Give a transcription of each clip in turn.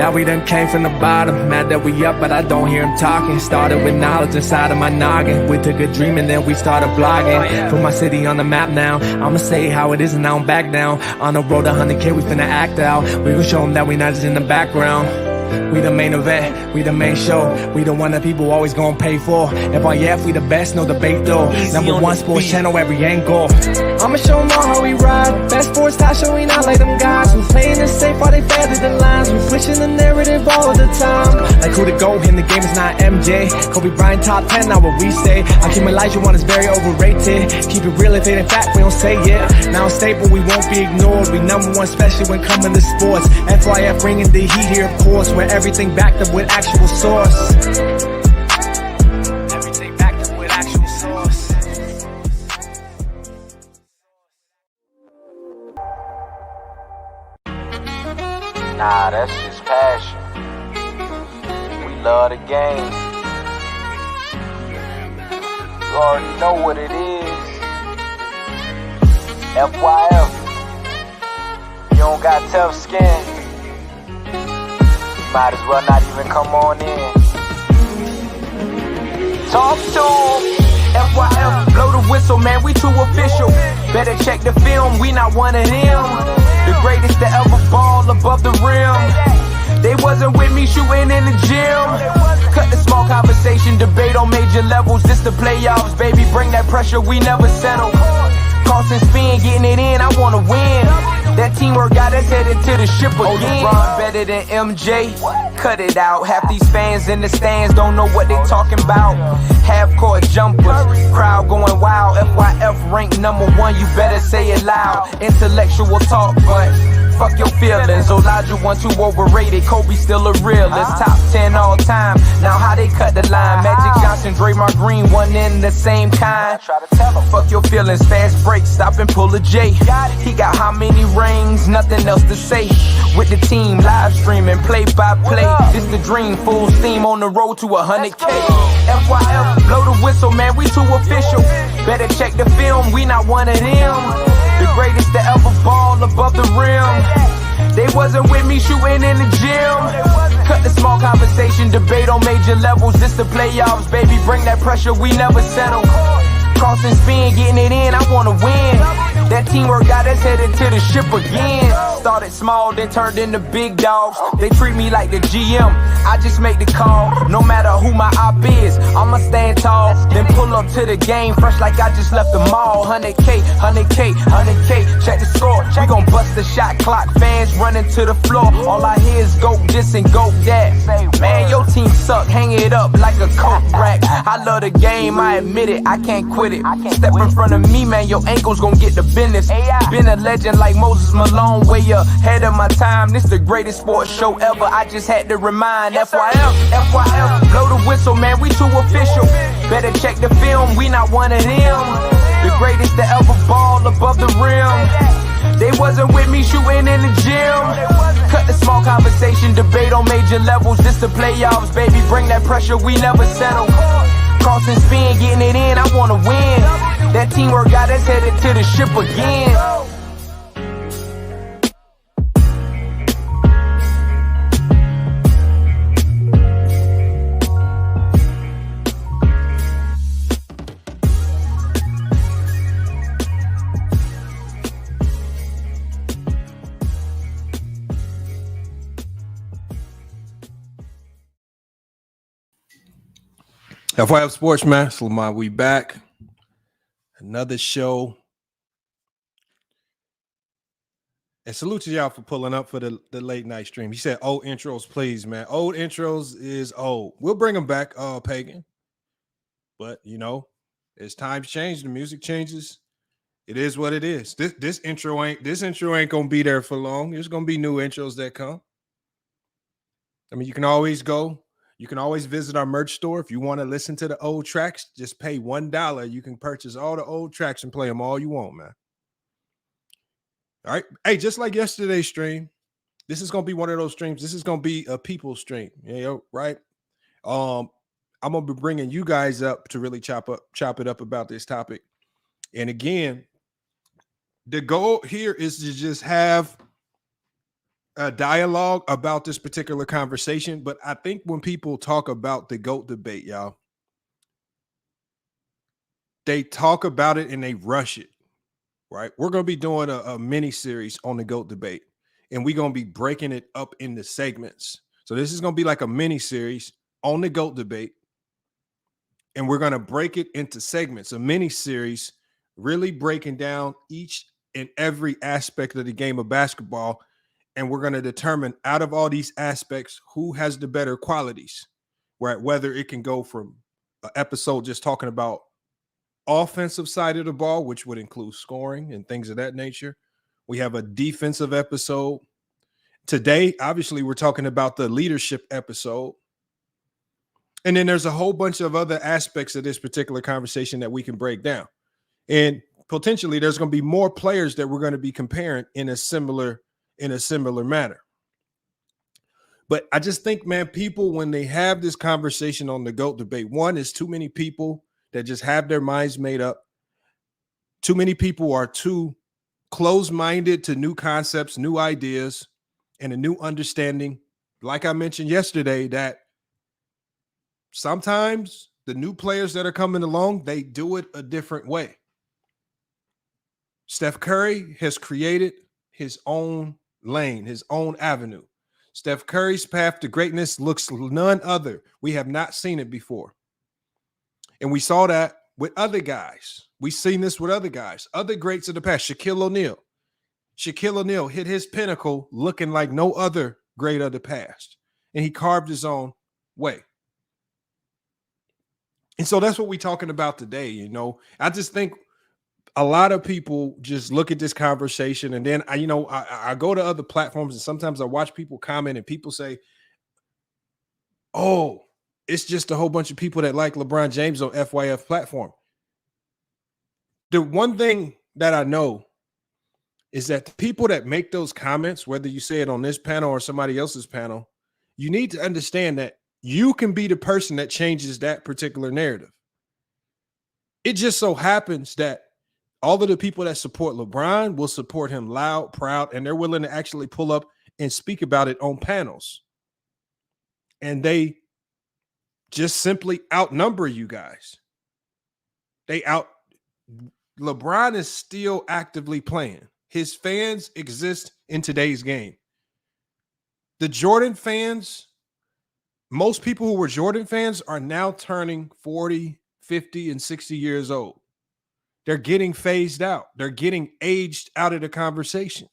that we done came from the bottom. Mad that we up, but I don't hear him talking. Started with knowledge inside of my noggin. We took a dream and then we started blogging. Put my city on the map now. I'ma say how it is and I don't back down. On the road to 100K, we finna act out. We gon' show them that we not just in the background. We the main event, we the main show. We the one that people always gonna pay for. FYF, we the best, no debate though. Number one sports channel, every angle. I'ma show them all how we ride. Best sports talk show, we not like them guys. We playing it safe while they feather the lines. We switching the narrative all the time. Like who to go in the game is not MJ. Kobe Bryant top 10, not what we say. I keep Elijah one is very overrated. Keep it real if it ain't fact, we don't say it. Now stable, we won't be ignored. We number one, especially when coming to sports. FYF bringing the heat here, of course. Where everything backed up with actual source. Everything backed up with actual source. Nah, that's just passion. We love the game. You already know what it is. FYF. You don't got tough skin. Might as well not even come on in. Talk to him. FYF, blow the whistle, man, we too official. Better check the film, we not one of them. The greatest to ever ball above the rim. They wasn't with me shooting in the gym. Cut the small conversation, debate on major levels. This the playoffs, baby, bring that pressure, we never settle. Cross and spin, getting it in, I wanna win. That teamwork got us headed to the ship again. LeBron better than MJ, cut it out. Half these fans in the stands don't know what they talking about. Half-court jumpers, crowd going wild. FYF ranked number one, you better say it loud. Intellectual talk, but fuck your feelings. Elijah 1, 2 overrated, Kobe still a realist. Top 10 all time, now how they cut the line. Magic Johnson, Draymond Green, one in the same kind. Fuck your feelings, fast break, stop and pull a J. He got how many rings, nothing else to say. With the team, live streaming, play by play. This the dream, full steam on the road to 100K. FYF, blow the whistle, man, we too official. Better check the film, we not one of them. The greatest to ever ball above the rim. They wasn't with me shooting in the gym. Cut the small conversation, debate on major levels. This the playoffs, baby, bring that pressure, we never settle. Cross and spin, getting it in, I wanna win. That teamwork got us headed to the ship again. Started small, then turned into big dogs. They treat me like the GM, I just make the call. No matter who my op is, I'ma stand tall. Then pull up to the game, fresh like I just left the mall. 100K, 100K, 100K, check the score. We gon' bust the shot clock, fans running to the floor. All I hear is go this and go that. Man, your team suck, hang it up like a coke rack. I love the game, I admit it, I can't quit it. Step in front of me, man, your ankles gon' get the business. Been a legend like Moses Malone, way ahead of my time. This the greatest sports show ever, I just had to remind. FYF, FYF, blow the whistle, man, we too official. Better check the film, we not one of them. The greatest to ever ball above the rim. They wasn't with me shooting in the gym. Cut the small conversation, debate on major levels. This the playoffs, baby, bring that pressure, we never settle. Cross and spin, getting it in, I wanna win. That teamwork got us headed to the ship again. FYF Sports, man. Lamont, we back. Another show. And salute to y'all for pulling up for the late night stream. He said, old intros, please, man. Old intros is old. We'll bring them back, Pagan. But, you know, as times change, the music changes. It is what it is. This intro ain't going to be there for long. There's going to be new intros that come. I mean, you can always go. You can always visit our merch store. If you want to listen to the old tracks, just pay $1. You can purchase all the old tracks and play them all you want, man. All right. Hey, just like yesterday's stream, this is going to be one of those streams. This is going to be a people stream. You know, right? I'm going to be bringing you guys up to really chop it up about this topic. And again, the goal here is to just have a dialogue about this particular conversation, but I think when people talk about the GOAT debate, y'all, they talk about it and they rush it, right? We're going to be doing a mini series on the GOAT debate, and we're going to be breaking it up into segments. So this is going to be like a mini series on the GOAT debate, and we're going to break it into segments, a mini series, really breaking down each and every aspect of the game of basketball. And we're going to determine out of all these aspects, who has the better qualities, right? Whether it can go from an episode just talking about offensive side of the ball, which would include scoring and things of that nature. We have a defensive episode. Today, obviously, we're talking about the leadership episode. And then there's a whole bunch of other aspects of this particular conversation that we can break down. And potentially there's going to be more players that we're going to be comparing in a similar manner. But I just think, man, people, when they have this conversation on the GOAT debate, one is too many people that just have their minds made up. Too many people are too closed-minded to new concepts, new ideas, and a new understanding. Like I mentioned yesterday, that sometimes the new players that are coming along, they do it a different way. Steph Curry has created his own lane, his own avenue. Steph Curry's path to greatness looks none other. We have not seen it before. And we saw that with other guys. We've seen this with other guys, other greats of the past. Shaquille O'Neal. Shaquille O'Neal hit his pinnacle looking like no other great of the past. And he carved his own way. And so that's what we're talking about today. You know, I just think a lot of people just look at this conversation, and then I go to other platforms, and sometimes I watch people comment and people say, oh, it's just a whole bunch of people that like LeBron James on FYF platform. The one thing that I know is that the people that make those comments, whether you say it on this panel or somebody else's panel, you need to understand that you can be the person that changes that particular narrative. It just so happens that all of the people that support LeBron will support him loud, proud, and they're willing to actually pull up and speak about it on panels. And they just simply outnumber you guys. LeBron is still actively playing. His fans exist in today's game. The Jordan fans, most people who were Jordan fans are now turning 40, 50, and 60 years old. They're getting phased out. They're getting aged out of the conversation.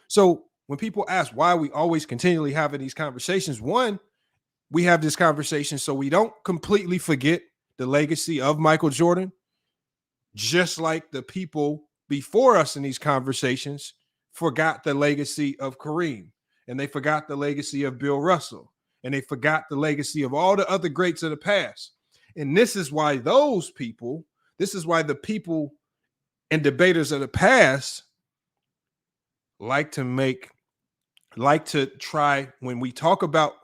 So when people ask why we always continually having these conversations, one, we have this conversation so we don't completely forget the legacy of Michael Jordan, just like the people before us in these conversations forgot the legacy of Kareem, and they forgot the legacy of Bill Russell, and they forgot the legacy of all the other greats of the past. And this is why the people and debaters of the past like to try, when we talk about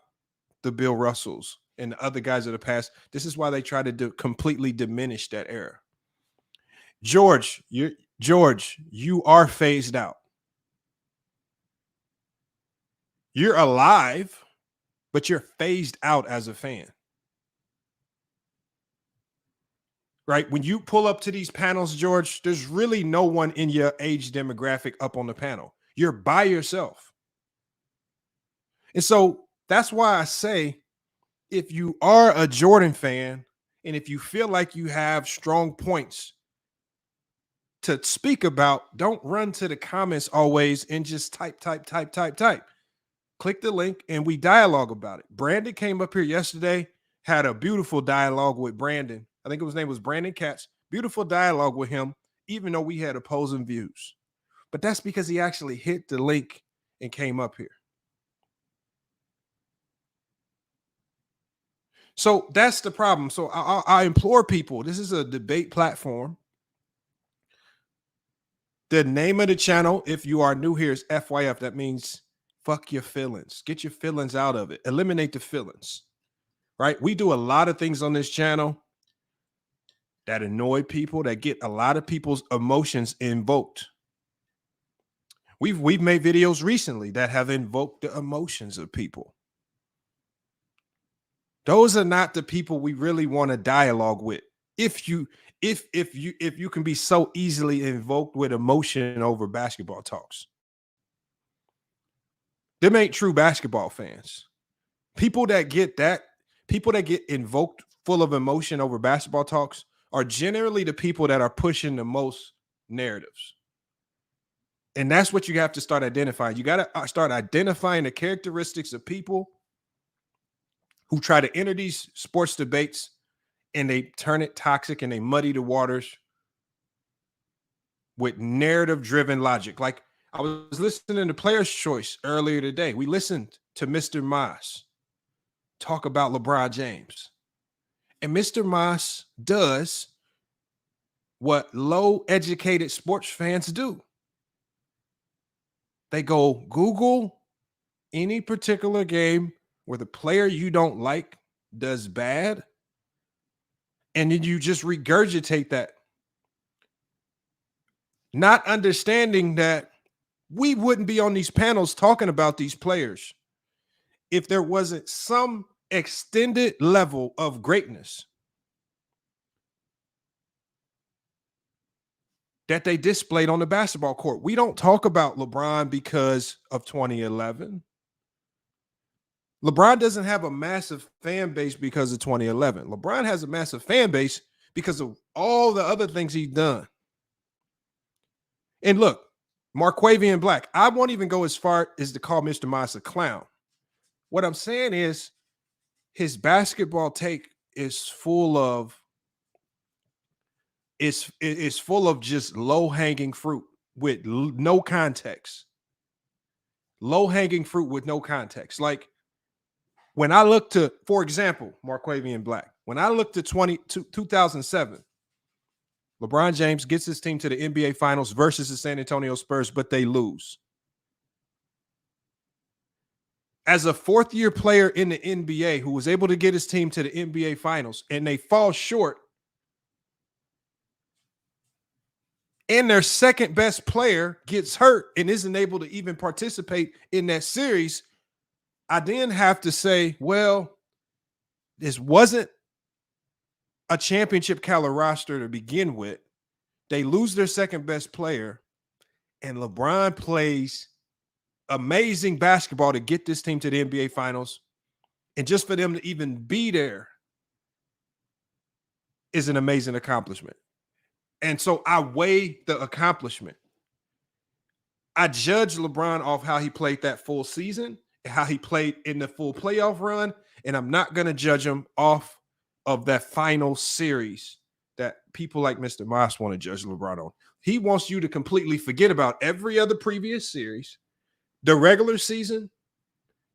the Bill Russells and the other guys of the past, this is why they try to completely diminish that era. George, you are phased out. You're alive, but you're phased out as a fan. Right? When you pull up to these panels, George, there's really no one in your age demographic up on the panel. You're by yourself. And so that's why I say, if you are a Jordan fan and if you feel like you have strong points to speak about, don't run to the comments always and just type. Click the link and we dialogue about it. Brandon came up here yesterday, had a beautiful dialogue with Brandon. I think his name was Brandon Katz. Beautiful dialogue with him, even though we had opposing views. But that's because he actually hit the link and came up here. So that's the problem. So I implore people, this is a debate platform. The name of the channel, if you are new here, is FYF. That means fuck your feelings. Get your feelings out of it. Eliminate the feelings, right? We do a lot of things on this channel that annoy people, that get a lot of people's emotions invoked. We've made videos recently that have invoked the emotions of people. Those are not the people we really want to dialogue with. If you can be so easily invoked with emotion over basketball talks. Them ain't true basketball fans. People that get invoked full of emotion over basketball talks are generally the people that are pushing the most narratives. And that's what you have to start identifying. You got to start identifying the characteristics of people who try to enter these sports debates and they turn it toxic and they muddy the waters with narrative-driven logic. Like I was listening to Player's Choice earlier today. We listened to Mr. Moss talk about LeBron James. And Mr. Moss does what low-educated sports fans do. They go Google any particular game where the player you don't like does bad, and then you just regurgitate that, not understanding that we wouldn't be on these panels talking about these players if there wasn't some extended level of greatness that they displayed on the basketball court. We don't talk about LeBron because of 2011. LeBron doesn't have a massive fan base because of 2011. LeBron has a massive fan base because of all the other things he's done. And look, Marquavian Black, I won't even go as far as to call Mr. Moss a clown. What I'm saying is his basketball take is full of just low-hanging fruit with no context. Low-hanging fruit with no context. Like when I look to, for example, Marquavian Black, when I look to 2007, LeBron James gets his team to the NBA Finals versus the San Antonio Spurs, but they lose. As a fourth-year player in the NBA who was able to get his team to the NBA Finals and they fall short, and their second best player gets hurt and isn't able to even participate in that series, I then have to say, well, this wasn't a championship caliber roster to begin with. They lose their second best player, and LeBron plays amazing basketball to get this team to the NBA Finals. And just for them to even be there is an amazing accomplishment. And so I weigh the accomplishment. I judge LeBron off how he played that full season, how he played in the full playoff run, and I'm not going to judge him off of that final series that people like Mr. Moss want to judge LeBron on. He wants you to completely forget about every other previous series, the regular season,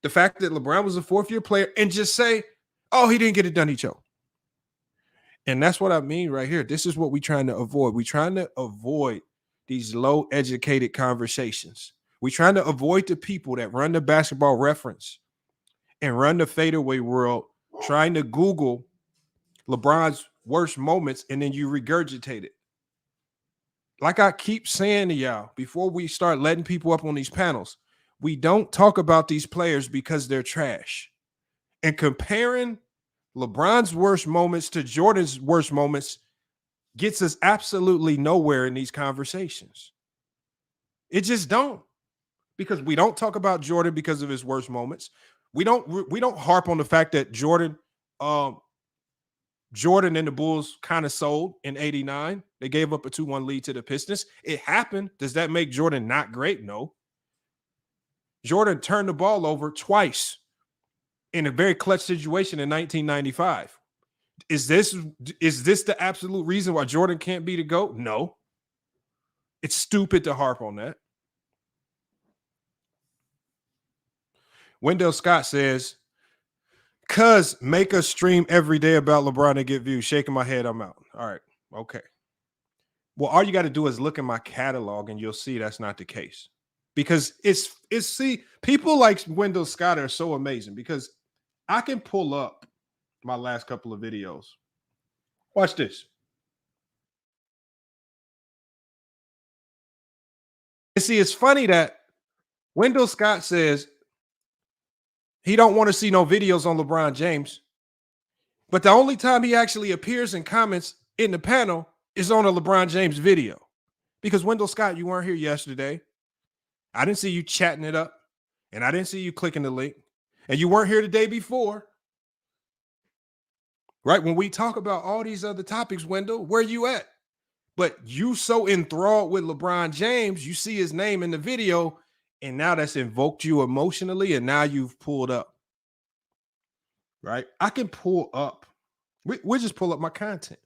the fact that LeBron was a fourth-year player, and just say, oh, he didn't get it done, he choked. And that's what I mean right here. This is what we're trying to avoid. We're trying to avoid these low-educated conversations. We're trying to avoid the people that run the Basketball Reference and run the fadeaway world, trying to Google LeBron's worst moments, and then you regurgitate it. Like I keep saying to y'all, before we start letting people up on these panels, we don't talk about these players because they're trash. And comparing LeBron's worst moments to Jordan's worst moments gets us absolutely nowhere in these conversations. It just don't. Because we don't talk about Jordan because of his worst moments. We don't harp on the fact that Jordan and the Bulls kind of sold in 89. They gave up a 2-1 lead to the Pistons. It happened. Does that make Jordan not great? No. Jordan turned the ball over twice in a very clutch situation in 1995. Is this the absolute reason why Jordan can't be the GOAT? No. It's stupid to harp on that. Wendell Scott says, cuz make a stream every day about LeBron and get views. Shaking my head, I'm out. All right. Okay. Well, all you got to do is look at my catalog and you'll see that's not the case. Because see, people like Wendell Scott are so amazing because I can pull up my last couple of videos. Watch this. And see, it's funny that Wendell Scott says he don't want to see no videos on LeBron James, but the only time he actually appears and comments in the panel is on a LeBron James video. Because Wendell Scott, you weren't here yesterday. I didn't see you chatting it up, and I didn't see you clicking the link, and you weren't here the day before. Right? When we talk about all these other topics, Wendell, where you at? But you so enthralled with LeBron James, you see his name in the video, and now that's invoked you emotionally, and now you've pulled up. Right? I can pull up. We'll just pull up my content.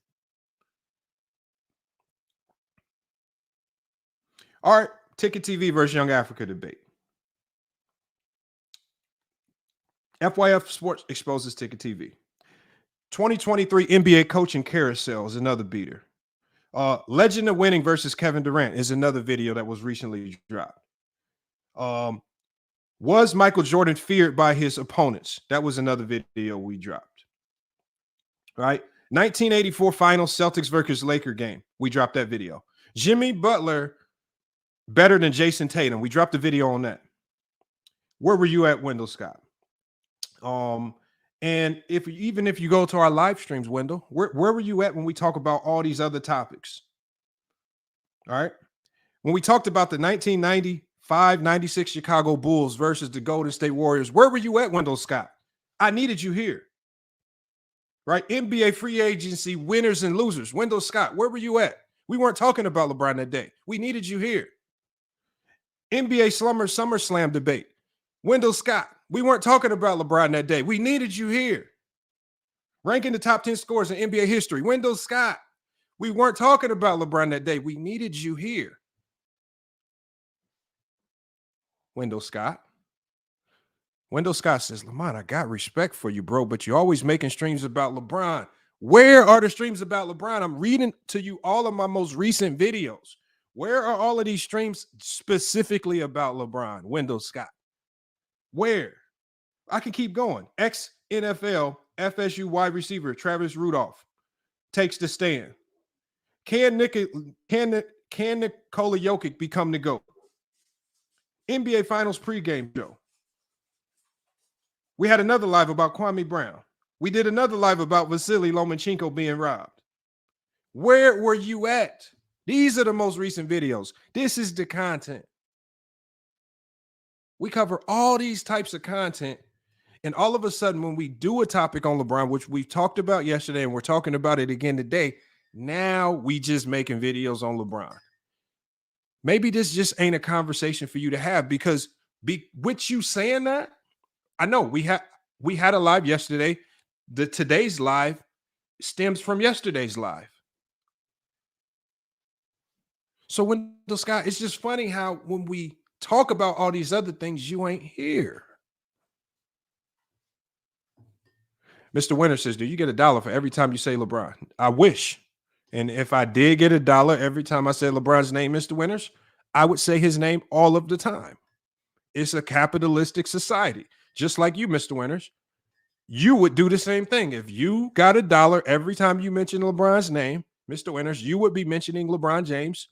All right, Ticket TV versus Young Africa debate. FYF Sports exposes Ticket TV. 2023 NBA coaching carousel is another beater. Legend of Winning versus Kevin Durant is another video that was recently dropped. Was Michael Jordan feared by his opponents? That was another video we dropped. Right? 1984 final Celtics versus Laker game. We dropped that video. Jimmy Butler better than Jason Tatum. We dropped a video on that. Where were you at, Wendell Scott? And even if you go to our live streams, Wendell, where were you at when we talk about all these other topics? All right. When we talked about the 1995-96 Chicago Bulls versus the Golden State Warriors, where were you at, Wendell Scott? I needed you here. Right? NBA free agency winners and losers. Wendell Scott, where were you at? We weren't talking about LeBron that day. We needed you here. NBA SummerSlam debate. Wendell Scott, we weren't talking about LeBron that day. We needed you here. Ranking the top 10 scorers in NBA history. Wendell Scott, we weren't talking about LeBron that day. We needed you here. Wendell Scott. Wendell Scott says, Lamont, I got respect for you, bro, but you're always making streams about LeBron. Where are the streams about LeBron? I'm reading to you all of my most recent videos. Where are all of these streams specifically about LeBron? Wendell Scott. Where? I can keep going. Ex-NFL FSU wide receiver Travis Rudolph takes the stand. Can Nikola Jokic become the GOAT? NBA Finals pregame show. We had another live about Kwame Brown. We did another live about Vasily Lomachenko being robbed. Where were you at? These are the most recent videos. This is the content. We cover all these types of content. And all of a sudden, when we do a topic on LeBron, which we've talked about yesterday, and we're talking about it again today, now we just making videos on LeBron. Maybe this just ain't a conversation for you to have, because with you saying that, I know we had a live yesterday. Today's live stems from yesterday's live. So Wendell Scott, it's just funny how when we talk about all these other things, you ain't here. Mr. Winter says, do you get $1 for every time you say LeBron? I wish. And if I did get $1 every time I said LeBron's name, Mr. Winters, I would say his name all of the time. It's a capitalistic society. Just like you, Mr. Winters. You would do the same thing. If you got $1 every time you mention LeBron's name, Mr. Winters, you would be mentioning LeBron James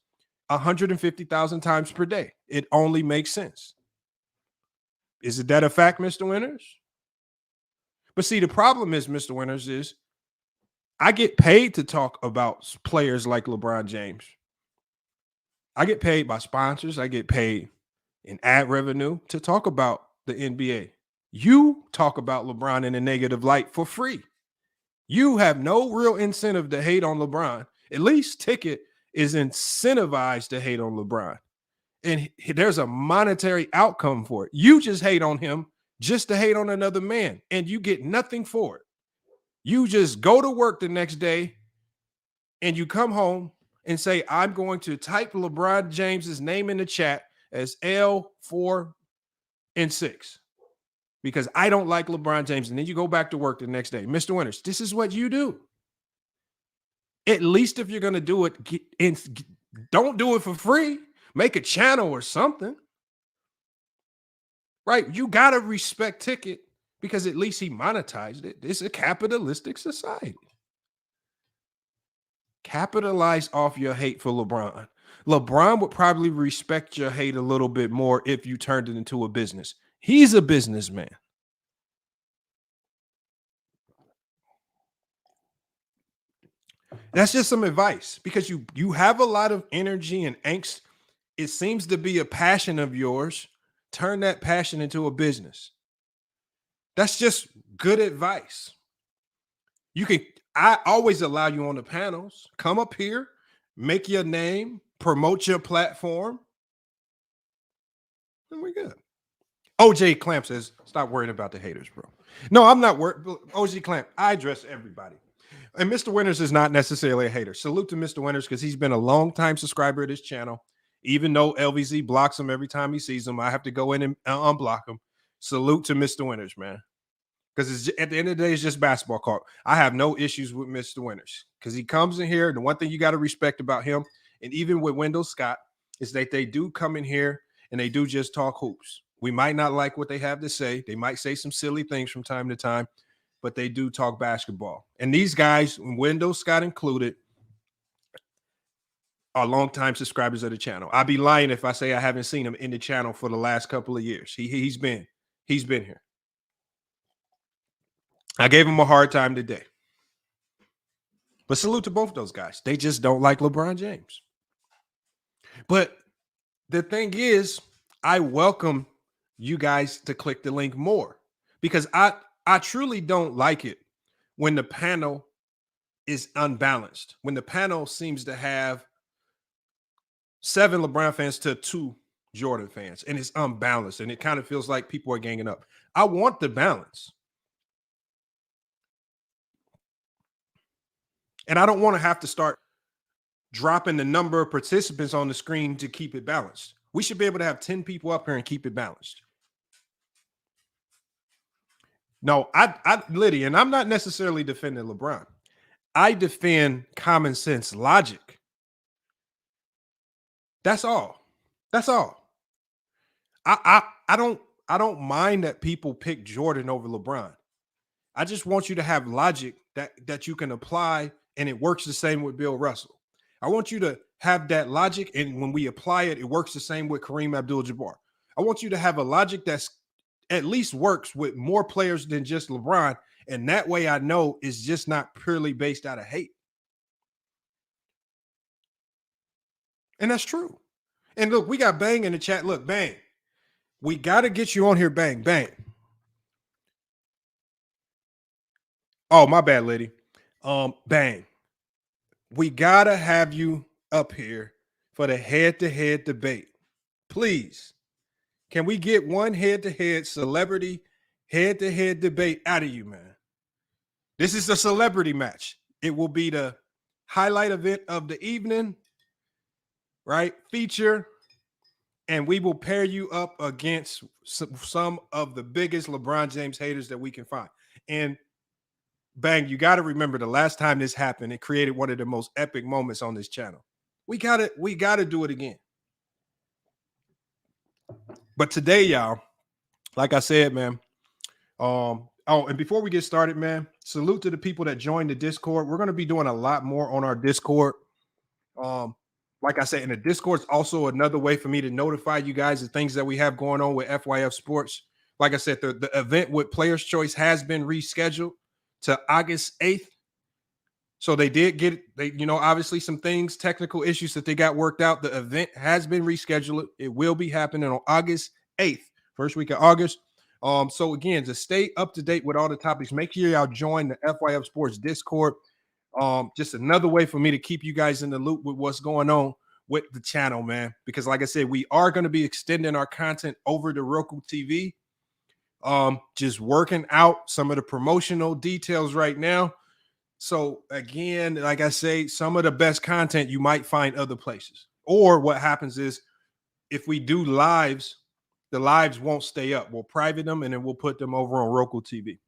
150,000 times per day. It only makes sense. Is that a fact, Mr. Winters? But see, the problem is, Mr. Winters, is I get paid to talk about players like LeBron James. I get paid by sponsors. I get paid in ad revenue to talk about the NBA. You talk about LeBron in a negative light for free. You have no real incentive to hate on LeBron. At least Ticket is incentivized to hate on LeBron. And there's a monetary outcome for it. You just hate on him just to hate on another man, and you get nothing for it. You just go to work the next day and you come home and say, I'm going to type LeBron James's name in the chat as L4 and 6 because I don't like LeBron James. And then you go back to work the next day. Mr. Winters, this is what you do. At least if you're going to do it, don't do it for free. Make a channel or something. Right? You got to respect Ticket because at least he monetized it. It's a capitalistic society. Capitalize off your hate for LeBron. LeBron would probably respect your hate a little bit more if you turned it into a business. He's a businessman. That's just some advice because you have a lot of energy and angst. It seems to be a passion of yours. Turn that passion into a business. That's just good advice. I always allow you on the panels. Come up here, make your name, promote your platform, and we're good. OJ Clamp says, stop worrying about the haters, bro. No, I'm not worried. OJ Clamp, I address everybody. And Mr. Winters is not necessarily a hater. Salute to Mr. Winters because he's been a long-time subscriber of this channel. Even though LVZ blocks him every time he sees him, I have to go in and unblock him. Salute to Mr. Winters, man. Because at the end of the day, it's just basketball court. I have no issues with Mr. Winters because he comes in here. The one thing you got to respect about him, and even with Wendell Scott, is that they do come in here and they do just talk hoops. We might not like what they have to say. They might say some silly things from time to time, but they do talk basketball. And these guys, Wendell Scott included, are longtime subscribers of the channel. I'd be lying if I say I haven't seen him in the channel for the last couple of years. He's been here. I gave him a hard time today. But salute to both those guys. They just don't like LeBron James. But the thing is, I welcome you guys to click the link more because I truly don't like it when the panel is unbalanced, when the panel seems to have 7 LeBron fans to 2 Jordan fans, and it's unbalanced, and it kind of feels like people are ganging up. I want the balance. And I don't want to have to start dropping the number of participants on the screen to keep it balanced. We should be able to have 10 people up here and keep it balanced. No, Liddy, and I'm not necessarily defending LeBron. I defend common sense logic. That's all. That's all. I don't mind that people pick Jordan over LeBron. I just want you to have logic that you can apply, and it works the same with Bill Russell. I want you to have that logic, and when we apply it, it works the same with Kareem Abdul-Jabbar. I want you to have a logic that's at least works with more players than just LeBron, and that way I know it's just not purely based out of hate. And that's true. And look, we got Bang in the chat. Look, Bang, we got to get you on here, Bang, Bang. Oh, my bad, lady. Bang. We got to have you up here for the head-to-head debate. Please. Can we get one head-to-head celebrity head-to-head debate out of you, man? This is a celebrity match. It will be the highlight event of the evening, right? Feature. And we will pair you up against some of the biggest LeBron James haters that we can find. And Bang, you got to remember the last time this happened, it created one of the most epic moments on this channel. We got to do it again. But today, y'all, like I said, man, and before we get started, man, salute to the people that joined the Discord. We're going to be doing a lot more on our Discord. Like I said, and the Discord is also another way for me to notify you guys of things that we have going on with FYF Sports. Like I said, the event with Players Choice has been rescheduled to August 8th. So they did get, obviously some things, technical issues that they got worked out. The event has been rescheduled. It will be happening on August 8th, first week of August. So again, to stay up to date with all the topics, make sure y'all join the FYF Sports Discord. Just another way for me to keep you guys in the loop with what's going on with the channel, man. Because like I said, we are going to be extending our content over to Roku TV. Just working out some of the promotional details right now. So again, like I say, some of the best content you might find other places. Or what happens is if we do lives, the lives won't stay up. We'll private them and then we'll put them over on Roku TV.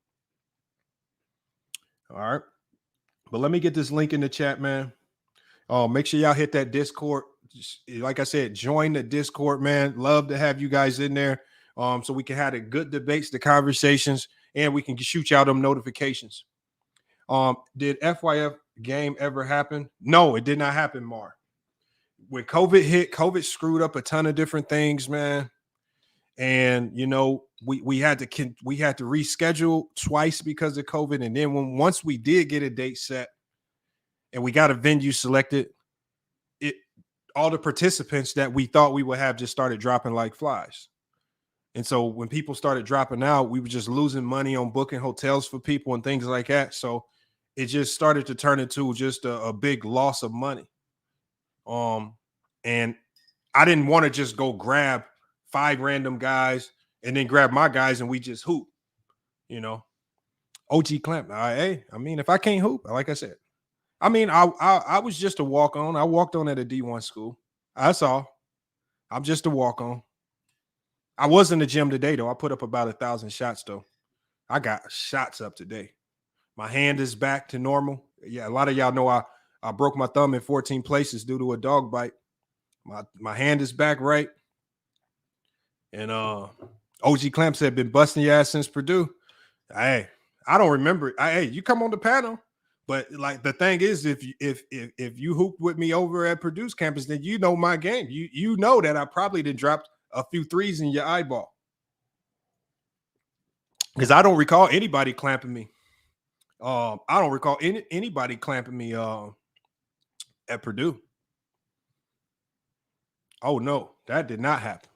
All right. But let me get this link in the chat, man. Make sure y'all hit that Discord. Like I said, join the Discord, man. Love to have you guys in there. So we can have the good debates, the conversations, and we can shoot y'all them notifications. Did FYF game ever happen? No, it did not happen, Mar. when COVID hit, COVID screwed up a ton of different things, man. And you know, we had to reschedule twice because of COVID. And then once we did get a date set and we got a venue selected, all the participants that we thought we would have just started dropping like flies. And so when people started dropping out, we were just losing money on booking hotels for people and things like that. So it just started to turn into just a big loss of money. And I didn't want to just go grab 5 random guys and then grab my guys and we just hoop, you know. OG Clamp. Hey, I mean, if I can't hoop, like I said, I mean, I was just a walk-on. I walked on at a D1 school. That's all. I'm just a walk-on. I was in the gym today, though. I put up about 1,000 shots, though. I got shots up today. My hand is back to normal. Yeah, a lot of y'all know I broke my thumb in 14 places due to a dog bite. My hand is back right. And OG Clamp said, been busting your ass since Purdue. Hey, I don't remember it. Hey, you come on the panel. But like the thing is, if you hooped with me over at Purdue's campus, then you know my game. You know that I probably did drop a few threes in your eyeball. Because I don't recall anybody clamping me. I don't recall anybody clamping me at Purdue. Oh no, that did not happen.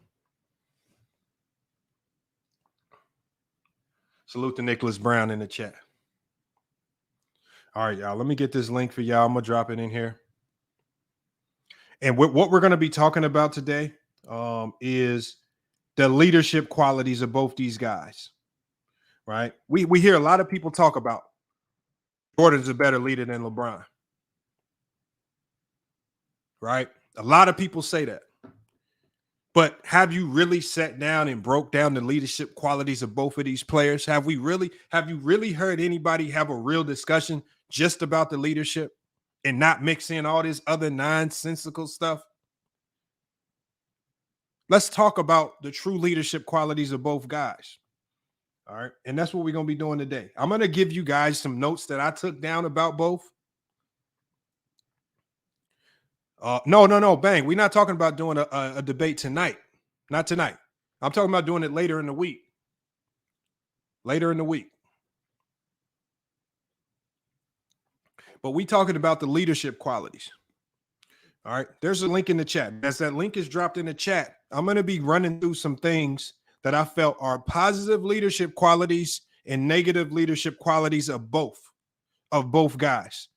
Salute to Nicholas Brown in the chat. All right, y'all. Let me get this link for y'all. I'm gonna drop it in here. And what we're going to be talking about today is the leadership qualities of both these guys. Right? We hear a lot of people talk about Jordan's a better leader than LeBron. Right? A lot of people say that. But have you really sat down and broke down the leadership qualities of both of these players? Have you really heard anybody have a real discussion just about the leadership and not mix in all this other nonsensical stuff? Let's talk about the true leadership qualities of both guys. All right. And that's what we're going to be doing today. I'm going to give you guys some notes that I took down about both. No, bang. We're not talking about doing a debate tonight. Not tonight. I'm talking about doing it later in the week. Later in the week. But we talking about the leadership qualities. All right. There's a link in the chat. As that link is dropped in the chat, I'm going to be running through some things that I felt are positive leadership qualities and negative leadership qualities of both guys.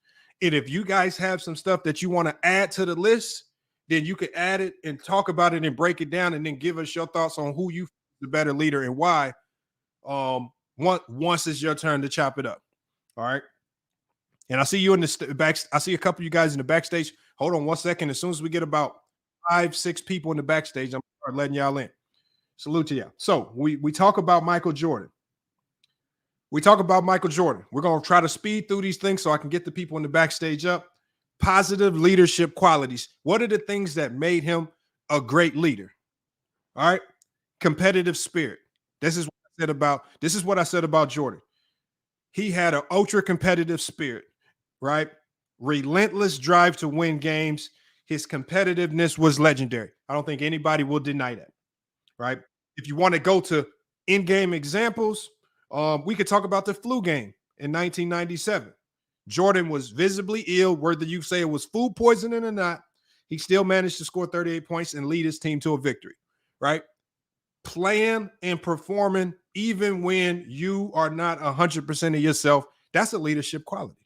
And if you guys have some stuff that you want to add to the list, then you could add it and talk about it and break it down and then give us your thoughts on who you the better leader and why. Once it's your turn to chop it up. All right. And I see you in the back. I see a couple of you guys in the backstage. Hold on 1 second. As soon as we get about 5-6 people in the backstage, I'm gonna start letting y'all in. Salute to y'all. So we talk about Michael Jordan. We're going to try to speed through these things so I can get the people in the backstage up. Positive leadership qualities. What are the things that made him a great leader? All right. Competitive spirit. This is what I said about Jordan. He had an ultra competitive spirit, right? Relentless drive to win games. His competitiveness was legendary. I don't think anybody will deny that, right? If you want to go to in-game examples, we could talk about the flu game in 1997. Jordan was visibly ill, whether you say it was food poisoning or not. He still managed to score 38 points and lead his team to a victory, right? Playing and performing even when you are not 100% of yourself, that's a leadership quality.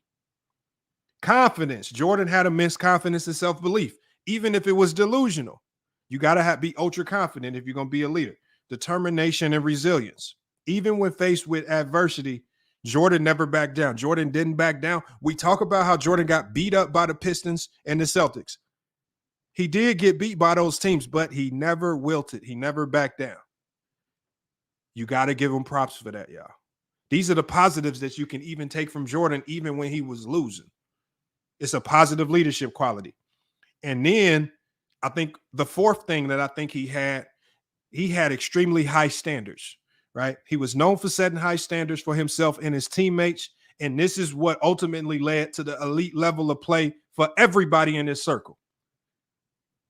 Confidence. Jordan had immense confidence and self-belief, even if it was delusional. You got to be ultra confident if you're going to be a leader. Determination and resilience. Even when faced with adversity, Jordan never backed down. Jordan didn't back down. We talk about how Jordan got beat up by the Pistons and the Celtics. He did get beat by those teams, but he never wilted. He never backed down. You got to give him props for that, y'all. These are the positives that you can even take from Jordan, even when he was losing. It's a positive leadership quality. And then I think the fourth thing that I think he had extremely high standards, right? He was known for setting high standards for himself and his teammates. And this is what ultimately led to the elite level of play for everybody in his circle.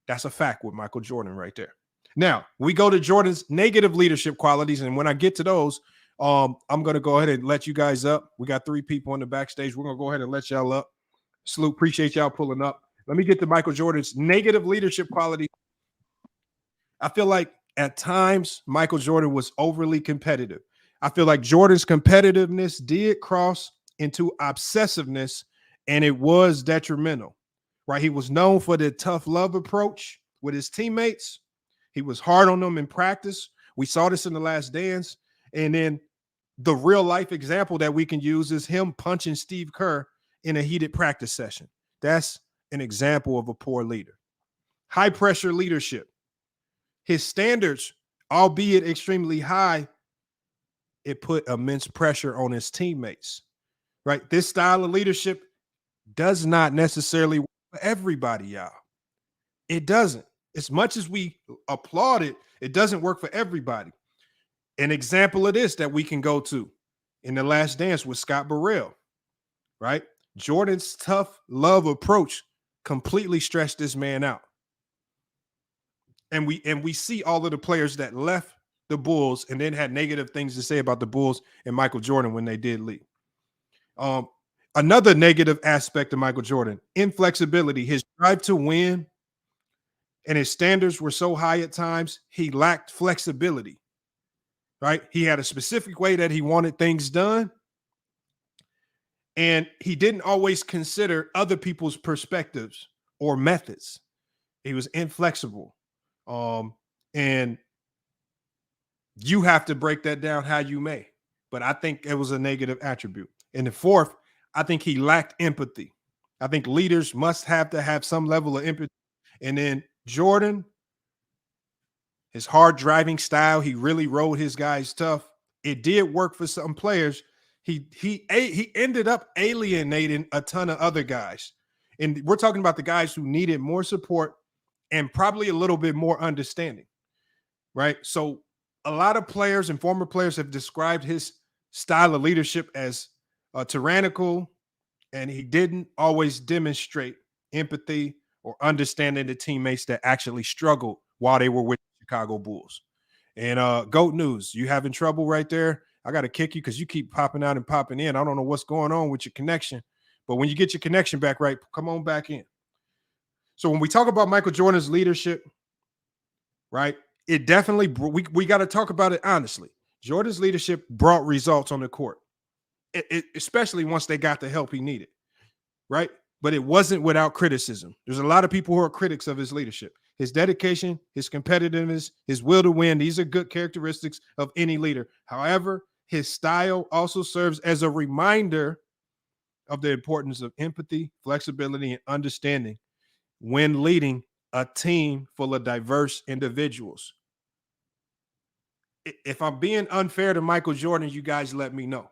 That's a fact with Michael Jordan right there. Now, we go to Jordan's negative leadership qualities, and when I get to those, I'm going to go ahead and let you guys up. We got 3 people in the backstage. We're going to go ahead and let y'all up. Salute, appreciate y'all pulling up. Let me get to Michael Jordan's negative leadership quality. I feel like at times Michael Jordan was overly competitive. I feel like Jordan's competitiveness did cross into obsessiveness, and it was detrimental, right? He was known for the tough love approach with his teammates. He was hard on them in practice. We saw this in The Last Dance. And then the real life example that we can use is him punching Steve Kerr in a heated practice session. That's an example of a poor leader. High pressure leadership. His standards, albeit extremely high, it put immense pressure on his teammates, right? This style of leadership does not necessarily work for everybody, y'all. It doesn't. As much as we applaud it, it doesn't work for everybody. An example of this that we can go to in The Last Dance with Scott Burrell, right? Jordan's tough love approach completely stretched this man out. And we see all of the players that left the Bulls and then had negative things to say about the Bulls and Michael Jordan when they did leave. Another negative aspect of Michael Jordan, inflexibility, his drive to win, and his standards were so high at times, he lacked flexibility, right? He had a specific way that he wanted things done, and he didn't always consider other people's perspectives or methods. He was inflexible, and you have to break that down how you may, but I think it was a negative attribute. And the fourth, I think he lacked empathy. I think leaders must have to have some level of empathy. And then Jordan, his hard driving style, he really rode his guys tough. It did work for some players. He ended up alienating a ton of other guys. And we're talking about the guys who needed more support and probably a little bit more understanding, right? So a lot of players and former players have described his style of leadership as tyrannical, and he didn't always demonstrate empathy or understanding the teammates that actually struggled while they were with the Chicago Bulls. And GOAT News, you having trouble right there? I got to kick you because you keep popping out and popping in. I don't know what's going on with your connection, but when you get your connection back right, come on back in. So when we talk about Michael Jordan's leadership, right, it definitely, we got to talk about it honestly. Jordan's leadership brought results on the court, especially once they got the help he needed, right? But it wasn't without criticism. There's a lot of people who are critics of his leadership. His dedication, his competitiveness, his will to win, these are good characteristics of any leader. However, his style also serves as a reminder of the importance of empathy, flexibility, and understanding when leading a team full of diverse individuals. If I'm being unfair to Michael Jordan, you guys let me know.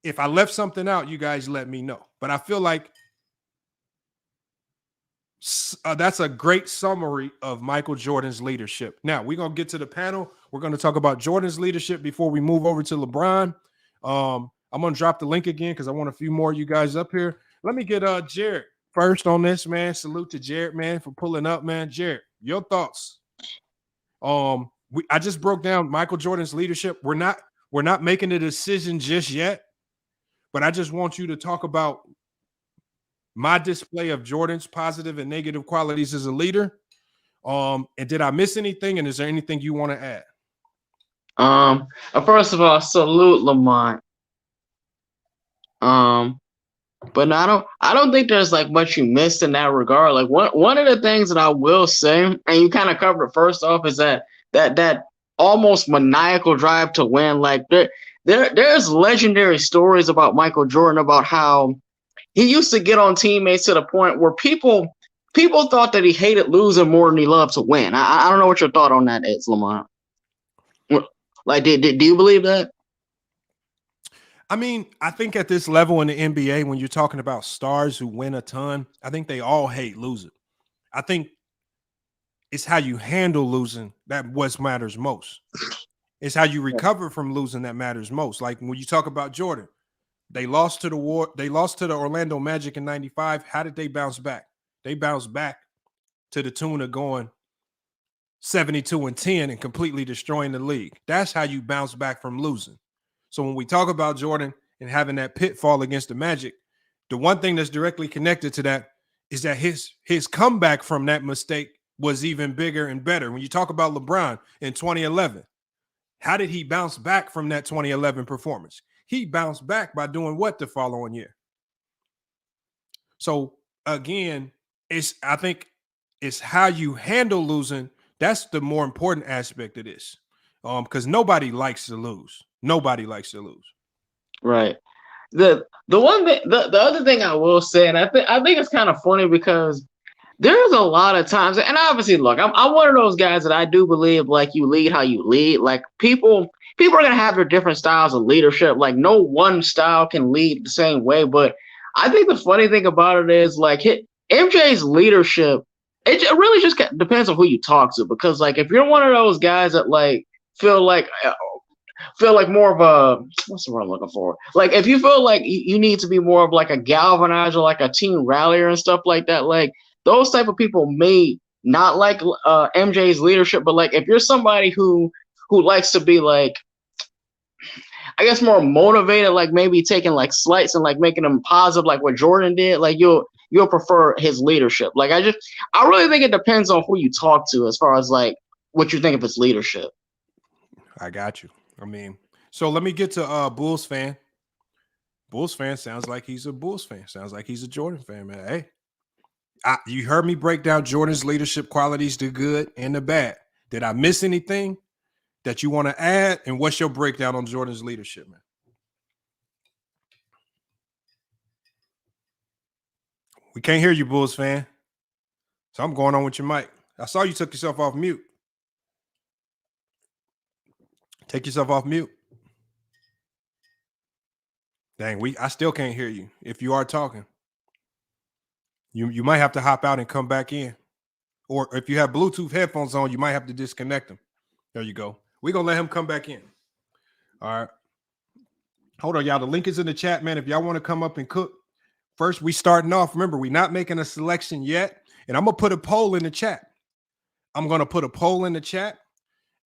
If I left something out, you guys let me know. But I feel like that's a great summary of Michael Jordan's leadership. Now, we're going to get to the panel. We're going to talk about Jordan's leadership before we move over to LeBron. I'm going to drop the link again because I want a few more of you guys up here. Let me get Jared first on this, man. Salute to Jared, man, for pulling up, man. Jared, your thoughts. I just broke down Michael Jordan's leadership. We're not making a decision just yet, but I just want you to talk about my display of Jordan's positive and negative qualities as a leader. And did I miss anything? And is there anything you want to add? First of all, salute Lamont. But I don't think there's like much you missed in that regard. Like one of the things that I will say, and you kind of covered it first off, is that almost maniacal drive to win. Like there's legendary stories about Michael Jordan about how he used to get on teammates to the point where people thought that he hated losing more than he loved to win. I don't know what your thought on that is, Lamont. Like, do you believe that? I mean, I think at this level in the NBA, when you're talking about stars who win a ton, I think they all hate losing. I think it's how you handle losing that what matters most. It's how you recover from losing that matters most. Like when you talk about Jordan, they lost to the Orlando Magic in '95. How did they bounce back? They bounced back to the tune of going 72-10 and completely destroying the league. That's how you bounce back from losing. So when we talk about Jordan and having that pitfall against the Magic, the one thing that's directly connected to that is that his comeback from that mistake was even bigger and better. When you talk about LeBron in 2011, how did he bounce back from that 2011 performance? He bounced back by doing what the following year? So again, I think it's how you handle losing. That's the more important aspect of this. Because nobody likes to lose. Nobody likes to lose. Right. The one thing, the other thing I will say, and I think it's kind of funny because there's a lot of times, and obviously, look, I'm one of those guys that I do believe like you lead how you lead. Like people are gonna have their different styles of leadership. Like no one style can lead the same way. But I think the funny thing about it is like MJ's leadership. It really just depends on who you talk to, because like if you're one of those guys that like feel like more of a, what's the word I'm looking for? Like if you feel like you need to be more of like a galvanizer, like a team rallier and stuff like that, like those type of people may not like MJ's leadership. But like if you're somebody who likes to be like, I guess more motivated, like maybe taking like slights and like making them positive, like what Jordan did, like you'll prefer his leadership. Like I really think it depends on who you talk to as far as like what you think of his leadership. I got you. I mean, so let me get to Bulls fan. Bulls fan sounds like he's a Bulls fan. Sounds like he's a Jordan fan, man. Hey, you heard me break down Jordan's leadership qualities, the good and the bad. Did I miss anything that you want to add? And what's your breakdown on Jordan's leadership, man? We can't hear you, Bulls fan. So I'm going on with your mic. I saw you took yourself off mute. Take yourself off mute. Dang, I still can't hear you. If you are talking, you might have to hop out and come back in. Or if you have Bluetooth headphones on, you might have to disconnect them. There you go. We're going to let him come back in. All right. Hold on, y'all. The link is in the chat, man. If y'all want to come up and cook. First, we starting off. Remember, we're not making a selection yet. And I'm going to put a poll in the chat.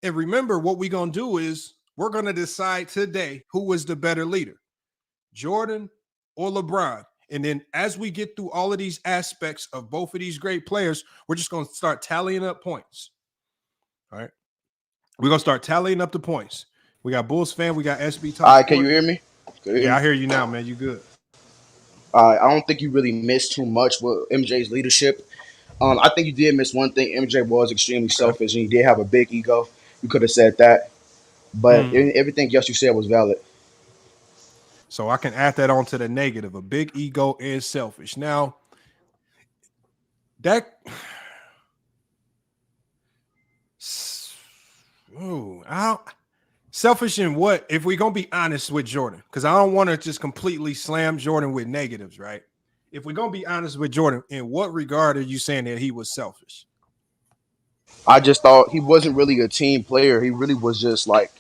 And remember, what we're going to do is we're going to decide today who is the better leader, Jordan or LeBron. And then as we get through all of these aspects of both of these great players, we're just going to start tallying up points. All right. We're going to start tallying up the points. We got Bulls fan. We got SB Talk. All right, can you hear me? Yeah, I hear you now, man. You good. I don't think you really missed too much with MJ's leadership. I think you did miss one thing. MJ was extremely selfish, and he did have a big ego. You could have said that. But everything else you said was valid. So I can add that on to the negative, a big ego and selfish. Now, that selfish in what? If we're going to be honest with Jordan, because I don't want to just completely slam Jordan with negatives, right? If we're going to be honest with Jordan, in what regard are you saying that he was selfish? I just thought he wasn't really a team player. He really was just like,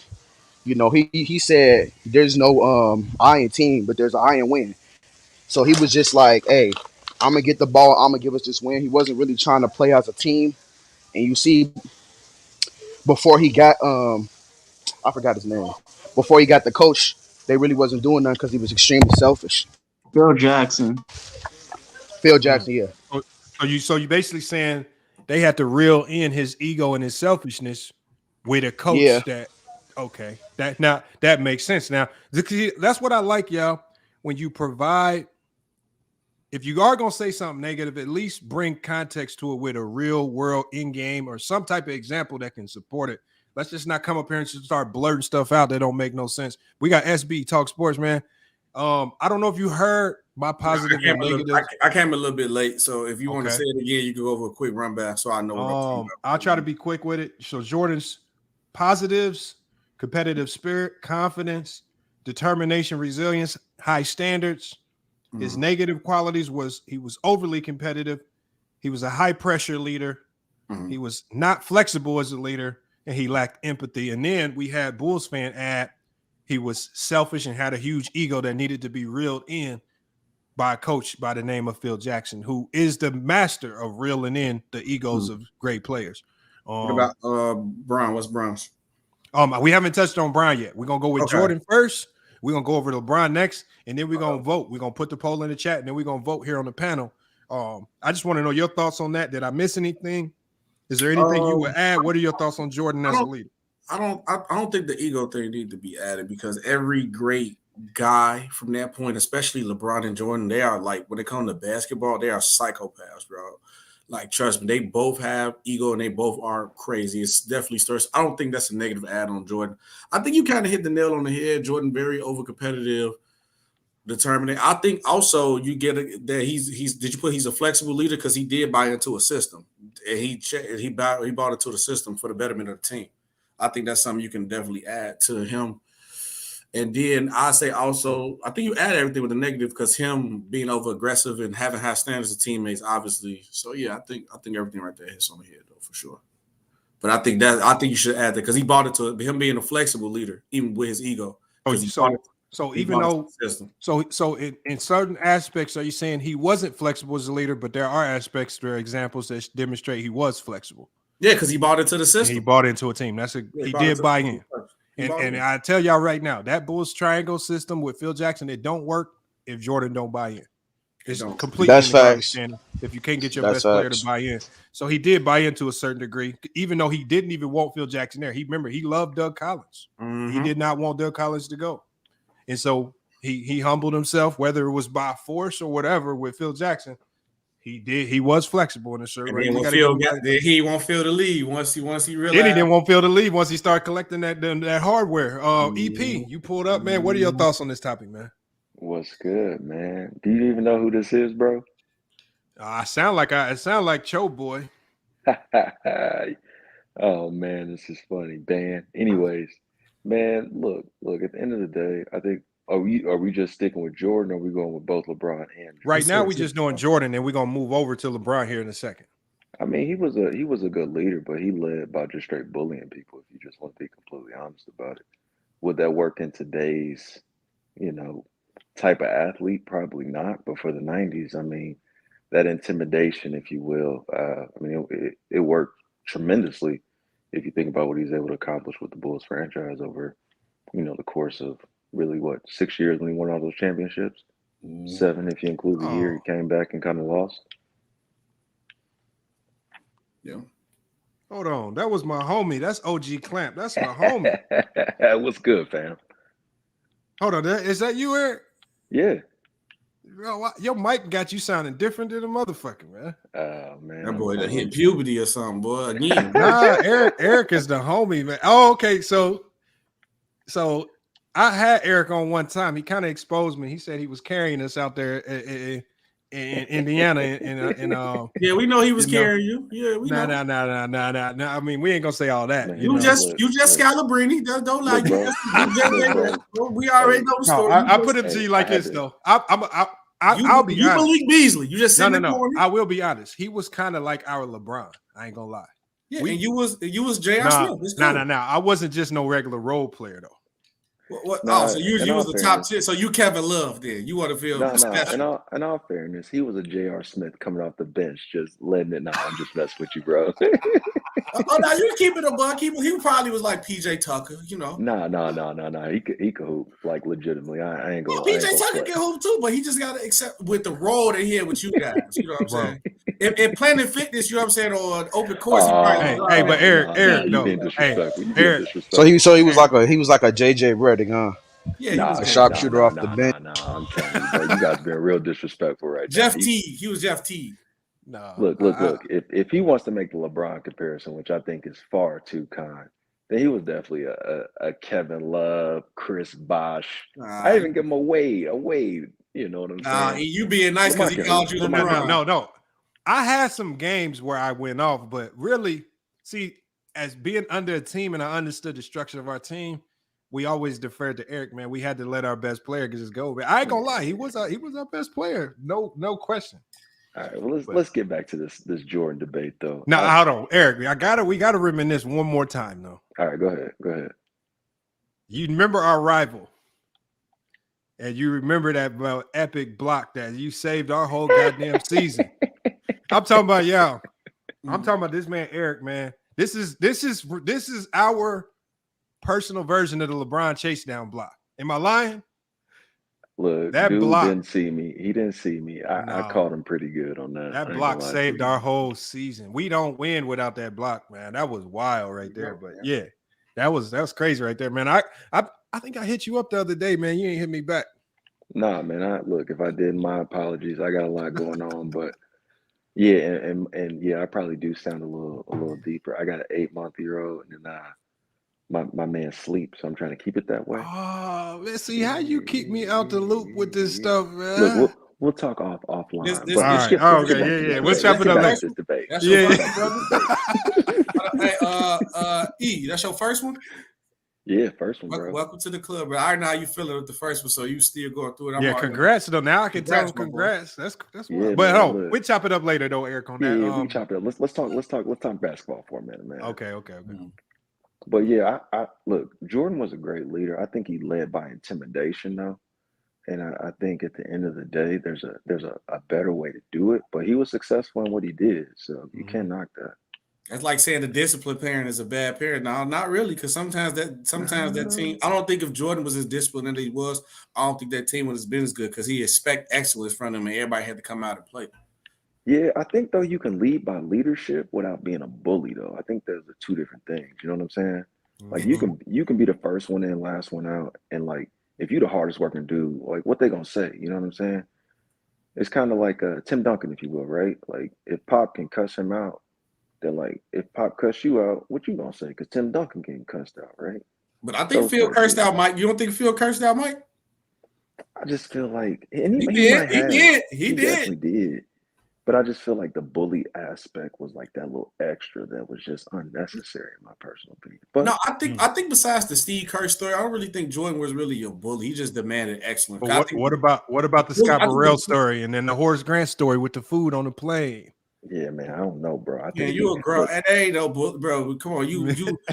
he said there's no iron team, but there's an iron win. So he was just like, hey, I'm going to get the ball. I'm going to give us this win. He wasn't really trying to play as a team. And you see, before he got, I forgot his name. Before he got the coach, they really wasn't doing nothing because he was extremely selfish. Phil Jackson, yeah. So you basically saying they had to reel in his ego and his selfishness with a coach that makes sense. Now, that's what I like, y'all. When you provide, if you are going to say something negative, at least bring context to it with a real world in-game or some type of example that can support it. Let's just not come up here and just start blurting stuff out that don't make no sense. We got SB Talk Sports, man. I don't know if you heard my positive and negative. I came a little bit late, so if you want to say it again, you can go over a quick run back so I know what I'm talking about. I'll try to be quick with it. So Jordan's positives: competitive spirit, confidence, determination, resilience, high standards. His negative qualities was he was overly competitive. He was a high pressure leader. He was not flexible as a leader, and he lacked empathy. And then we had Bulls fan add he was selfish and had a huge ego that needed to be reeled in. by a coach by the name of Phil Jackson, who is the master of reeling in the egos of great players. What about Brown? What's Brown's? We haven't touched on Brown yet. We're gonna go with Okay. Jordan first. We're gonna go over to LeBron next, and then we're gonna vote. We're gonna put the poll in the chat, and then we're gonna vote here on the panel. I just want to know your thoughts on that. Did I miss anything? Is there anything you would add? What are your thoughts on Jordan as a leader? I don't think the ego thing needs to be added because every great guy from that point, especially LeBron and Jordan, they are like, when it comes to basketball, they are psychopaths, bro. Like, trust me, they both have ego and they both are crazy. It's definitely stirs. I don't think that's a negative add on Jordan. I think you kind of hit the nail on the head. Jordan, very over competitive, determined. I think also you get that he's a flexible leader because he did buy into a system and he bought into the system for the betterment of the team. I think that's something you can definitely add to him. And then I say also, I think you add everything with a negative because him being over aggressive and having high standards of teammates, obviously. So yeah, I think everything right there hits on the head though for sure. But I think you should add that because he bought it to him being a flexible leader, even with his ego. So even though in certain aspects, are you saying he wasn't flexible as a leader, but there are aspects, there are examples that demonstrate he was flexible? Yeah, because he bought into the system. And he bought into a team. He did buy in. And I tell y'all right now, that Bulls triangle system with Phil Jackson, it don't work if Jordan don't buy in. It's completely that's facts. If you can't get your best player to buy in. So he did buy in to a certain degree, even though he didn't even want Phil Jackson there. He loved Doug Collins. Mm-hmm. He did not want Doug Collins to go. And so he humbled himself, whether it was by force or whatever with Phil Jackson. He was flexible in a certain way. He won't feel the lead once he realized. Then he didn't want Phil to leave once he started collecting that hardware. EP, you pulled up, man. What are your thoughts on this topic, man? What's good, man? Do you even know who this is, bro? I sound like Cho Boy. Oh man, this is funny, Dan. Anyways, man, look. At the end of the day, I think are we just sticking with Jordan, or are we going with both LeBron and Jordan? Right now, we're just doing Jordan, and we're gonna move over to LeBron here in a second. I mean, he was a good leader, but he led by just straight bullying people. If you just want to be completely honest about it, would that work in today's, type of athlete? Probably not. But for the '90s, I mean, that intimidation, if you will, it worked tremendously. If you think about what he's able to accomplish with the Bulls franchise over, the course of really 6 years when he won all those championships, 7 if you include the year he came back and kind of lost. Yeah. Hold on, that was my homie. That's OG Clamp. That's my homie. What's good, fam? Hold on, is that you, Eric? Yeah. Your mic got you sounding different than a motherfucker, man. Oh man, that boy that hit puberty or something, boy. Again. Nah, Eric is the homie, man. Oh, okay. So I had Eric on one time. He kind of exposed me. He said he was carrying us out there in Indiana. Yeah, we know he was carrying you. Yeah, we know. Nah. I mean, we ain't gonna say all that. Man, you just Scalabrini. Don't lie. We already know the story. I put it to you like this though. I'll be honest. Malik Beasley. You just no. I will be honest. He was kind of like our LeBron. I ain't gonna lie. Yeah, and you was J.R. Smith. No. I wasn't just no regular role player though. What? So you was the top 10. So you Kevin Love then. You want to feel special. In all fairness, he was a J.R. Smith coming off the bench, just letting it. Nah, I'm just messing with you, bro. No, you keep it a buck. He probably was like PJ Tucker, No. He could hoop like legitimately. I ain't gonna. PJ Tucker can hoop too, but he just got to accept with the role they had with you guys. You know what I'm saying? In Planet Fitness, you know what I'm saying, or open course. But Eric, no. Eric. So he was like a JJ Redick, huh? Yeah, a sharpshooter off the bench. I'm telling you, bro, you guys being real disrespectful right now. Jeff Teague. He was Jeff Teague. No. Look. If he wants to make the LeBron comparison, which I think is far too kind, then he was definitely a Kevin Love, Chris Bosh. I even give him a Wade. You know what I'm saying? You being nice because he called you LeBron. No. I had some games where I went off, but really, see, as being under a team and I understood the structure of our team, we always deferred to Eric, man. We had to let our best player just go. But I ain't gonna lie, he was our best player. No question. All right, well, let's get back to this Jordan debate though. No, hold on, Eric. We gotta reminisce one more time though. All right, go ahead. You remember our rival? and you remember that epic block that you saved our whole goddamn season. I'm talking about y'all. I'm talking about this man Eric, man. This is our personal version of the LeBron chase down block. Am I lying? Look, That dude block didn't see me. He didn't see me. I No. caught him pretty good on that. That I ain't block gonna lie saved to you. our whole season. We don't win without that block, man. That was wild right there. But yeah, that was crazy right there, man. I think I hit you up the other day, man. You ain't hit me back. Nah, man. Look, if I did, my apologies. I got a lot going on, but yeah, and yeah, I probably do sound a little deeper. I got an 8-month-old, and then my man sleeps, so I'm trying to keep it that way. Oh, man, see how you keep me out the loop with this stuff, man. Look, we'll talk offline. This- but this- let's all get right. let's get Okay, back yeah, to yeah. this We'll debate. chop Let's it get up back later. to this debate. That's your Yeah. first one, brother. Hey, E, that's your first one? Yeah, first one, bro. Welcome to the club, bro. I already know how you feeling with the first one, so you still going through it. Yeah, congrats though. Now I can tell him Congrats, my boy. congrats. That's Yeah, wild. But man, look. we'll chop it up later though, Eric, on Yeah, that. we can chop it up. Let's talk basketball for a minute, man. Okay. But yeah, I look, Jordan was a great leader. I think he led by intimidation though. And I think at the end of the day, there's a better way to do it. But he was successful in what he did. So you can't knock that. That's like saying the disciplined parent is a bad parent. No, not really, because sometimes that team. I don't think if Jordan was as disciplined as he was, I don't think that team would have been as good because he expect excellence from him, and everybody had to come out and play. Yeah, I think though you can lead by leadership without being a bully though. I think those are two different things. You know what I'm saying? Like you can be the first one in, last one out, and like if you're the hardest working dude, like what they gonna say? You know what I'm saying? It's kind of like Tim Duncan, if you will, right? Like if Pop can cuss him out, then like if Pop cuss you out, what you gonna say? Because Tim Duncan getting cussed out, right? But I think Phil cursed out Mike. You don't think Phil cursed out Mike? I just feel like and He definitely did. But I just feel like the bully aspect was like that little extra that was just unnecessary, in my personal opinion. But no, I think besides the Steve Kerr story, I don't really think Jordan was really a bully. He just demanded excellence. But what about the Scott Burrell story and then the Horace Grant story with the food on the plane? Yeah, man, I don't know, bro. I think yeah, you a girl, and ain't no bro. Come on, you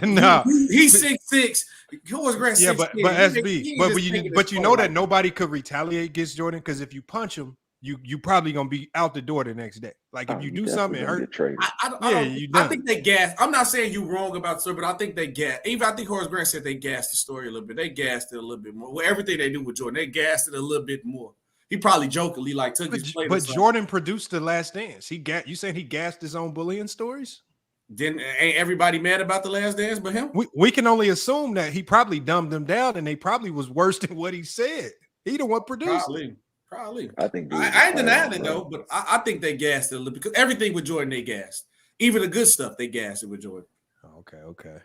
no. He's 6'6". Horace Grant 6'6". Yeah, but SB, but you know that nobody could retaliate against Jordan because if you punch him, you probably gonna be out the door the next day. Like if you do something, it hurt. I think they gassed. I'm not saying you wrong about the story, but I think they gassed. Even I think Horace Grant said they gassed the story a little bit. They gassed it a little bit more. Well, everything they do with Jordan, they gassed it a little bit more. He probably jokingly like took his play. But Jordan produced The Last Dance. You saying he gassed his own bullying stories? Then ain't everybody mad about The Last Dance but him? We can only assume that he probably dumbed them down and they probably was worse than what he said. He the one produced. Probably. I think I ain't denying it though, but I think they gassed it a little because everything with Jordan they gassed. Even the good stuff they gassed it with Jordan. Okay.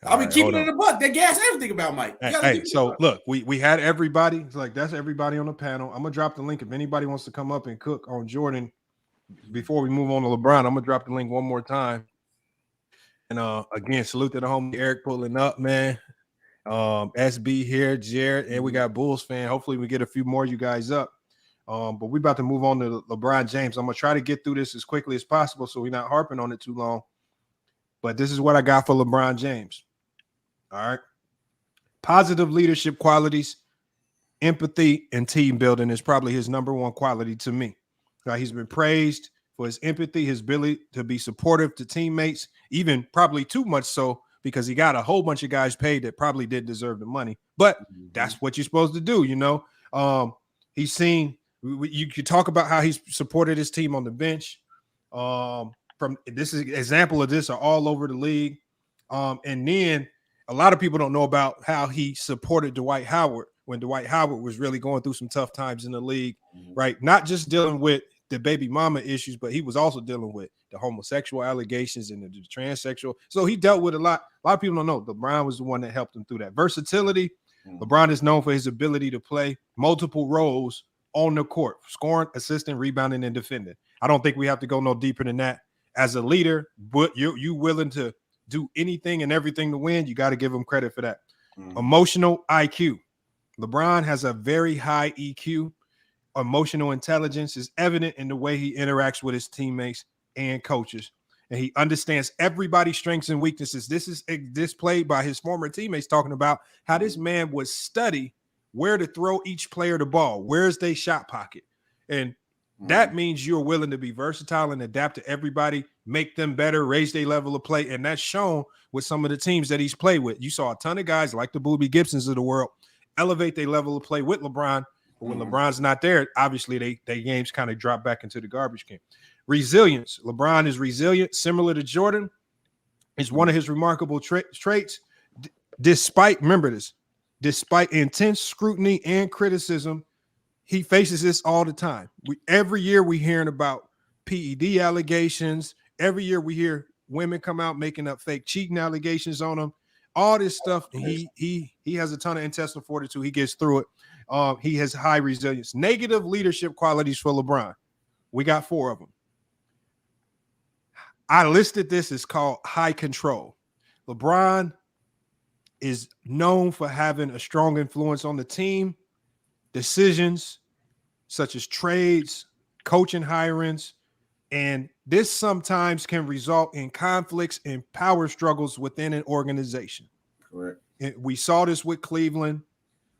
I mean, keeping it in the buck. They gassed everything about Mike. Hey, so look, we had everybody. It's like that's everybody on the panel. I'm gonna drop the link if anybody wants to come up and cook on Jordan before we move on to LeBron. I'm gonna drop the link one more time. And again, salute to the homie Eric pulling up, man. SB here, Jared, and we got Bulls fan. Hopefully, we get a few more of you guys up. But we're about to move on to LeBron James. I'm gonna try to get through this as quickly as possible so we're not harping on it too long. But this is what I got for LeBron James. All right. Positive leadership qualities, empathy, and team building is probably his number one quality to me. He's been praised for his empathy, his ability to be supportive to teammates, even probably too much so because he got a whole bunch of guys paid that probably didn't deserve the money. But that's what you're supposed to do, you know. He's seen – you could talk about how he's supported his team on the bench. From this is example of this are all over the league. And then a lot of people don't know about how he supported Dwight Howard when Dwight Howard was really going through some tough times in the league, right? Not just dealing with the baby mama issues, but he was also dealing with the homosexual allegations and the transsexual. So he dealt with a lot. A lot of people don't know. LeBron was the one that helped him through that. Versatility. LeBron is known for his ability to play multiple roles on the court, scoring, assisting, rebounding, and defending. I don't think we have to go no deeper than that. As a leader, but you willing to do anything and everything to win, you got to give him credit for that. Emotional IQ. LeBron has a very high EQ. Emotional intelligence is evident in the way he interacts with his teammates and coaches. And he understands everybody's strengths and weaknesses. This is displayed by his former teammates talking about how this man would study where to throw each player the ball, where's their shot pocket. And that means you're willing to be versatile and adapt to everybody, make them better, raise their level of play. And that's shown with some of the teams that he's played with. You saw a ton of guys like the Boobie Gibsons of the world elevate their level of play with LeBron. But when LeBron's not there, obviously they games kind of drop back into the garbage can. Resilience. LeBron is resilient, similar to Jordan. It's one of his remarkable traits. Despite intense scrutiny and criticism, he faces this all the time. Every year we're hearing about PED allegations. Every year we hear women come out making up fake cheating allegations on him. All this stuff. He has a ton of intestinal fortitude. He gets through it. He has high resilience. Negative leadership qualities for LeBron. We got 4 of them. I listed this as called high control. LeBron is known for having a strong influence on the team, decisions such as trades, coaching hirings, and this sometimes can result in conflicts and power struggles within an organization. Correct. And we saw this with Cleveland.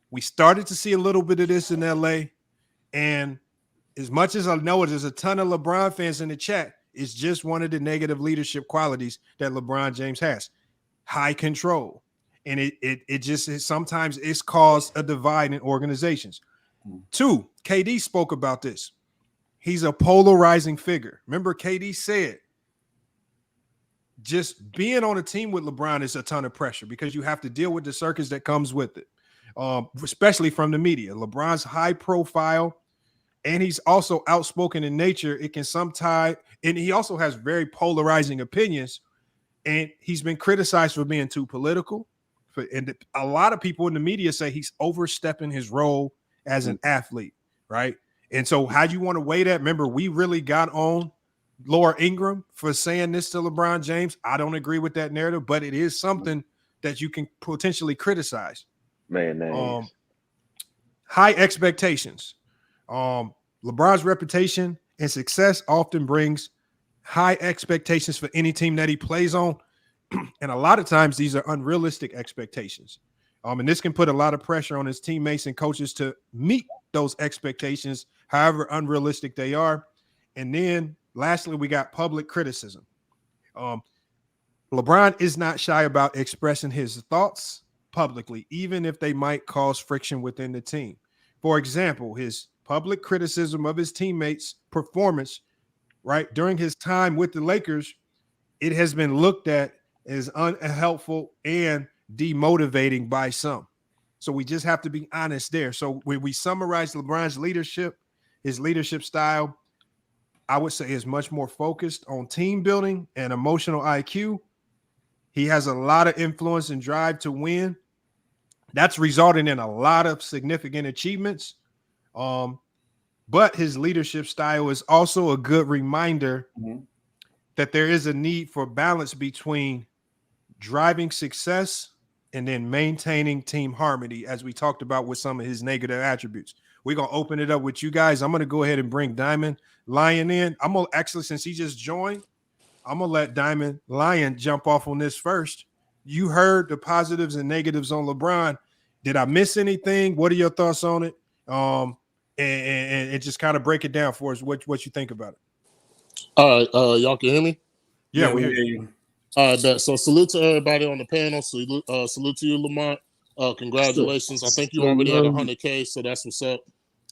We started to see a little bit of this in LA. And as much as I know there's a ton of LeBron fans in the chat, it's just one of the negative leadership qualities that LeBron James has. High control. And it sometimes it's caused a divide in organizations. 2, KD spoke about this. He's a polarizing figure. Remember, KD said, just being on a team with LeBron is a ton of pressure because you have to deal with the circus that comes with it, especially from the media. LeBron's high profile, and he's also outspoken in nature. It can sometimes, and he also has very polarizing opinions, and he's been criticized for being too political. And a lot of people in the media say he's overstepping his role as an athlete, right? And so how do you want to weigh that? Remember, we really got on Laura Ingraham for saying this to LeBron James. I don't agree with that narrative, but it is something that you can potentially criticize. Mayonnaise. High expectations. LeBron's reputation and success often brings high expectations for any team that he plays on. And a lot of times these are unrealistic expectations. And this can put a lot of pressure on his teammates and coaches to meet those expectations, however unrealistic they are. And then lastly, we got public criticism. LeBron is not shy about expressing his thoughts publicly, even if they might cause friction within the team. For example, his public criticism of his teammates' performance, right, during his time with the Lakers, it has been looked at as unhelpful and demotivating by some. So we just have to be honest there. So when we summarize LeBron's leadership, his leadership style, I would say is much more focused on team building and emotional IQ. He has a lot of influence and drive to win. That's resulting in a lot of significant achievements. But his leadership style is also a good reminder that there is a need for balance between driving success and then maintaining team harmony, as we talked about with some of his negative attributes. We're going to open it up with you guys. I'm going to go ahead and bring Diamond Lion in. I'm going to actually, since he just joined, I'm going to let Diamond Lion jump off on this first. You heard the positives and negatives on LeBron. Did I miss anything? What are your thoughts on it? And just kind of break it down for us, what you think about it. All right, y'all can hear me? Yeah, we hear you. All right, so salute to everybody on the panel. Salute to you, Lamont. Congratulations. I think you already had 100K, so that's what's up.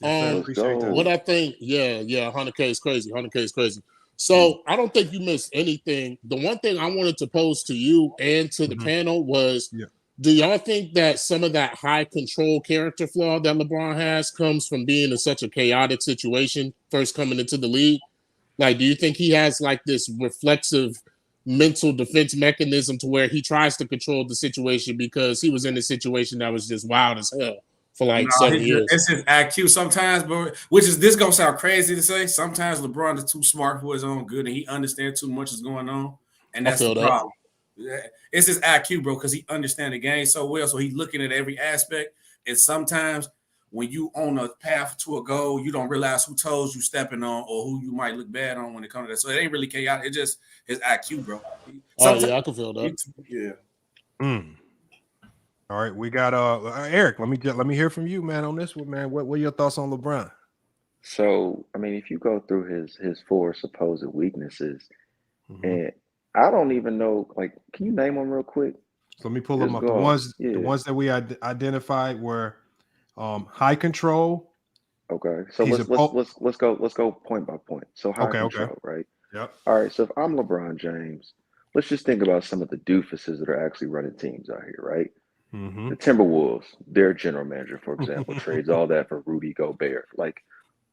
Appreciate that. What I think, yeah, 100K is crazy. 100K is crazy. So I don't think you missed anything. The one thing I wanted to pose to you and to the panel was, do y'all think that some of that high control character flaw that LeBron has comes from being in such a chaotic situation first coming into the league? Like, do you think he has like this reflexive mental defense mechanism to where he tries to control the situation because he was in a situation that was just wild as hell for like 7 years? It's his IQ sometimes, but this gonna sound crazy to say. Sometimes LeBron is too smart for his own good, and he understands too much is going on, and that's the problem. It's his IQ, bro, because he understands the game so well, so he's looking at every aspect. And sometimes when you on a path to a goal, you don't realize who toes you stepping on or who you might look bad on when it comes to that. So it ain't really chaotic. It's just his IQ, bro. Oh, yeah, I can feel that. Yeah. All right, we got Eric. Let me hear from you, man, on this one, man. What are your thoughts on LeBron? So, I mean, if you go through his four supposed weaknesses, Mm-hmm. and I don't even know, like, can you name them real quick? So let me pull them Just up. go, The yeah. ones that we identified were high control. Okay, so He's let's go point by point. So high okay. control, right? Yep. All right. So if I'm LeBron James, let's just think about some of the doofuses that are actually running teams out here, right? Mm-hmm. The Timberwolves, their general manager, for example, trades all that for Rudy Gobert. Like,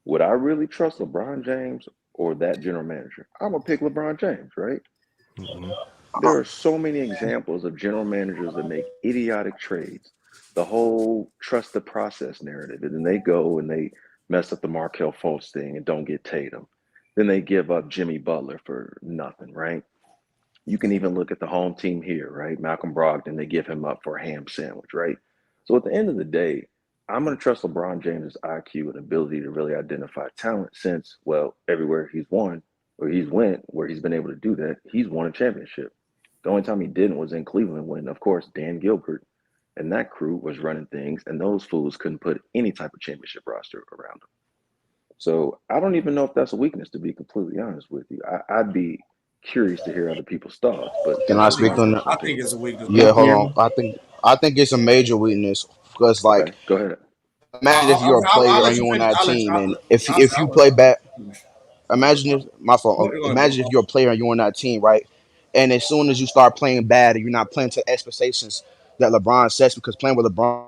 would I really trust LeBron James or that general manager? I'm gonna pick LeBron James, right? Mm-hmm. There are so many examples of general managers that make idiotic trades. The whole trust the process narrative, and then they go and they mess up the Markel Fultz thing and don't get Tatum. Then they give up Jimmy Butler for nothing, right? You can even look at the home team here, right? Malcolm Brogdon, they give him up for a ham sandwich, right? So at the end of the day, I'm going to trust LeBron James' IQ and ability to really identify talent since, well, everywhere he's won or he's went where he's been able to do that, he's won a championship. The only time he didn't was in Cleveland when, of course, Dan Gilbert and that crew was running things, and those fools couldn't put any type of championship roster around him. So I don't even know if that's a weakness, to be completely honest with you. I'd be curious to hear other people's thoughts, but Can that's I just my speak on that? personal I think opinion. it's a weakness, Yeah, bro. hold on. I think it's a major weakness because, like, Okay, go ahead. imagine if you're a I'll player let and you you're on finish. that I'll let you. team, and I'll if you let play bad, you finish. imagine if my fault. Go ahead, Imagine if bro. you're a player and you're on that team, right? And as soon as you start playing bad and you're not playing to the expectations that LeBron sets, because playing with LeBron,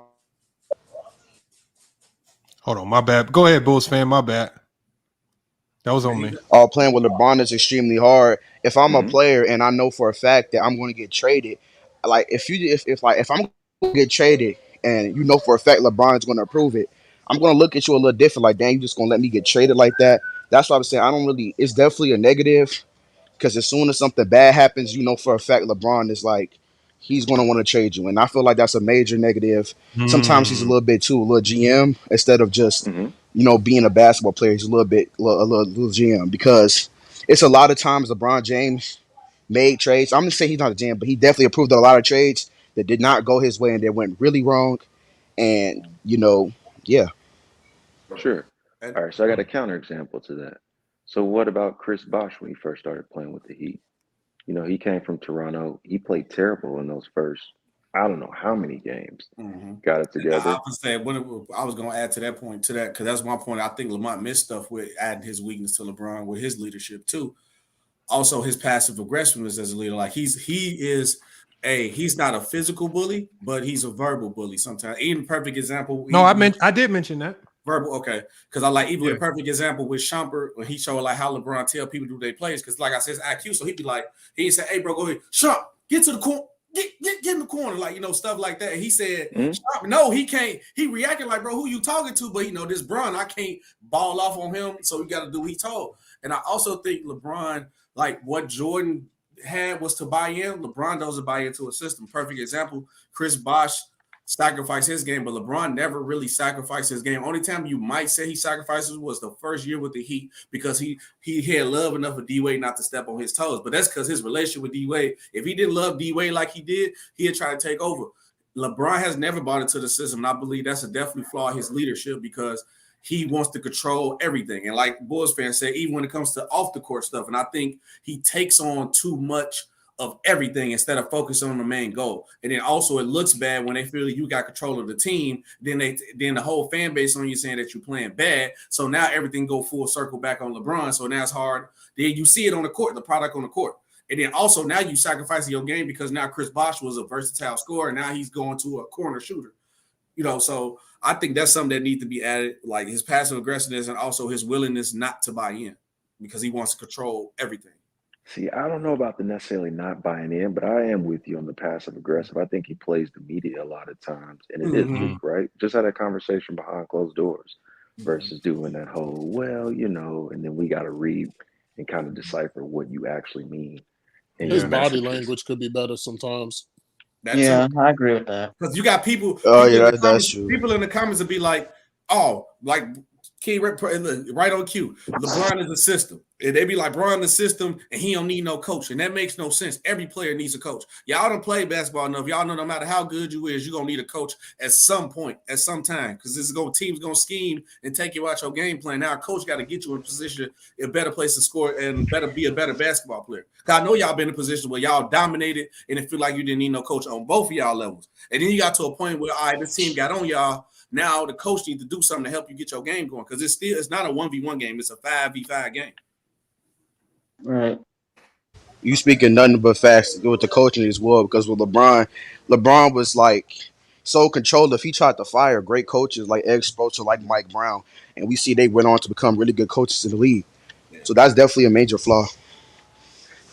Hold on, my bad. Go ahead, Bulls fan. My bad. That was on me. all playing with LeBron is extremely hard. If I'm a Hmm. player and I know for a fact that I'm going to get traded, like if I'm going to get traded and you know for a fact LeBron's going to approve it, I'm going to look at you a little different. Like, dang, you just going to let me get traded like that? That's what I'm saying. I don't really. It's definitely a negative because as soon as something bad happens, you know for a fact LeBron is like he's going to want to trade you, and I feel like that's a major negative. Sometimes he's a Mm. little bit too a little GM instead of just Hmm. being a basketball player. He's a little bit a little GM because it's a lot of times LeBron James made trades. I'm gonna say he's not a GM, but he definitely approved of a lot of trades that did not go his way and that went really wrong. And yeah, Sure. And All right, so I got a counterexample to that. So what about Chris Bosh when he first started playing with the Heat? You know, he came from Toronto. He played terrible in those first, I don't know how many games. Got it I together. was saying, I was going to add to that point, because that's my point. I think Lamont missed stuff with adding his weakness to LeBron with his leadership too. Also, his passive aggressiveness as a leader. Like he's not a physical bully, but he's a verbal bully sometimes. Even perfect example, No, I did mention that. verbal, okay. Because I like even Yeah. a perfect example with Shumpert when he showed like how LeBron tell people do their plays. Because like I said, it's IQ. So he'd be like, he'd say, "Hey, bro, go ahead, Shump, get to the corner, get in the corner," like stuff like that. And he said, Mhm. Shump, no, he can't. He reacted like, "Bro, who you talking to?" But this Bron, I can't ball off on him. So you got to do what he told. And I also think LeBron, like what Jordan had was to buy in. LeBron doesn't buy into a system. Perfect example, Chris Bosh sacrifice his game, but LeBron never really sacrificed his game. Only time you might say he sacrifices was the first year with the Heat because he had love enough for D Wade not to step on his toes. But that's because his relationship with D Wade. If he didn't love D Wade like he did, he'd try to take over. LeBron has never bought into the system, and I believe that's a definitely flaw in his leadership because he wants to control everything. And like Bulls fans say, even when it comes to off the court stuff, and I think he takes on too much of everything instead of focusing on the main goal. And then also it looks bad when they feel you got control of the team. Then the whole fan base on you saying that you're playing bad. So now everything go full circle back on LeBron. So now it's hard. Then you see it on the court, the product on the court. And then also now you sacrificing your game because now Chris Bosh was a versatile scorer. And now he's going to a corner shooter. So I think that's something that needs to be added, like his passive aggressiveness and also his willingness not to buy in because he wants to control everything. See, I don't know about the necessarily not buying in, but I am with you on the passive aggressive. I think he plays the media a lot of times, and it is weak, Mm. right? Just had a conversation behind closed doors Mm-hmm. versus doing that whole, well, and then we got to read and kind of decipher what you actually mean in His your Yeah. body messages. language could be better sometimes. That too. Yeah, I agree with that. Because you got people oh in yeah, the that's comments, true. people in the comments will be like, "Oh, like Key right on cue. LeBron is a system. They be like, bro, in the system, and he don't need no coach. And that makes no sense. Every player needs a coach. Y'all don't play basketball enough. Y'all know no matter how good you is, you're going to need a coach at some point, at some time. Because team's going to scheme and take you out your game plan. Now, a coach got to get you in a position, a better place to score, and be a better basketball player. Because I know y'all been in a position where y'all dominated, and it feel like you didn't need no coach on both of y'all levels. And then you got to a point where, all right, this team got on y'all. Now the coach needs to do something to help you get your game going. Because it's not a 1v1 game. It's a 5v5 game. Right. You speaking nothing but facts with the coaching as well, because with LeBron was like so controlled. If he tried to fire great coaches like Ed Spoelstra, like Mike Brown, and we see they went on to become really good coaches in the league. So that's definitely a major flaw.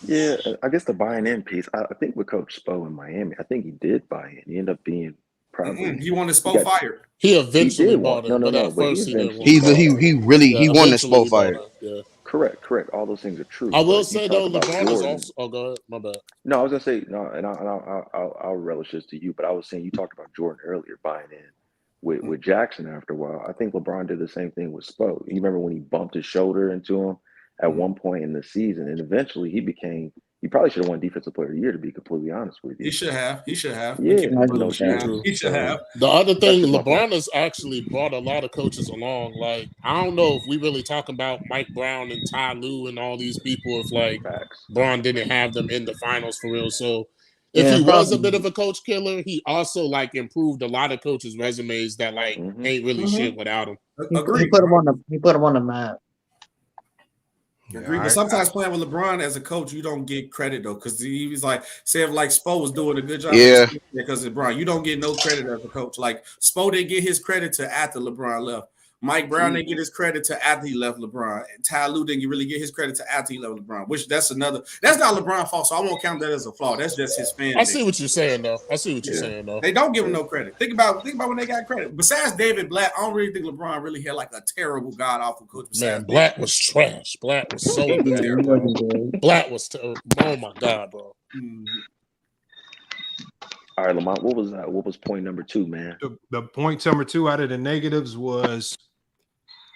Yeah, I guess the buying in piece. I think with Coach Spo in Miami, I think he did buy in. He ended up being probably. He wanted Spo fired. He eventually he bought him, but at first he didn't want He wanted Spo fired. Yeah. Correct. All those things are true. I will But say you though, talk about LeBron is Jordan. also. Oh, go ahead. My bad. No, I was gonna say no, and I'll relish this to you. But I was saying you talked about Jordan earlier buying in with Jackson after a while. I think LeBron did the same thing with Spo. You remember when he bumped his shoulder into him at one point in the season, and eventually he probably should have won Defensive Player of the Year, to be completely honest with you. He should have. Yeah, he should have. He should have. The other thing, LeBron has actually brought a lot of coaches along. Like, I don't know if we really talk about Mike Brown and Ty Lue and all these people if like Bron didn't have them in the finals for real. So if he was a bit of a coach killer, he also like improved a lot of coaches' resumes that like ain't really shit without him. He put him on the map. Agree, but sometimes playing with LeBron as a coach, you don't get credit though, because he was like, say if like Spo was doing a good job, because of LeBron, you don't get no credit as a coach. Like Spo didn't get his credit to after LeBron left. Mike Brown didn't get his credit to after he left LeBron. And Ty Lue didn't really get his credit to after he left LeBron, which that's not LeBron's fault, so I won't count that as a flaw. That's just his fan. I see what you're saying though. They don't give him no credit. Think about when they got credit. Besides David Blatt, I don't really think LeBron really had like a terrible god awful coach. Man, Blatt was trash. Blatt was so terrible. Blatt was terrible. Oh my god, bro. All right, Lamont, what was that? What was point number 2, man? The point number 2 out of the negatives was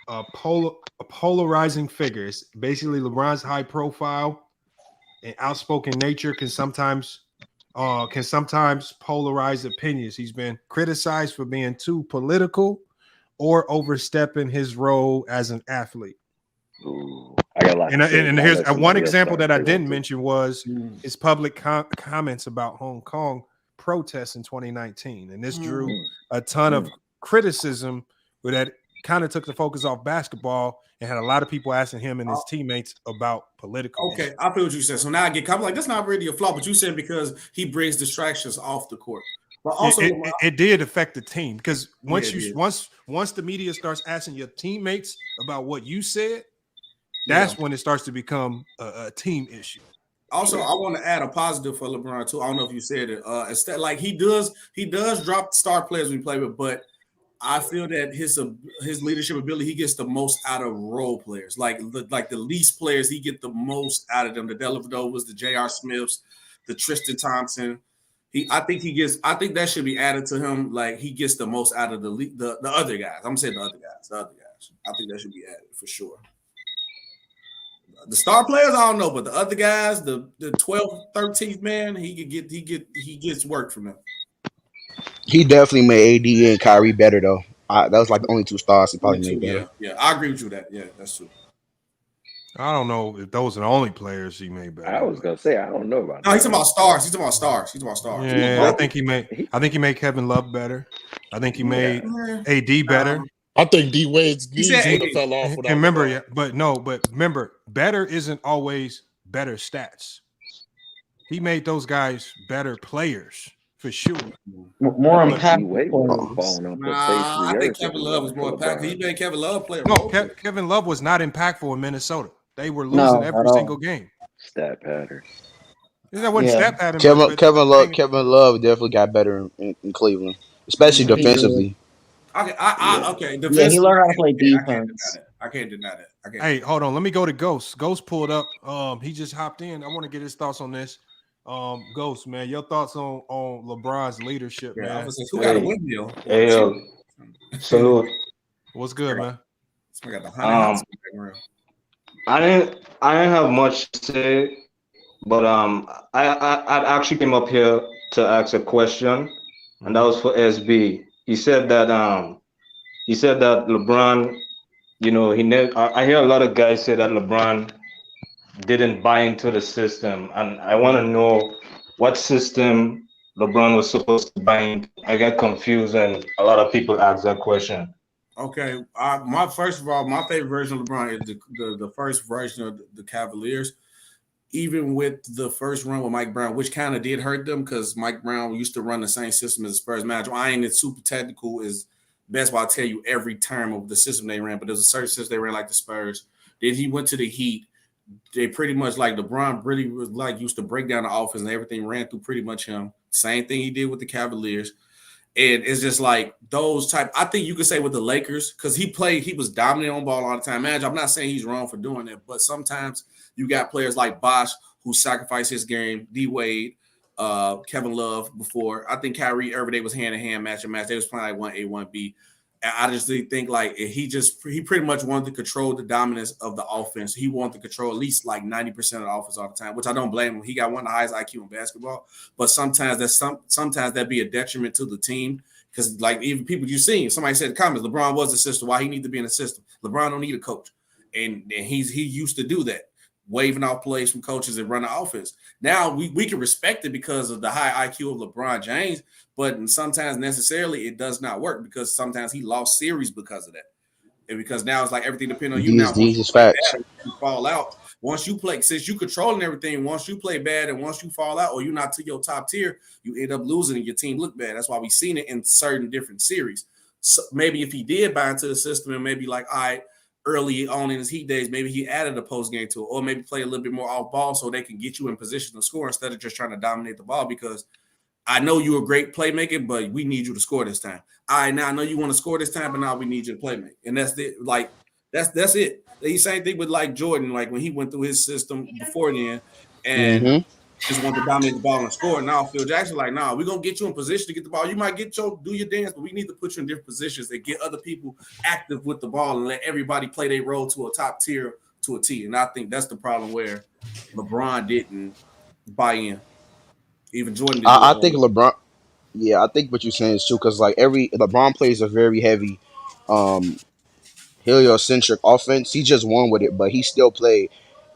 a polarizing figures. Basically, LeBron's high profile and outspoken nature can sometimes polarize opinions. He's been criticized for being too political or overstepping his role as an athlete. Ooh, I got a lot. And here's one example that I didn't mention was his public comments about Hong Kong protests in 2019, and this drew a ton of criticism, but that kind of took the focus off basketball and had a lot of people asking him and his teammates about political issues. I feel what you said. So now I get like that's not really a flaw, but you said because he brings distractions off the court. But also it did affect the team, because once the media starts asking your teammates about what you said, that's when it starts to become a team issue. Also, I want to add a positive for LeBron too. I don't know if you said it. Instead, like he does drop star players we play with, but I feel that his leadership ability, he gets the most out of role players, like the least players, he get the most out of them. The Dellavedovas, the J.R. Smiths, the Tristan Thompson. I think that should be added to him. Like he gets the most out of the other guys. I'm gonna say the other guys. I think that should be added for sure. The star players, I don't know, but the other guys, the 12th, 13th man, he gets work from them. He definitely made AD and Kyrie better though. That was like the only 2 stars he probably made better. Yeah, I agree with you that. Yeah, that's true. I don't know if those are the only players he made better. I was gonna say I don't know about. No, he's talking about stars. He's talking about stars. Yeah, I think he made Kevin Love better. I think he made AD better. I think D Wade's knees fell off. And remember, better isn't always better stats. He made those guys better players for sure. More impactful. I think Kevin Love was more impactful. He made Kevin Love play. No, Kevin Love was not impactful in Minnesota. They were losing every single game. Stat pattern. That wasn't stat pattern. Kevin Love definitely got better in Cleveland, especially defensively. Okay. Yeah, he learned how to play defense. I can't deny that. Hey, hold on. Let me go to Ghost. Ghost pulled up. He just hopped in. I want to get his thoughts on this. Ghost, man, your thoughts on LeBron's leadership, man. Who got a windmill? Hey, salute. What's good, man? I didn't have much to say, but I actually came up here to ask a question, and that was for SB. He said that LeBron, he never. I hear a lot of guys say that LeBron didn't buy into the system, and I want to know what system LeBron was supposed to buy into. I get confused, and a lot of people ask that question. Okay, first of all, my favorite version of LeBron is the first version of the Cavaliers. Even with the first run with Mike Brown, which kind of did hurt them because Mike Brown used to run the same system as the Spurs manager. I ain't super technical as best, but I'll tell you every term of the system they ran. But there's a certain system they ran like the Spurs. Then he went to the Heat. They pretty much like LeBron really was like used to break down the offense and everything ran through pretty much him. Same thing he did with the Cavaliers. And it's just like those type. I think you could say with the Lakers, because he was dominant on ball all the time. Manager, I'm not saying he's wrong for doing that, but sometimes you got players like Bosh who sacrificed his game, D Wade, Kevin Love before. I think Kyrie every day was hand-to-hand match. They was playing like 1A, 1B. I just think like he pretty much wanted to control the dominance of the offense. He wanted to control at least like 90% of the offense all the time, which I don't blame him. He got one of the highest IQ in basketball, but sometimes that be a detriment to the team because like even people you've seen, somebody said in the comments, LeBron was a system. Why he need to be in a system? LeBron don't need a coach, and he used to do that, waving off plays from coaches and run the offense. Now we can respect it because of the high IQ of LeBron James, but sometimes necessarily it does not work because sometimes he lost series because of that. And because now it's like everything depends on you now. These is facts. You fall out. Once you play, since you controlling everything, once you play bad and once you fall out or you're not to your top tier, you end up losing and your team look bad. That's why we've seen it in certain different series. So maybe if he did buy into the system and maybe like, all right, early on in his Heat days, maybe he added a post game to it, or maybe play a little bit more off ball so they can get you in position to score instead of just trying to dominate the ball. Because I know you're a great playmaker, but we need you to score this time. All right, now I know you want to score this time, but now we need you to play make. And that's it. Like that's it. The same thing with like Jordan, like when he went through his system before then, and just want to dominate the ball and score. Now Phil Jackson like, nah, we're gonna get you in position to get the ball. You might do your dance, but we need to put you in different positions and get other people active with the ball and let everybody play their role to a top tier to a T. And I think that's the problem where LeBron didn't buy in. Even Jordan didn't. I think LeBron. Yeah, I think what you're saying is true because like every LeBron plays a very heavy, heliocentric offense. He just won with it, but he still played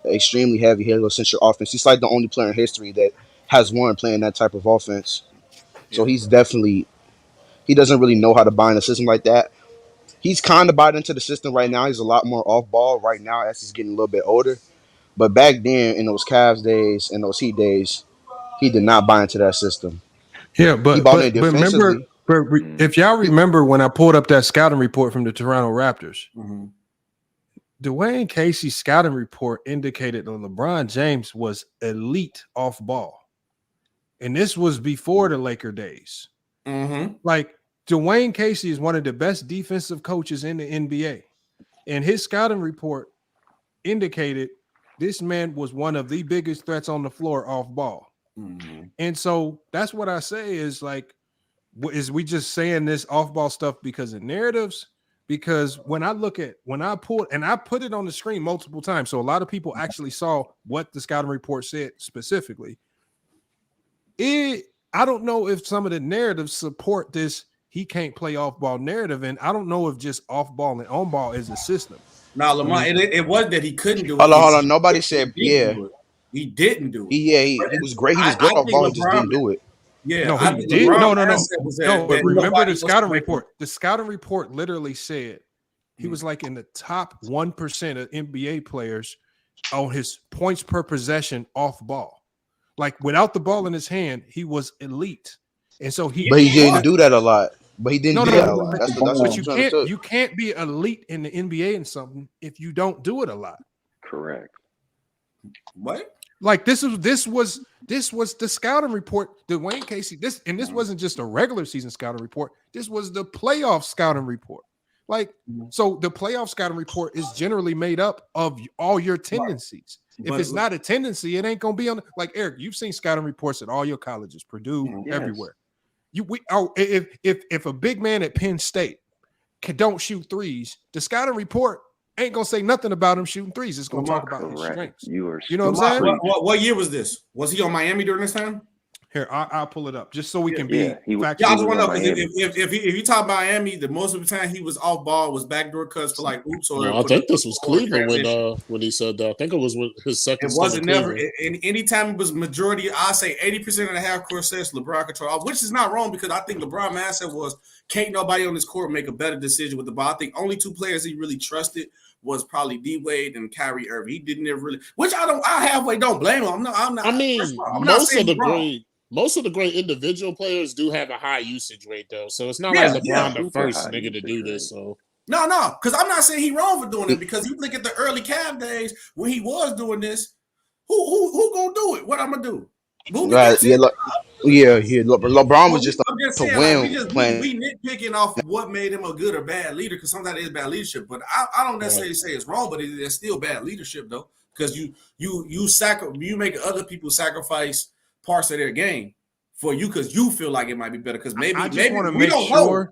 extremely heavy heliocentric offense. He's like the only player in history that has won playing that type of offense. So he's definitely he doesn't really know how to bind a system like that. He's kind of bought into the system right now. He's a lot more off ball right now as he's getting a little bit older. But back then, in those Cavs days and those Heat days, he did not buy into that system. Yeah, He but bought in remember, defensively. if y'all remember when I pulled up that scouting report from the Toronto Raptors, Dwayne Casey's scouting report indicated that LeBron James was elite off ball, and this was before the Laker days. Like Dwayne Casey is one of the best defensive coaches in the NBA, and his scouting report indicated this man was one of the biggest threats on the floor off ball. And so that's what I say is like, is we just saying this off ball stuff because of narratives? Because when I pulled and I put it on the screen multiple times, so a lot of people actually saw what the scouting report said specifically. I don't know if some of the narratives support this. He can't play off ball narrative, and I don't know if just off ball and on ball is a system. Now, Lamar, it wasn't that he couldn't do it. Hold on. Nobody said he didn't do it. He was great. He was good off ball. He just didn't do it. Yeah, no, he did. No. But remember the scouting report. The scouting report literally said he was like in the top 1% of NBA players on his points per possession off ball. Like without the ball in his hand, he was elite. And so he didn't do that a lot. But he didn't do that a lot. That's what you can't be elite in the NBA in something if you don't do it a lot. Correct. What? Like this was the scouting report, Dwayne Casey. This wasn't just a regular season scouting report. This was the playoff scouting report. Like, so the playoff scouting report is generally made up of all your tendencies. If it's not a tendency, it ain't gonna be on. Like Eric, you've seen scouting reports at all your colleges, Purdue, everywhere. If a big man at Penn State don't shoot threes, the scouting report ain't gonna say nothing about him shooting threes. It's gonna talk about his Correct. strengths. You are You know what I'm saying? What year was this? Was he on Miami during this time? Here, I'll pull it up just so we can Yeah, be he I factual. just want to know Miami. because if you talk Miami, the most of the time he was off ball was backdoor cuts for like oops or. No, I think this was Cleveland when he said that. I think it was his second. It wasn't never. Anytime it was majority, I say 80% of the half court sets LeBron control, which is not wrong because I think LeBron mindset was can't nobody on this court make a better decision with the ball. I think only two players he really trusted was probably D Wade and Kyrie Irving. He didn't ever really, which I halfway don't blame him. I'm not. I mean, most of the great individual players do have a high usage rate though, so it's not like LeBron the first nigga to do this. So no, because I'm not saying he wrong for doing it because you look at the early Cavs days when he was doing this. Who gonna do it? What I'm gonna do? LeBron was just to win. We nitpicking off what made him a good or bad leader because sometimes it's bad leadership. But I don't necessarily say it's wrong, but it's still bad leadership though because you make other people sacrifice parts of their game for you because you feel like it might be better because maybe we don't know.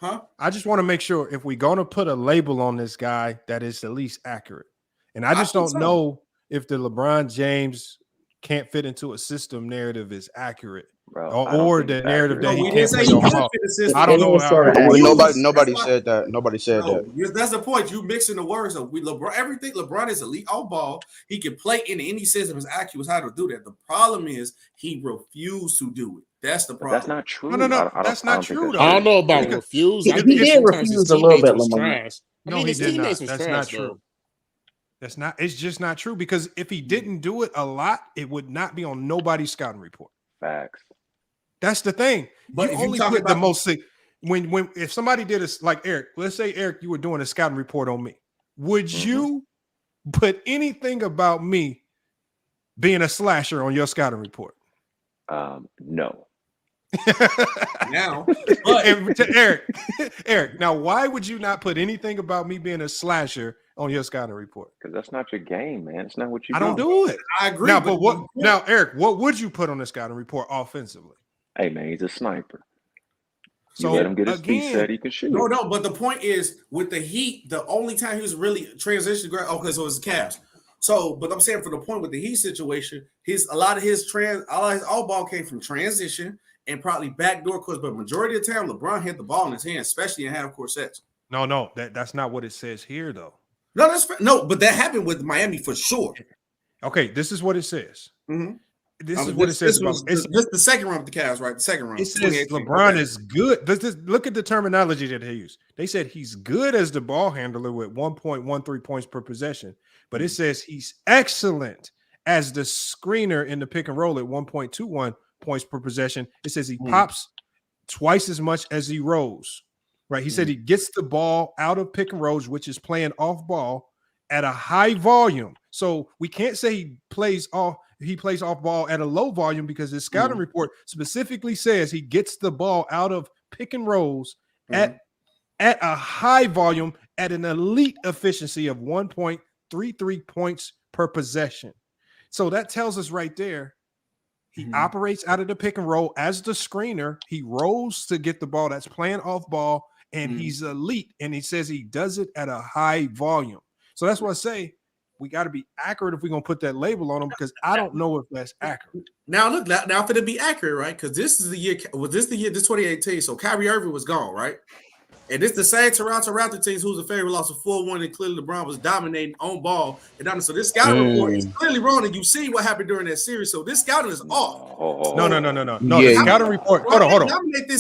Huh? I just want to make sure if we're going to put a label on this guy that is at least accurate. And I just don't know if the LeBron James can't fit into a system narrative is accurate. Bro, or the narrative that he can't play no ball. I don't know. Nobody said that. Nobody said that. That's the point. You mixing the words of LeBron is elite off ball. He can play in any system. Is accurate how to do that. The problem is he refused to do it. That's the problem. That's not true. No. That's not true. I don't know about refuse. I think he did refuse a little bit. No, he did not. That's not true. That's not. It's just not true because if he didn't do it a lot, it would not be on nobody's scouting report. Facts. That's the thing. But you only put the most when if somebody did this like Eric, let's say Eric, you were doing a scouting report on me. Would you put anything about me being a slasher on your scouting report? No. Now, and to Eric, now why would you not put anything about me being a slasher on your scouting report? Because that's not your game, man. It's not what you do. I don't do it. I agree. Now, but what now, Eric, what would you put on the scouting report offensively? Hey man, he's a sniper. So you let him get his feet set, he can shoot. No, but the point is with the Heat, the only time he was really transitioned, so it was the Cavs. So, but I'm saying for the point with the Heat situation, a lot of his all ball came from transition and probably backdoor course, but majority of the time LeBron had the ball in his hand, especially in half court sets. No, that's not what it says here though. No, but that happened with Miami for sure. Okay, this is what it says. Mm-hmm. This is what it says about this the second round with the Cavs, right? The second round. It says LeBron is good. Look at the terminology that they use. They said he's good as the ball handler with 1.13 points per possession, but it says he's excellent as the screener in the pick and roll at 1.21 points per possession. It says he pops twice as much as he rolls. Right? He said he gets the ball out of pick and rolls, which is playing off ball at a high volume. So we can't say he plays off ball at a low volume because his scouting report specifically says he gets the ball out of pick and rolls at a high volume at an elite efficiency of 1.33 points per possession. So that tells us right there he operates out of the pick and roll as the screener. He rolls to get the ball that's playing off ball, and he's elite. And he says he does it at a high volume. So that's what I say. We got to be accurate if we're going to put that label on him because I don't know if that's accurate. Now, look, now for it to be accurate, right? Because this 2018. So Kyrie Irving was gone, right? And this the same Toronto Raptors teams who's a favorite loss of 4-1, and clearly LeBron was dominating on ball. And so this scouting report is clearly wrong, and you see what happened during that series. So this scouting is off. No. The scouting report. Hold on.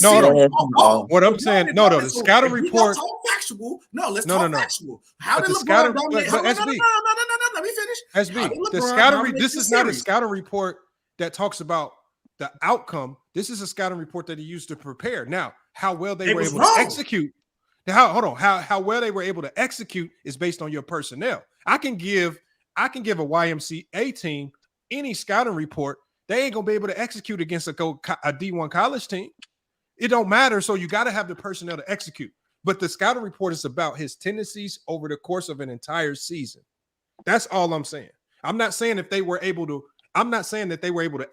No. What I'm saying, the scouting report. Factual. No, let's talk factual. How did LeBron dominate? No, let me finish. SB, this is not a scouting report that talks about the outcome. This is a scouting report that he used to prepare. Now, how well they were able to execute. How well they were able to execute is based on your personnel. I can give a YMCA team any scouting report. They ain't gonna be able to execute against a D1 college team. It don't matter. So you got to have the personnel to execute. But the scouting report is about his tendencies over the course of an entire season. That's all I'm saying. I'm not saying that they were able to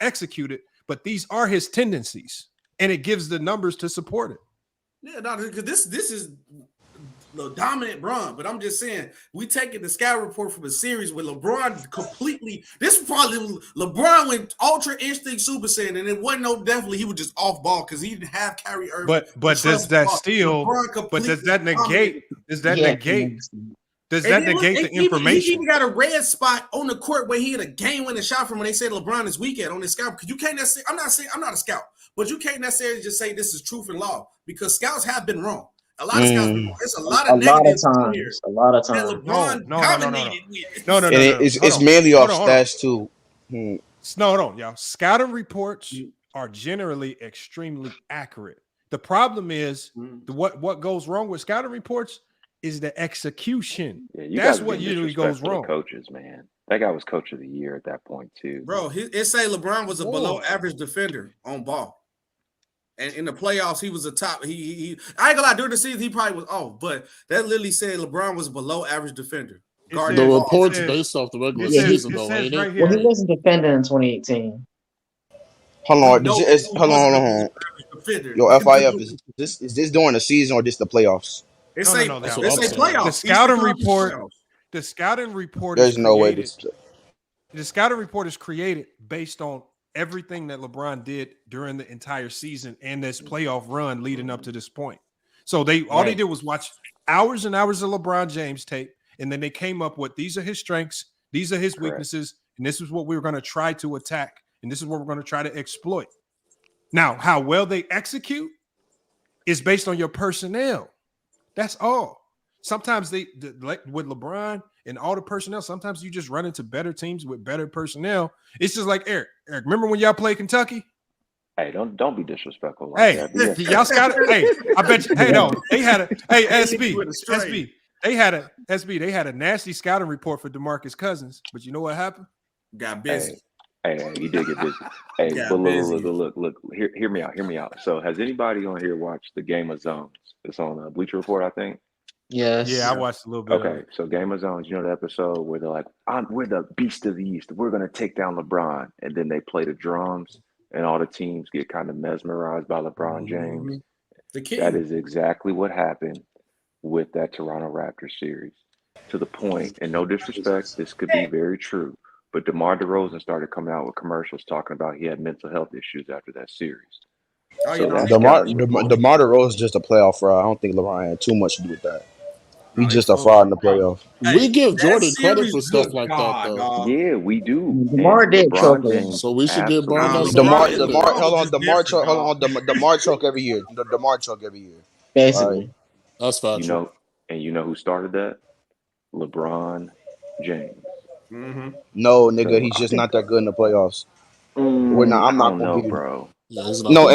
execute it, but these are his tendencies, and it gives the numbers to support it. Yeah, no, because this is the dominant Bron, but I'm just saying we taking the scout report from a series where LeBron completely. This was probably LeBron went ultra instinct Super Saiyan, and it wasn't no definitely he was just off ball because he didn't have Kyrie Irving. But does that still? But does that negate? Does that negate? Does that negate the information? He even got a red spot on the court where he had a game-winning shot from when they said LeBron is weak at on this scout. Because you can't necessarily, I'm not a scout, but you can't necessarily just say this is truth and law because scouts have been wrong. A lot of scouts, it's a lot of negatives here. A lot of times. No. It's mainly off stats too. No, y'all. Scouting reports are generally extremely accurate. The problem is what goes wrong with scouting reports is the execution. Yeah, that's what usually goes wrong. Coaches, man, that guy was coach of the year at that point too. Bro, it say LeBron was a below average defender on ball, and in the playoffs he was a top. He I ain't gonna lie, during the season he probably was off, but that literally said LeBron was a below average defender. The report's based off the regular season, though, ain't it? Well, he wasn't defending in 2018. Hold on. Yo, FIF, is this during the season or just the playoffs? It's a playoffs. The scouting report. There's no way. The scouting report is created based on everything that LeBron did during the entire season and this playoff run leading up to this point. So they did was watch hours and hours of LeBron James tape, and then they came up with these are his strengths, these are his weaknesses, and this is what we were going to try to attack, and this is what we're going to try to exploit. Now, how well they execute is based on your personnel. That's all. Sometimes with LeBron and all the personnel, sometimes you just run into better teams with better personnel. It's just like Eric. Remember when y'all played Kentucky? Hey, don't be disrespectful like that. Y'all scouted. Hey, I bet you. Hey, no, they had SB. They had a nasty scouting report for DeMarcus Cousins, but you know what happened? Got busy. Hey, he did get busy. Hey, but look, hear me out. So, has anybody on here watched the Game of Zones? It's on Bleacher Report, I think. Yes. Yeah, I watched a little bit. Okay, so Game of Zones, you know the episode where they're like, we're the beast of the East. We're going to take down LeBron. And then they play the drums, and all the teams get kind of mesmerized by LeBron James. That is exactly what happened with that Toronto Raptors series. To the point, and no disrespect, this could be very true, but DeMar DeRozan started coming out with commercials talking about he had mental health issues after that series. DeMar DeRozan is just a playoff fraud. I don't think LeBron had too much to do with that. He's just a fraud in the playoff. We give Jordan credit for stuff like that, though. Yeah, we do. DeMar did choke, so we should give Bron DeMar choke every year. DeMar choke every year. Basically, that's factual. You know who started that? LeBron James. No, nigga, he's just not that good in the playoffs. I'm not gonna give bro. No. LeBron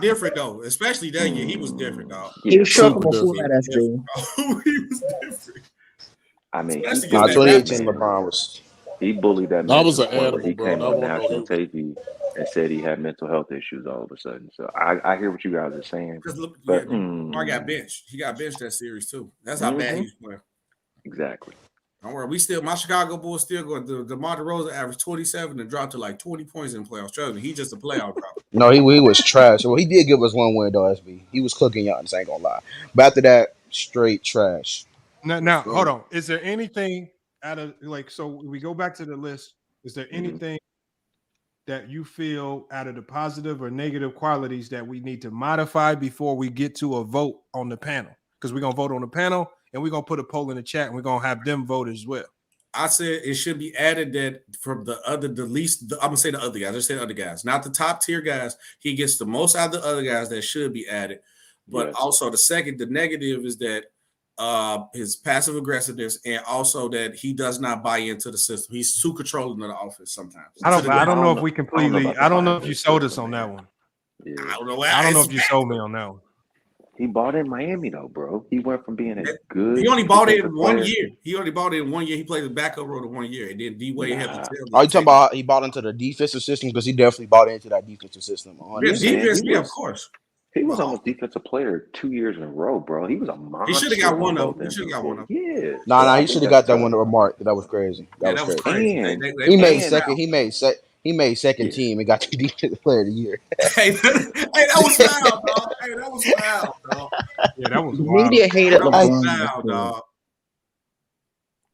different though, especially that year. He was different, dog. He was choking before that. He was different. I mean, 2018 LeBron was. He bullied that man. That was an animal, he came on national TV and said he had mental health issues all of a sudden. So I hear what you guys are saying. But Lamar got benched. He got benched that series too. That's how bad he was playing. Exactly. Don't worry, my Chicago Bulls still going. DeMar DeRozan averaged 27 and dropped to like 20 points in the playoffs. Trust me, he's just a playoff dropper. No, he was trash. Well, he did give us one win though, SB. He was cooking y'all, I ain't gonna lie. But after that, straight trash. Now hold on. Is there anything out of so we go back to the list? Is there anything that you feel out of the positive or negative qualities that we need to modify before we get to a vote on the panel? Because we're gonna vote on the panel. And we're going to put a poll in the chat, and we're going to have them vote as well. I said it should be added that from I'm going to say the other guys. I just say the other guys. Not the top tier guys. He gets the most out of the other guys that should be added. But also the negative is that his passive aggressiveness and also that he does not buy into the system. He's too controlling of the offense sometimes. I don't know if we completely – I don't know if you sold us on that one. Yeah. I don't know if you sold me on that one. He bought in Miami though, bro. He went from being a good. He only bought it in 1 year. He played the backup role in 1 year, and then D-Wade had to tell. Are you talking about he bought into the defensive system? Because he definitely bought into that defensive system. Of course. He was almost defensive player 2 years in a row, bro. He was a monster. He should have got one of them. Yeah. Nah, he should have got that one to Mark. That was crazy. That was crazy. He made second. He made second team and got the defensive player of the year. Hey, that was foul, dog. Hey, that was The wild. media hated That was LeBron. foul, dog.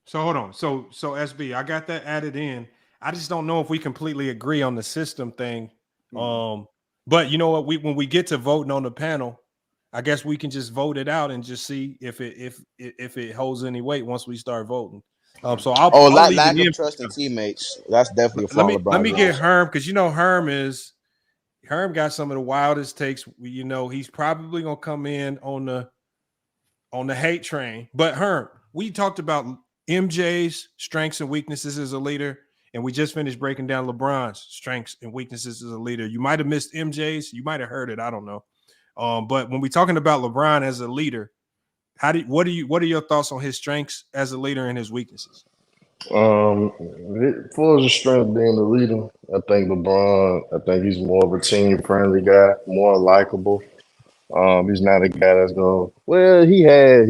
So hold on. So SB, I got that added in. I just don't know if we completely agree on the system thing. But you know what? When we get to voting on the panel, I guess we can just vote it out and just see if it holds any weight once we start voting. So I'll leave lack it of in. trust in teammates. That's definitely a Let flaw me LeBron get James. Herm, because Herm got some of the wildest takes. He's probably gonna come in on the hate train. But Herm, we talked about MJ's strengths and weaknesses as a leader, and we just finished breaking down LeBron's strengths and weaknesses as a leader. You might have missed MJ's, you might have heard it, I don't know. But when we're talking about LeBron as a leader, what are your thoughts on his strengths as a leader and his weaknesses? For his strength being the leader, I think LeBron. I think he's more of a team friendly guy, more likable. He's not a guy that's going. Well, we have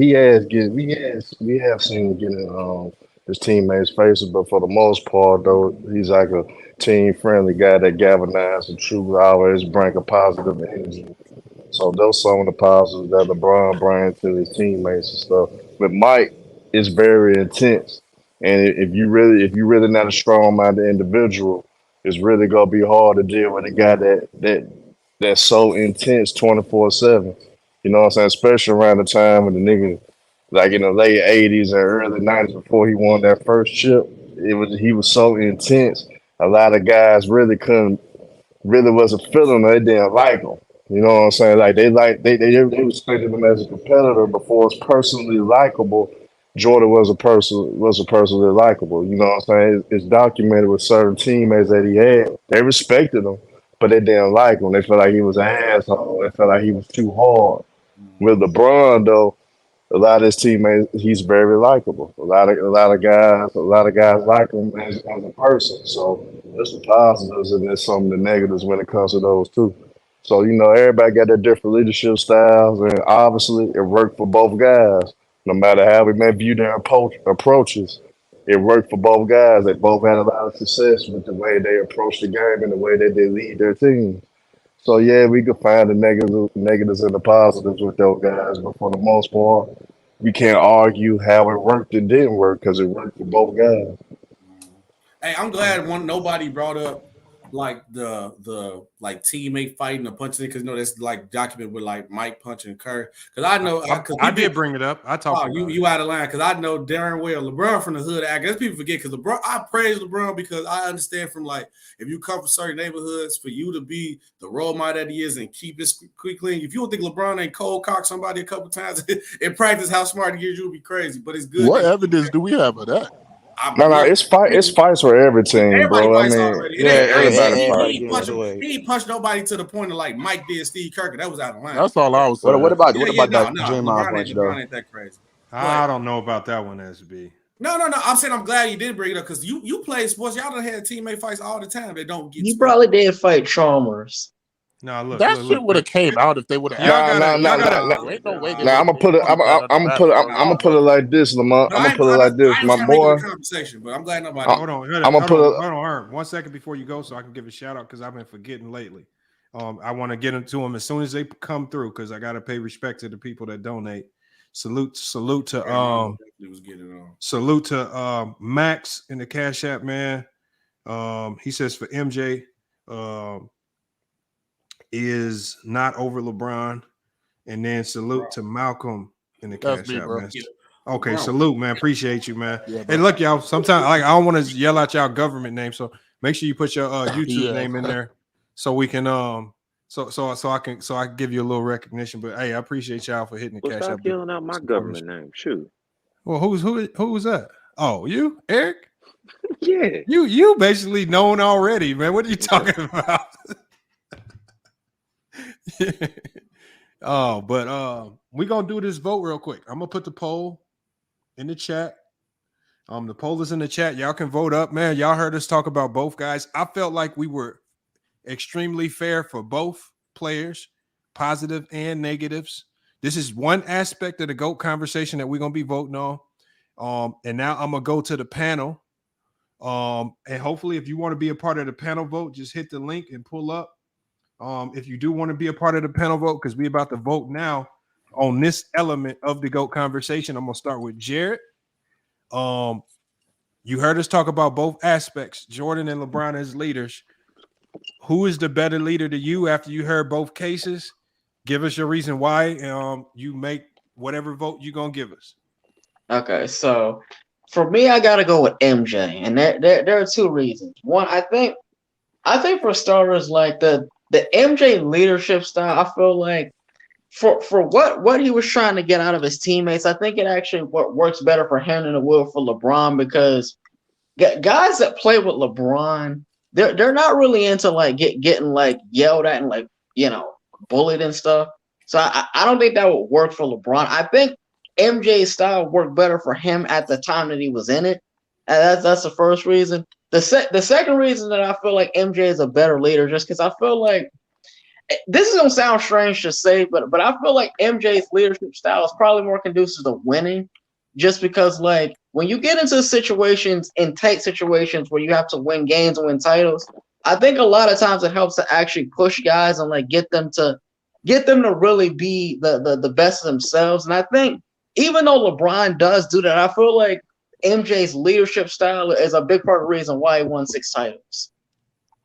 seen him get in his teammates' faces, but for the most part, though, he's like a team friendly guy that galvanizes the truth, always bring a positive energy. So those some of the positives that LeBron brings to his teammates and stuff. But Mike is very intense, and if you really not a strong minded individual, it's really gonna be hard to deal with a guy that's so intense 24/7. You know what I'm saying? Especially around the time when the nigga like in the late '80s and early '90s before he won that first chip. He was so intense. A lot of guys really wasn't feeling him. They didn't like him. You know what I'm saying? Like they respected him as a competitor before it's personally likable. Jordan was a personally likable. You know what I'm saying? It's documented with certain teammates that he had. They respected him, but they didn't like him. They felt like he was an asshole. They felt like he was too hard. With LeBron though, a lot of his teammates, he's very likable. A lot of guys like him as a person. So there's the positives and there's some of the negatives when it comes to those too. So everybody got their different leadership styles, and obviously it worked for both guys. No matter how we may view their approaches, it worked for both guys. They both had a lot of success with the way they approach the game and the way that they lead their team. So yeah, we could find the negatives and the positives with those guys, but for the most part, we can't argue how it worked and didn't work because it worked for both guys. Hey, I'm glad nobody brought up like the like teammate fighting or punching because that's like documented with like Mike punching Curry. Because I know I did bring it up. I talked about you out of line because I know darn well LeBron from the hood. I guess people forget because LeBron. I praise LeBron because I understand from like if you come from certain neighborhoods, for you to be the role model that he is and keep it clean. If you don't think LeBron ain't cold cock somebody a couple times in practice, how smart he is, you'll be crazy. But it's good. What evidence do we have of that? No, it's fights for every team, Everybody bro. I fights mean, already. yeah, everybody fights. He ain't punched nobody to the point of like Mike did Steve Kirk. That was out of line. That's all I was saying. What about No. Draymond punch though? LeBron ain't that crazy. I don't know about that one, SB. No. I'm saying I'm glad you did bring it up because you play sports. Y'all done had teammate fights all the time that don't get. He probably did fight Chalmers. No, look, that shit would have came out if they would have. Ain't no way. I'm gonna put it like this, Lamont. I'm gonna put it like this, my boy. Conversation, but I'm glad nobody. Hold on. 1 second before you go, so I can give a shout out because I've been forgetting lately. I want to get into them as soon as they come through because I gotta pay respect to the people that donate. Salute to Max in the Cash App, man. He says for MJ, is not over LeBron, and then salute to Malcolm in the Cash App, man. Okay, salute, man. Appreciate you, man. Yeah, hey, look, y'all. Sometimes I don't want to yell out y'all government name, so make sure you put your YouTube name in there, so we can so I can give you a little recognition. But hey, I appreciate y'all for hitting the Cash App. Stop yelling out my government name. Shoot. Well, who was that? Oh, you, Eric? Yeah. You basically known already, man. What are you talking about? But we're gonna do this vote real quick. I'm gonna put the poll in the chat. The poll is in the chat. Y'all can vote up, man. Y'all heard us talk about both guys. I felt like we were extremely fair for both players, positive and negatives. This is one aspect of the GOAT conversation that we're gonna be voting on. And now I'm gonna go to the panel. And hopefully, if you want to be a part of the panel vote, just hit the link and pull up. If you do want to be a part of the panel vote, because we're about to vote now, on this element of the GOAT conversation. I'm gonna start with Jared. You heard us talk about both aspects, Jordan and LeBron as leaders. Who is the better leader to you after you heard both cases? Give us your reason why you make whatever vote you're gonna give us. Okay, so for me, I gotta go with MJ, and there are two reasons. One, I think for starters, like the MJ leadership style, I feel like for what he was trying to get out of his teammates, I think it actually works better for him than it will for LeBron, because guys that play with LeBron, they're not really into like getting like yelled at and like, you know, bullied and stuff. So I don't think that would work for LeBron. I think MJ's style worked better for him at the time that he was in it. And that's the first reason. The second reason that I feel like MJ is a better leader, just because I feel like this is gonna sound strange to say, but I feel like MJ's leadership style is probably more conducive to winning, just because like when you get into situations, in tight situations where you have to win games and win titles, I think a lot of times it helps to actually push guys and like get them to really be the best of themselves. And I think even though LeBron does do that, I feel like MJ's leadership style is a big part of the reason why he won 6 titles.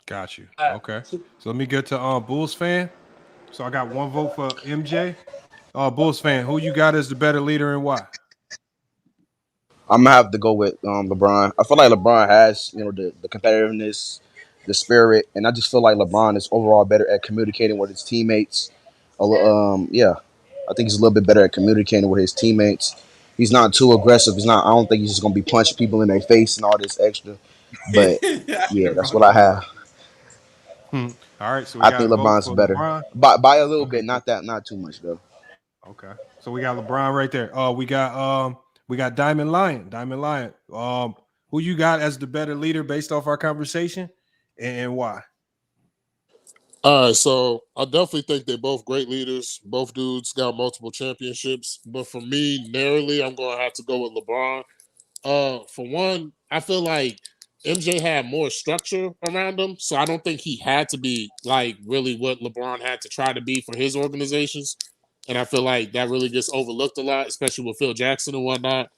Got you. Okay. So let me get to Bulls fan. So I got one vote for MJ. Bulls fan, who you got as the better leader and why? I'm gonna have to go with LeBron. I feel like LeBron has, you know, the competitiveness, the spirit, and I just feel like LeBron is overall better at communicating with his teammates. Yeah, I think he's a little bit better at communicating with his teammates. He's not too aggressive. He's not. I don't think he's just gonna be punching people in their face and all this extra. But yeah, that's what I have. All right, so I think LeBron's better LeBron. by a little bit, not too much though. Okay, so we got LeBron right there. We got Diamond Lion. Diamond Lion. Who you got as the better leader based off our conversation, and why? All right, so I definitely think they're both great leaders. Both dudes got multiple championships, but for me, narrowly, I'm gonna have to go with LeBron. For one, I feel like MJ had more structure around him, so I don't think he had to be like really what LeBron had to try to be for his organizations. And I feel like that really gets overlooked a lot, especially with Phil Jackson and whatnot.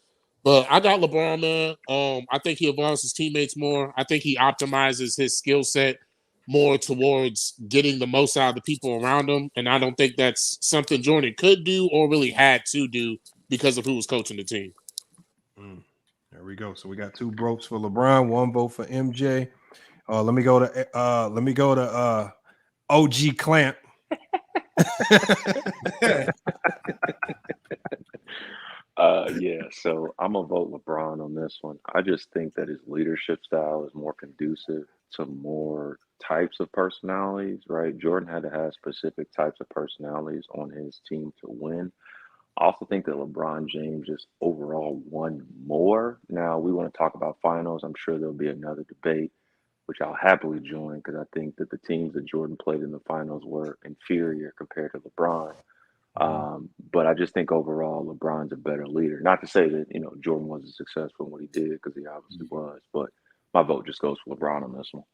But I got LeBron, man. I think he involves his teammates more. I think he optimizes his skill set more towards getting the most out of the people around him. And I don't think that's something Jordan could do or really had to do because of who was coaching the team. There we go. So we got 2 votes for LeBron, 1 vote for MJ. Let me go to OG Clamp. Yeah, so I'm gonna vote LeBron on this one. I just think that his leadership style is more conducive to more types of personalities, right? Jordan had to have specific types of personalities on his team to win. I also think that LeBron James just overall won more. Now we want to talk about finals. I'm sure there'll be another debate, which I'll happily join because I think that the teams that Jordan played in the finals were inferior compared to LeBron. But I just think overall LeBron's a better leader. Not to say that, you know, Jordan wasn't successful in what he did, because he obviously was, but my vote just goes for LeBron on this one.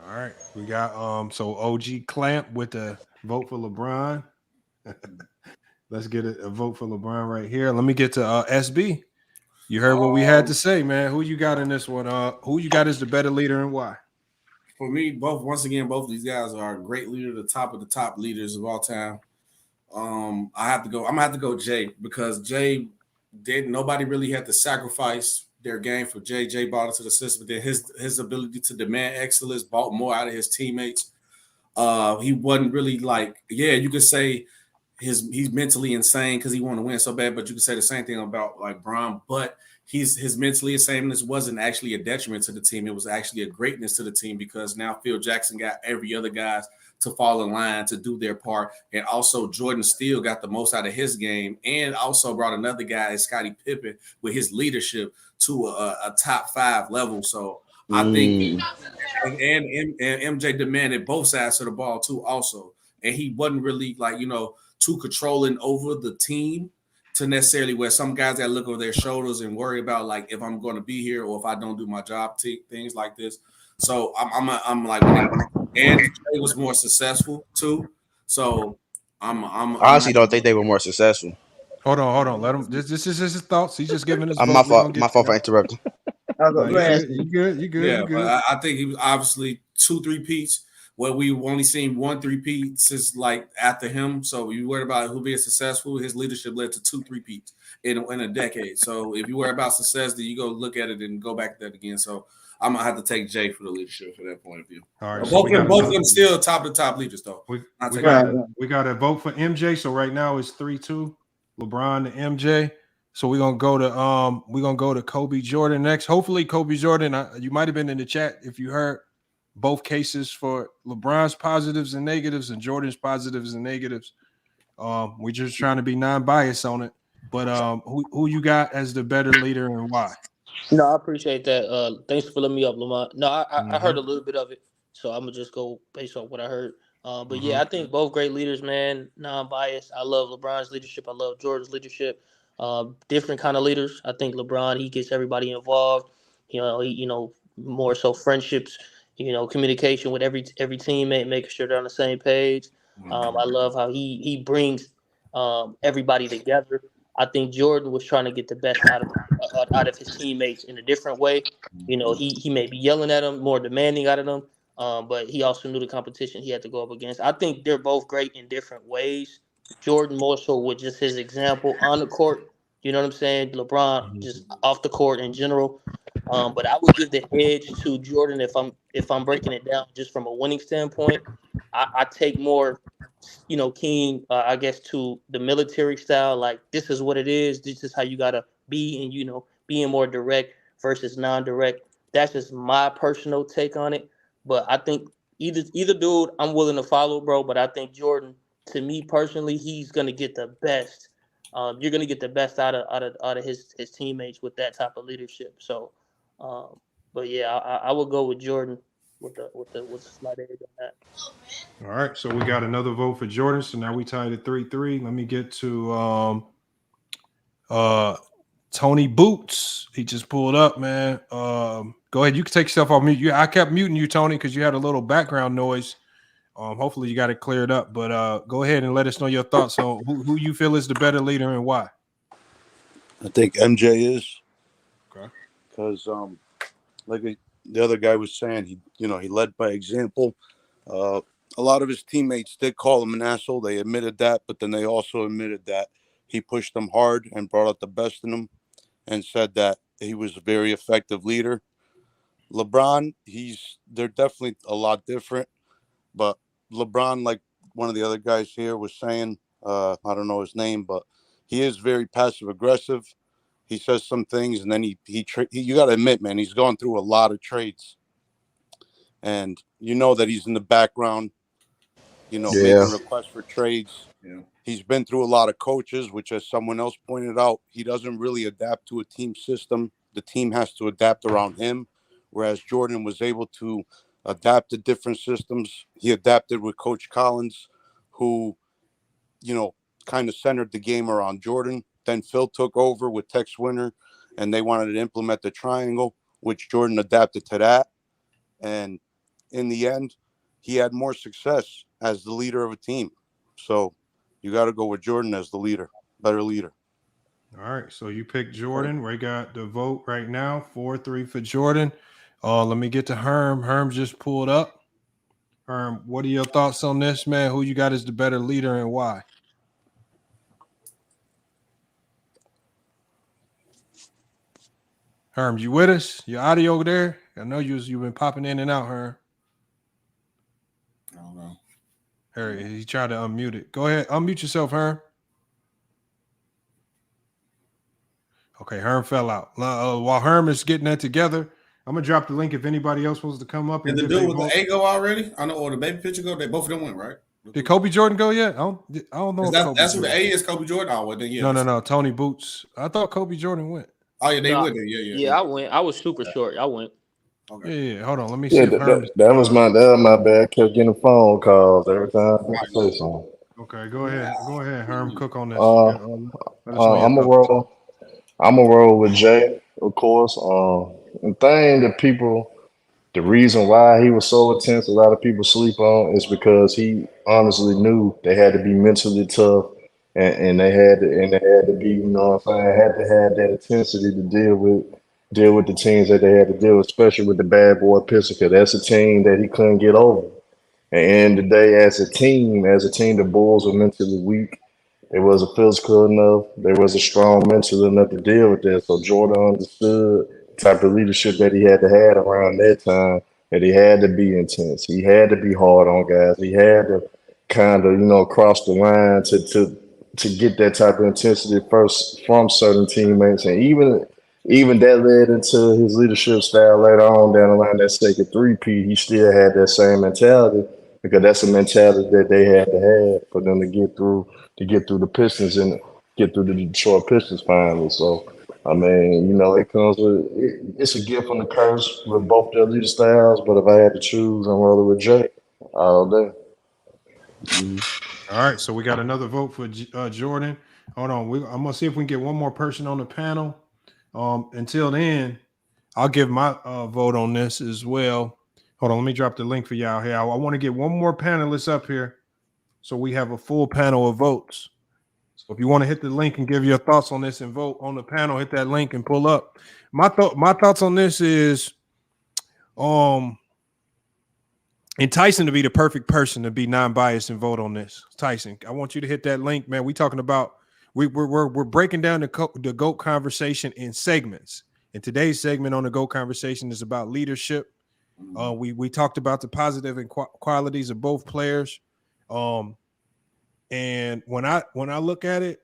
All right. We got so OG Clamp with the vote for LeBron. Let's get a vote for LeBron right here. Let me get to SB. You heard what we had to say, man. Who you got in this one? Who you got as the better leader and why? For me, both of these guys are a great leader, the top of the top leaders of all time. I'm gonna have to go Jay, because Jay nobody really had to sacrifice their game for Jay. Jay bought into the system, but then his ability to demand excellence bought more out of his teammates. He wasn't really like, yeah, you could say he's mentally insane because he wanted to win so bad, but you could say the same thing about like Bron, but his mentally insameness wasn't actually a detriment to the team. It was actually a greatness to the team, because now Phil Jackson got every other guys to fall in line to do their part. And also Jordan still got the most out of his game, and also brought another guy, Scottie Pippen, with his leadership to a top 5 level. So I think, and MJ demanded both sides of the ball too also. And he wasn't really like, you know, too controlling over the team to necessarily where some guys that look over their shoulders and worry about like if I'm going to be here or if I don't do my job, things like this. So I'm like, and Jay was more successful too. So I'm honestly don't think they were more successful. Hold on. Let him. This is his thoughts. He's just giving his My vote. We're gonna fault. get My to fault for that. interrupting. Go No, you ahead. good. You good. You good. Yeah, You but good. I think he was obviously 2 3 peats. Where we've only seen 1 3-peat since like after him. So you worried about who being successful, his leadership led to 2 3-peats in a decade. So if you worry about success, then you go look at it and go back to that again. So I'm gonna have to take Jay for the leadership for that point of view. All right. But So we got both of them still top of the top leaders though. we Not we taking got away. we got a vote for MJ. So right now it's 3-2. LeBron to MJ. So we're gonna go to Kobe Jordan next. Hopefully Kobe Jordan. You might have been in the chat if you heard both cases for LeBron's positives and negatives and Jordan's positives and negatives. We're just trying to be non-biased on it. But who you got as the better leader and why? No, I appreciate that. Thanks for letting me up, Lamont. No, I heard a little bit of it, so I'm gonna just go based on what I heard. But yeah, I think both great leaders, man. Non-biased. I love LeBron's leadership. I love Jordan's leadership. Different kind of leaders. I think LeBron, he gets everybody involved. More so friendships. Communication with every teammate, making sure they're on the same page. I love how he brings everybody together. I think Jordan was trying to get the best out of his teammates in a different way. He may be yelling at them, more demanding out of them, but he also knew the competition he had to go up against. I think they're both great in different ways. Jordan more so with just his example on the court. You know what I'm saying? LeBron just off the court in general. But I would give the edge to Jordan if I'm breaking it down just from a winning standpoint. I take more keen, I guess, to the military style. Like, this is what it is. This is how you gotta be, and being more direct versus non-direct. That's just my personal take on it. But I think either dude, I'm willing to follow, bro. But I think Jordan, to me personally, he's gonna get the best. You're gonna get the best out of his teammates with that type of leadership. So, but yeah, I would go with Jordan with a slight edge on that. All right, so we got another vote for Jordan. So now we tied at 3-3. Let me get to Tony Boots. He just pulled up, man. Go ahead. You can take yourself off mute. I kept muting you, Tony, because you had a little background noise. Hopefully you got it cleared up. But go ahead and let us know your thoughts on who you feel is the better leader and why. I think MJ is. Okay. Because like the other guy was saying, he led by example. A lot of his teammates did call him an asshole. They admitted that, but then they also admitted that he pushed them hard and brought out the best in them, and said that he was a very effective leader. LeBron, they're definitely a lot different, but LeBron, like one of the other guys here was saying, I don't know his name, but he is very passive aggressive. He says some things, and then you got to admit, man, he's gone through a lot of trades, and that he's in the background, making requests for trades. Yeah. He's been through a lot of coaches, which, as someone else pointed out, he doesn't really adapt to a team system. The team has to adapt around him, whereas Jordan was able to adapt to different systems. He adapted with Coach Collins, who, kind of centered the game around Jordan. Then Phil took over with Tex Winter, and they wanted to implement the triangle, which Jordan adapted to that. And in the end, he had more success as the leader of a team. So you got to go with Jordan as the leader, better leader. All right, so you picked Jordan. We got the vote right now, 4-3 for Jordan. Let me get to Herm. Herm just pulled up. Herm, what are your thoughts on this, man? Who you got as the better leader and why? Herm, you with us? Your audio there? I know you've been popping in and out, Herm. I don't know. Harry, he tried to unmute it. Go ahead, unmute yourself, Herm. Okay, Herm fell out. While Herm is getting that together, I'm gonna drop the link if anybody else wants to come up. Did the dude with the A go already? I know, or the baby picture go. They both of them went, right? Did Kobe Jordan go yet? I don't know. That's who the A is. Kobe Jordan. Oh, well, then yeah. No. Tony Boots. I thought Kobe Jordan went. Oh yeah, they went there. Yeah. I went. I was super short. I went. Okay. Yeah. Hold on. Let me see. Yeah, that was my bad. I kept getting phone calls every time I say something. Okay, go ahead. Go ahead, Herm. Cook on this. I'm a roll with Jay, of course. The thing that people The reason why he was so intense, a lot of people sleep on, is because he honestly knew they had to be mentally tough, and they had to be, you know what I'm saying, had to have that intensity to deal with the teams that they had to deal with, especially with the bad boy Pistons, because that's a team that he couldn't get over. And at the end of the day, as a team, the Bulls were mentally weak. It wasn't physical enough. They wasn't strong mentally enough to deal with that. So Jordan understood the type of leadership that he had to have around that time, that he had to be intense. He had to be hard on guys. He had to kind of, cross the line to get that type of intensity first from certain teammates. And even that led into his leadership style later on down the line, that second three-peat, he still had that same mentality because that's a mentality that they had to have for them to get through the Pistons and get through the Detroit Pistons finally. So, I mean, it's a gift and a curse with both their leader styles. But if I had to choose, I'm rather with Jay all day. All right, so we got another vote for Jordan. Hold on, I'm gonna see if we can get one more person on the panel. Until then, I'll give my vote on this as well. Hold on, let me drop the link for y'all here. I want to get one more panelist up here, so we have a full panel of votes. So if you want to hit the link and give your thoughts on this and vote on the panel, hit that link and pull up. My thoughts on this is, and Tyson to be the perfect person to be non-biased and vote on this. Tyson, I want you to hit that link, man. We're talking about we're breaking down the GOAT conversation in segments. And today's segment on the GOAT conversation is about leadership. We talked about the positive and qualities of both players. And when I look at it,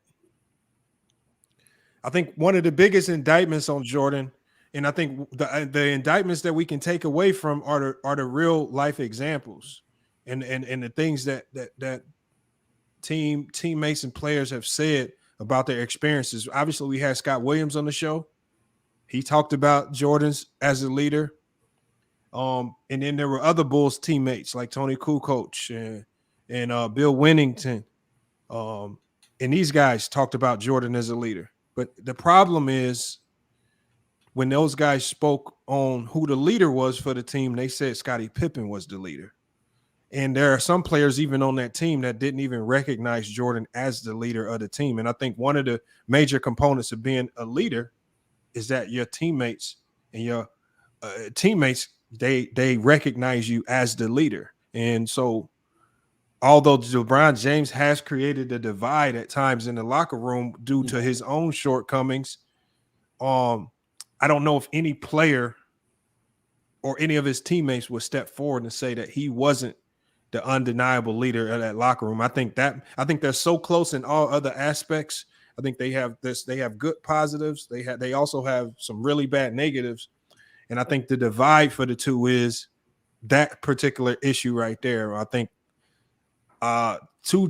I think one of the biggest indictments on Jordan, and I think the indictments that we can take away from are the real life examples, and the things that teammates and players have said about their experiences. Obviously, we had Scott Williams on the show. He talked about Jordan's as a leader. And then there were other Bulls teammates like Tony Kukoc and Bill Winnington. And these guys talked about Jordan as a leader. But the problem is when those guys spoke on who the leader was for the team, they said Scottie Pippen was the leader. And there are some players even on that team that didn't even recognize Jordan as the leader of the team. And I think one of the major components of being a leader is that your teammates and your they recognize you as the leader. And so although LeBron James has created a divide at times in the locker room due to his own shortcomings, I don't know if any player or any of his teammates would step forward and say that he wasn't the undeniable leader of that locker room. I think they're so close in all other aspects. I think they have good positives. They also have some really bad negatives. And I think the divide for the two is that particular issue right there. I think too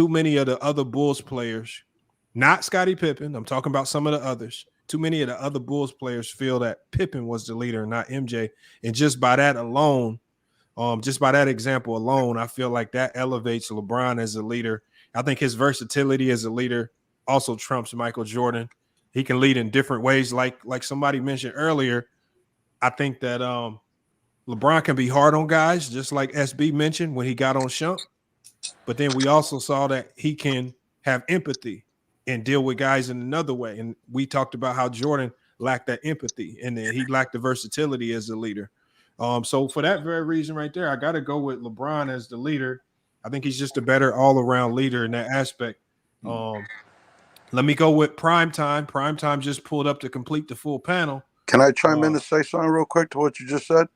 many of the other Bulls players, not Scottie Pippen, I'm talking about some of the others. Too many of the other Bulls players feel that Pippen was the leader, not MJ. And just by that alone, just by that example alone, I feel like that elevates LeBron as a leader. I think his versatility as a leader also trumps Michael Jordan. He can lead in different ways. Like somebody mentioned earlier, I think that LeBron can be hard on guys, just like SB mentioned when he got on Shump. But then we also saw that he can have empathy and deal with guys in another way. And we talked about how Jordan lacked that empathy and then he lacked the versatility as a leader. So for that very reason right there, I got to go with LeBron as the leader. I think he's just a better all-around leader in that aspect. Let me go with Primetime. Primetime just pulled up to complete the full panel. Can I chime in to say something real quick to what you just said?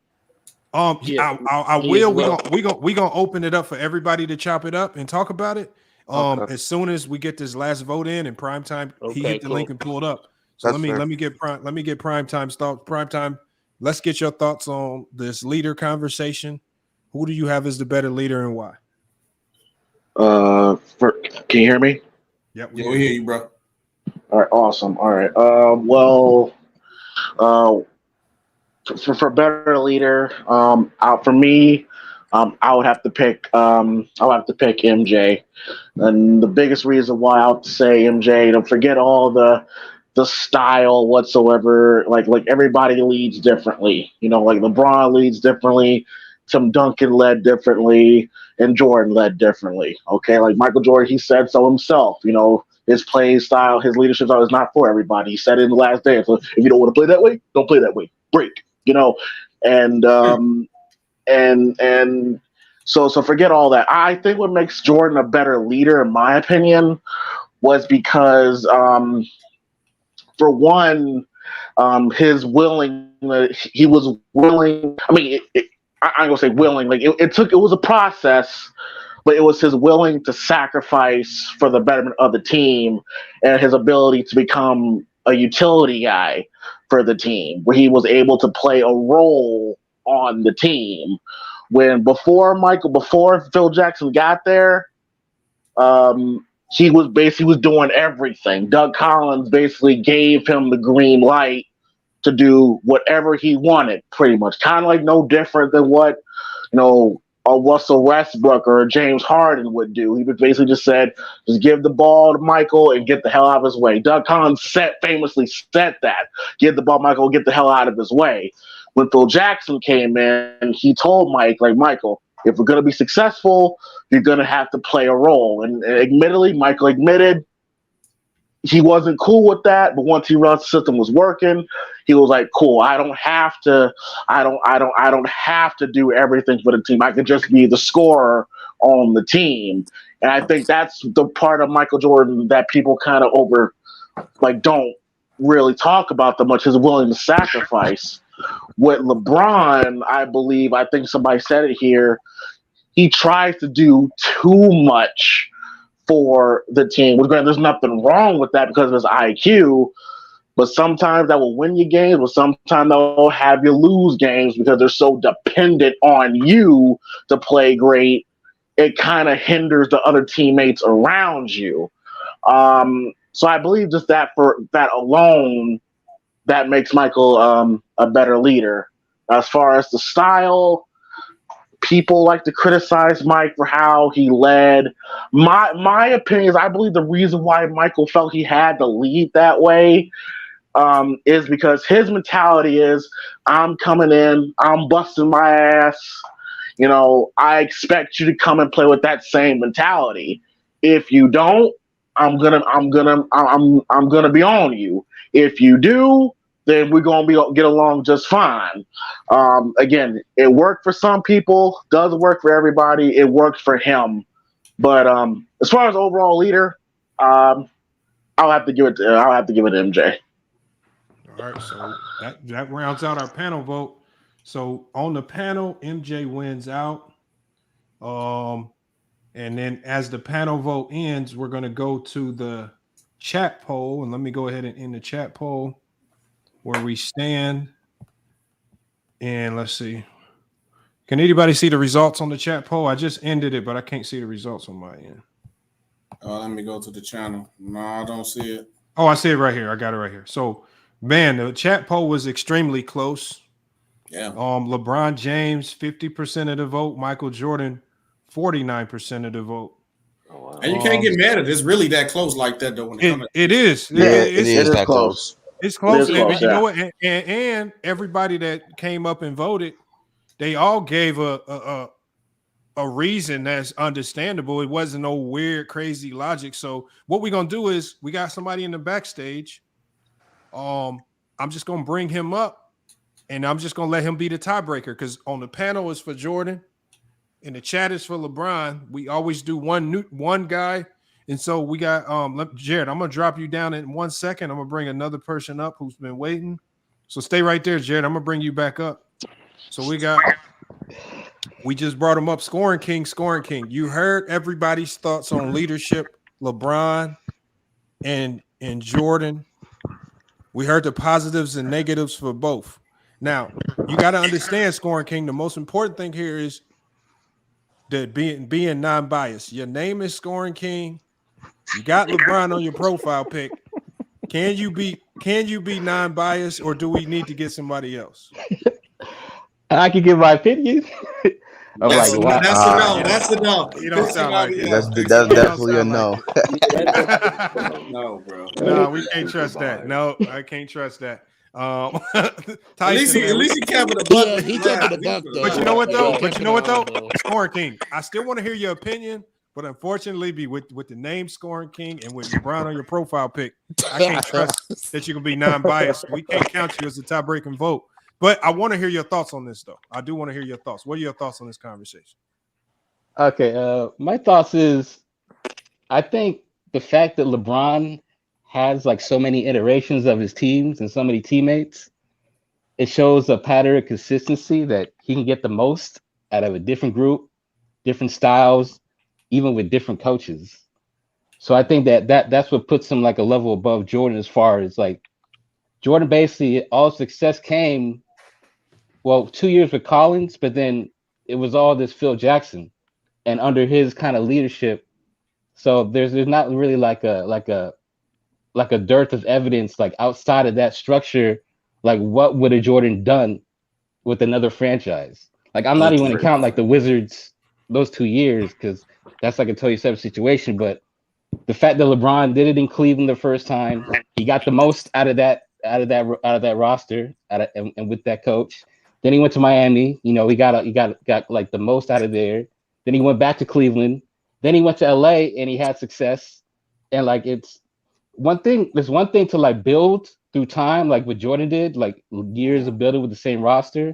Yeah, I will. We gonna open it up for everybody to chop it up and talk about it. Okay. As soon as we get this last vote in and Primetime, he hit the link and pulled up. So That's let me get Primetime's thoughts. Primetime, let's get your thoughts on this leader conversation. Who do you have as the better leader and why? Can you hear me? Yep, we hear you, bro. All right, awesome. All right. For better leader, for me, I would have to pick MJ, and the biggest reason why I would say MJ, don't forget all the the style whatsoever. Like everybody leads differently. You know, like LeBron leads differently, Tim Duncan led differently, and Jordan led differently. Okay, like Michael Jordan, he said so himself. You know, his play style, his leadership style is not for everybody. He said it in the last dance. So if you don't want to play that way, don't play that way. Break. You know, and so forget all that. I think what makes Jordan a better leader, in my opinion, was because for one, his willing, he was willing. I mean, I'm gonna say willing. Like it was a process, but it was his willing to sacrifice for the betterment of the team and his ability to become a utility guy for the team, where he was able to play a role on the team. When before Phil Jackson got there, he was doing everything. Doug Collins basically gave him the green light to do whatever he wanted, pretty much. Kind of like no different than what, you know, a Russell Westbrook or a James Harden would do. He basically just said, just give the ball to Michael and get the hell out of his way. Doug Collins famously said that. Give the ball to Michael, get the hell out of his way. When Phil Jackson came in, he told Mike, like, Michael, if we're going to be successful, you're going to have to play a role. And admittedly, Michael admitted he wasn't cool with that, but once he realized the system was working, he was like, cool, I don't have to do everything for the team. I can just be the scorer on the team. And I think that's the part of Michael Jordan that people kind of don't really talk about that much, his willingness to sacrifice. With LeBron, I think somebody said it here, he tries to do too much for the team. There's nothing wrong with that because of his IQ, but sometimes that will win you games, but sometimes that will have you lose games because they're so dependent on you to play great. It kind of hinders the other teammates around you. So I believe just that for that alone, that makes Michael a better leader. As far as the style, people like to criticize Mike for how he led. My opinion is I believe the reason why Michael felt he had to lead that way is because his mentality is, I'm coming in, I'm busting my ass. You know, I expect you to come and play with that same mentality. If you don't, I'm gonna be on you. If you do, then we're gonna get along just fine. Again, it worked for some people, doesn't work for everybody. It worked for him, but as far as overall leader, I'll have to give it to MJ. All right, so that rounds out our panel vote. So on the panel, MJ wins out. And then as the panel vote ends, we're going to go to the chat poll. And let me go ahead and end the chat poll where we stand. And let's see. Can anybody see the results on the chat poll? I just ended it, but I can't see the results on my end. Let me go to the channel. No, I don't see it. Oh, I see it right here. I got it right here. So, man, the chat poll was extremely close. Yeah. LeBron James, 50% of the vote. Michael Jordan, 49% of the vote. Oh, wow. And you can't get mad at it. It's really that close like that, though. When it is. Yeah, it is that close. It's close. It is close, you know what? And everybody that came up and voted, they all gave a reason that's understandable. It wasn't no weird, crazy logic. So what we're gonna do is we got somebody in the backstage. I'm just gonna bring him up, and I'm just gonna let him be the tiebreaker because on the panel is for Jordan, and the chat is for LeBron. We always do one guy, and so we got Jared. I'm gonna drop you down in 1 second. I'm gonna bring another person up who's been waiting. So stay right there, Jared. I'm gonna bring you back up. So we just brought him up. Scoring King. You heard everybody's thoughts on leadership, LeBron and Jordan. We heard the positives and negatives for both. Now, you got to understand, Scoring King, the most important thing here is that being non-biased. Your name is Scoring King. You got LeBron on your profile pic. Can you be non-biased, or do we need to get somebody else? I can give my opinion. of That's like a why. that's a no. Yeah. That's a no. You don't Pick sound like somebody it. else. Pick That's You don't somebody else. definitely a sound like no. it. No, bro. No, we That's can't super trust that. biased. No, I can't trust that. At least Tyson, he, at man. least he kept it a buck Yeah, with he the kept last it a buck defense. though. But you know what Yeah, though? he But kept you it know what though? 100 though. Scoring King. I still want to hear your opinion, but unfortunately, be with the name Scoring King and with LeBron on your profile pic, I can't trust that you can be non-biased. We can't count you as a tie-breaking vote. But I want to hear your thoughts on this, though. I do want to hear your thoughts. What are your thoughts on this conversation? Okay, my thoughts is I think the fact that LeBron has like so many iterations of his teams and so many teammates, it shows a pattern of consistency that he can get the most out of a different group, different styles, even with different coaches. So I think that's what puts him like a level above Jordan as far as like Jordan basically all success came, well, 2 years with Collins, but then it was all this Phil Jackson and under his kind of leadership. So there's not really like a dearth of evidence like outside of that structure, like what would a Jordan done with another franchise? Like I'm not even gonna Okay. count like the Wizards those 2 years because that's like a totally separate situation. But the fact that LeBron did it in Cleveland the first time, he got the most out of that roster, and with that coach. Then he went to Miami. You know, he got like the most out of there. Then he went back to Cleveland. Then he went to LA and he had success. And like it's one thing. There's one thing to like build through time, like what Jordan did, like years of building with the same roster.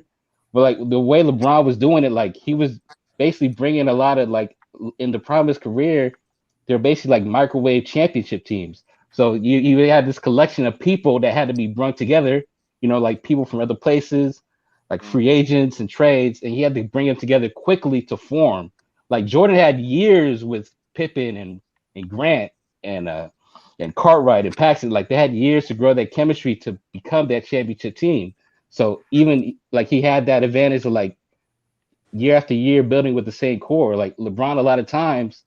But like the way LeBron was doing it, like he was basically bringing a lot of like in the prime of his career, they're basically like microwave championship teams. So you had this collection of people that had to be brought together, you know, like people from other places, like free agents and trades, and he had to bring them together quickly to form. Like Jordan had years with Pippen and Grant and Cartwright and Paxson, like they had years to grow that chemistry to become that championship team. So even like he had that advantage of like year after year building with the same core. Like LeBron, a lot of times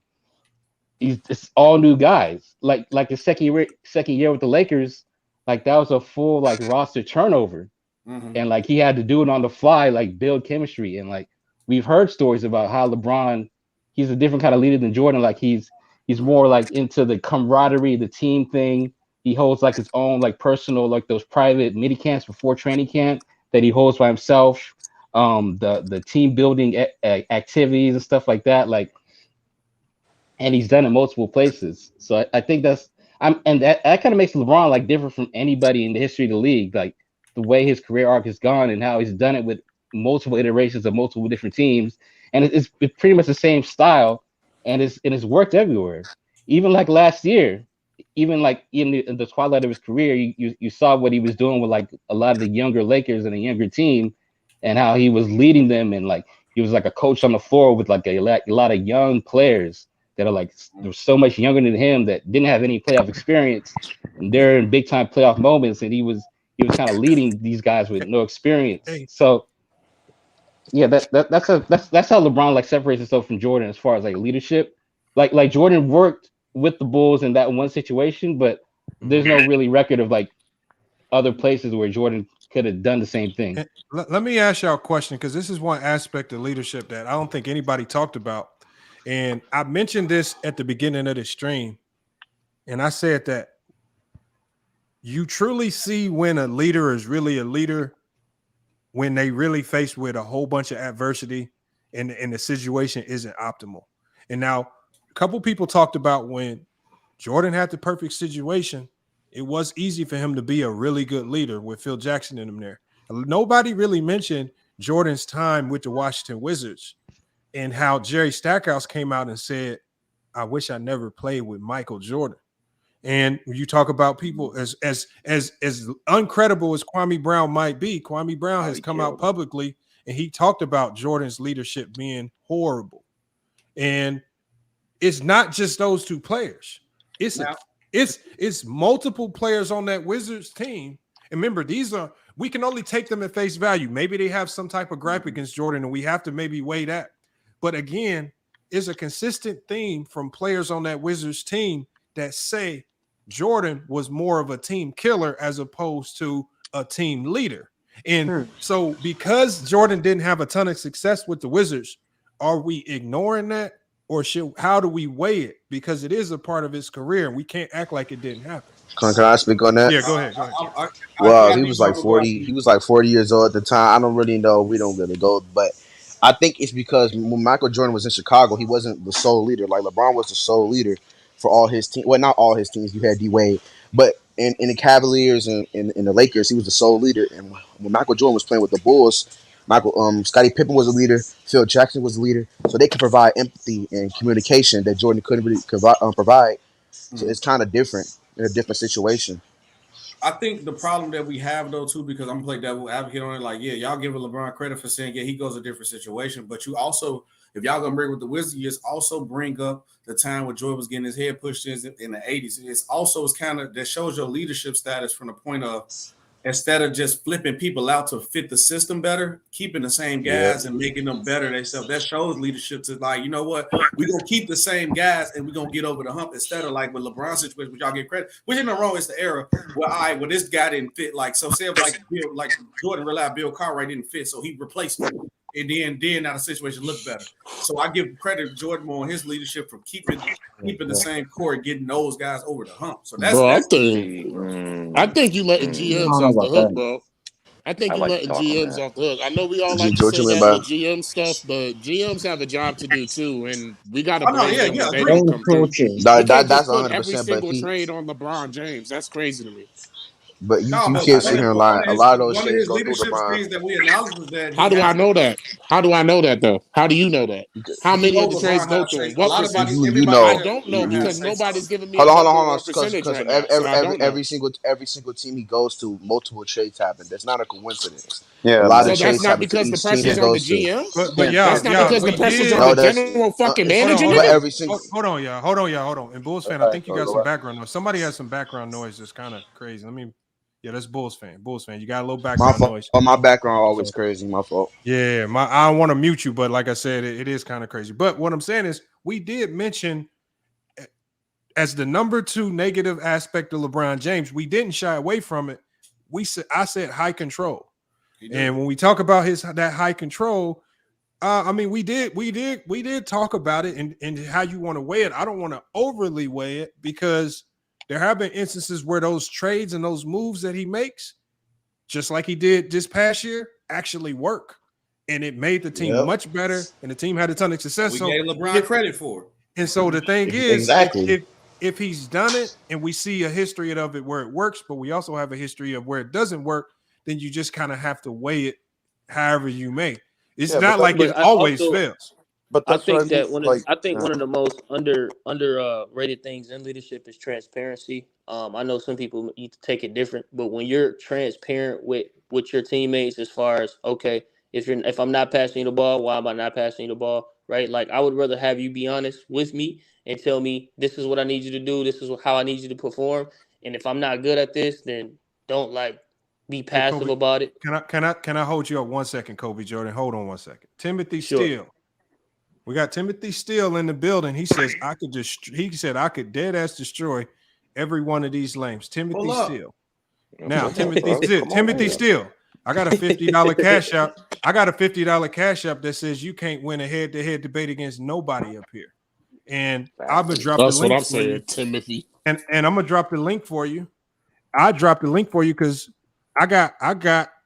it's all new guys. Like his second year with the Lakers, like that was a full like roster turnover, and like he had to do it on the fly, like build chemistry. And like we've heard stories about how LeBron, he's a different kind of leader than Jordan. Like he's more like into the camaraderie, the team thing. He holds like his own like personal like those private mini camps before training camp that he holds by himself. The team building activities and stuff like that. Like and he's done it multiple places. So I think and that kind of makes LeBron like different from anybody in the history of the league. Like the way his career arc has gone and how he's done it with multiple iterations of multiple different teams, and it's pretty much the same style, and it's worked everywhere. Even like last year, even like in the twilight of his career, you saw what he was doing with like a lot of the younger Lakers and a younger team, and how he was leading them, and like he was like a coach on the floor with like a lot of young players that are like they're so much younger than him that didn't have any playoff experience, and they're in big time playoff moments, and he was kind of leading these guys with no experience. Hey. So yeah, that's how LeBron like separates himself from Jordan as far as like leadership. Like Jordan worked with the Bulls in that one situation, but there's no really record of like other places where Jordan could have done the same thing. Let me ask y'all a question, because this is one aspect of leadership that I don't think anybody talked about. And I mentioned this at the beginning of the stream, and I said that you truly see when a leader is really a leader when they really faced with a whole bunch of adversity and the situation isn't optimal. And now a couple people talked about when Jordan had the perfect situation, it was easy for him to be a really good leader with Phil Jackson in him there. Nobody really mentioned Jordan's time with the Washington Wizards and how Jerry Stackhouse came out and said, I wish I never played with Michael Jordan. And you talk about people as uncredible as Kwame Brown might be, Kwame Brown has come out publicly and he talked about Jordan's leadership being horrible. And it's not just those two players. It's multiple players on that Wizards team. And remember, we can only take them at face value. Maybe they have some type of gripe against Jordan and we have to maybe weigh that. But again, it's a consistent theme from players on that Wizards team that say Jordan was more of a team killer as opposed to a team leader. And so because Jordan didn't have a ton of success with the Wizards, are we ignoring that, or how do we weigh it? Because it is a part of his career, and we can't act like it didn't happen. Can I speak on that? Yeah, go ahead. Well, I he think was like Marco go 40. He was like 40 years old at the time. I don't really know. We don't get to go, but I think it's because when Michael Jordan was in Chicago, he wasn't the sole leader. Like LeBron was the sole leader for all his team. Well, not all his teams. You had D Wade, but in the Cavaliers and in the Lakers, he was the sole leader. And when Michael Jordan was playing with the Bulls, Scottie Pippen was a leader. Phil Jackson was a leader. So they could provide empathy and communication that Jordan couldn't really provide. So it's kind of different in a different situation. I think the problem that we have though too, because I'm gonna play devil advocate on it. Like, yeah, y'all give LeBron credit for saying, yeah, he goes a different situation, but you also, if y'all gonna bring with the Wizards, also bring up the time when Jordan was getting his head pushed in the 80s. It's also kind of that shows your leadership status from the point of, instead of just flipping people out to fit the system better, keeping the same guys and making them better themselves. That shows leadership to, like, you know what, we're gonna keep the same guys and we're gonna get over the hump, instead of like with LeBron's situation, which y'all get credit, which ain't no wrong, it's the era where this guy didn't fit. Like, so say like Jordan realized Bill Cartwright didn't fit, so he replaced him. And then now the situation looked better. So I give credit to Jordan more on his leadership for keeping the same core and getting those guys over the hump. So that's I I think you letting GMs off the hook, bro. I think you letting GMs off the hook. I know we all like to say that with GM stuff, but GMs have a job to do too, and we got to blame them when they don't come through. You can't just put every single trade on LeBron James. That's crazy to me. But you can't sit here and lie. A lot of those one of trades his go through leadership LeBron. things that we acknowledge was that How do I know that? How do I know that though? How do you know that? How many of the trades go through him? What percentage? You know. I don't know because nobody's giving me Hold a on, number or a percentage because right now. So I don't know. every single team he goes to, multiple trades happen. That's not a coincidence. Yeah, a lot so of that's trades not happen to because the each team he pressure's on the goes to. GM. But yeah, that's not because the pressure's on No, the general fucking manager. Hold on. But every single. Hold on, y'all. Hold on. And Bulls fan, I think you got some background noise. Somebody has some background noise that's kind of crazy. That's Bulls fan. You got a little background noise. My background always crazy. My fault. Yeah, I don't want to mute you, but like I said, it is kind of crazy. But what I'm saying is, we did mention as the number 2 negative aspect of LeBron James, we didn't shy away from it. I said high control, and when we talk about that high control, we did talk about it and how you want to weigh it. I don't want to overly weigh it because there have been instances where those trades and those moves that he makes, just like he did this past year, actually work. And it made the team much better, and the team had a ton of success. We gave LeBron credit for it. And so the thing is, exactly, if he's done it and we see a history of it where it works, but we also have a history of where it doesn't work, then you just kind of have to weigh it however you may. It's not like it always fails. But I think that one of the most underrated things in leadership is transparency. I know some people take it different, but when you're transparent with your teammates, as far as, okay, if I'm not passing you the ball, why am I not passing you the ball? Right? Like, I would rather have you be honest with me and tell me, this is what I need you to do, this is how I need you to perform, and if I'm not good at this, then don't be passive about it. Can I hold you up 1 second, Kobe Jordan? Hold on 1 second. Timothy Steele. We got Timothy Steele in the building. He says I could dead ass destroy every one of these lames. Timothy Steele. Now, Timothy Steele. I got a $50 cash app. I got a $50 cash app that says you can't win a head-to-head debate against nobody up here. And I'm gonna drop the link. That's what I'm saying, Timothy. And I'm gonna drop the link for you. I dropped the link for you because I got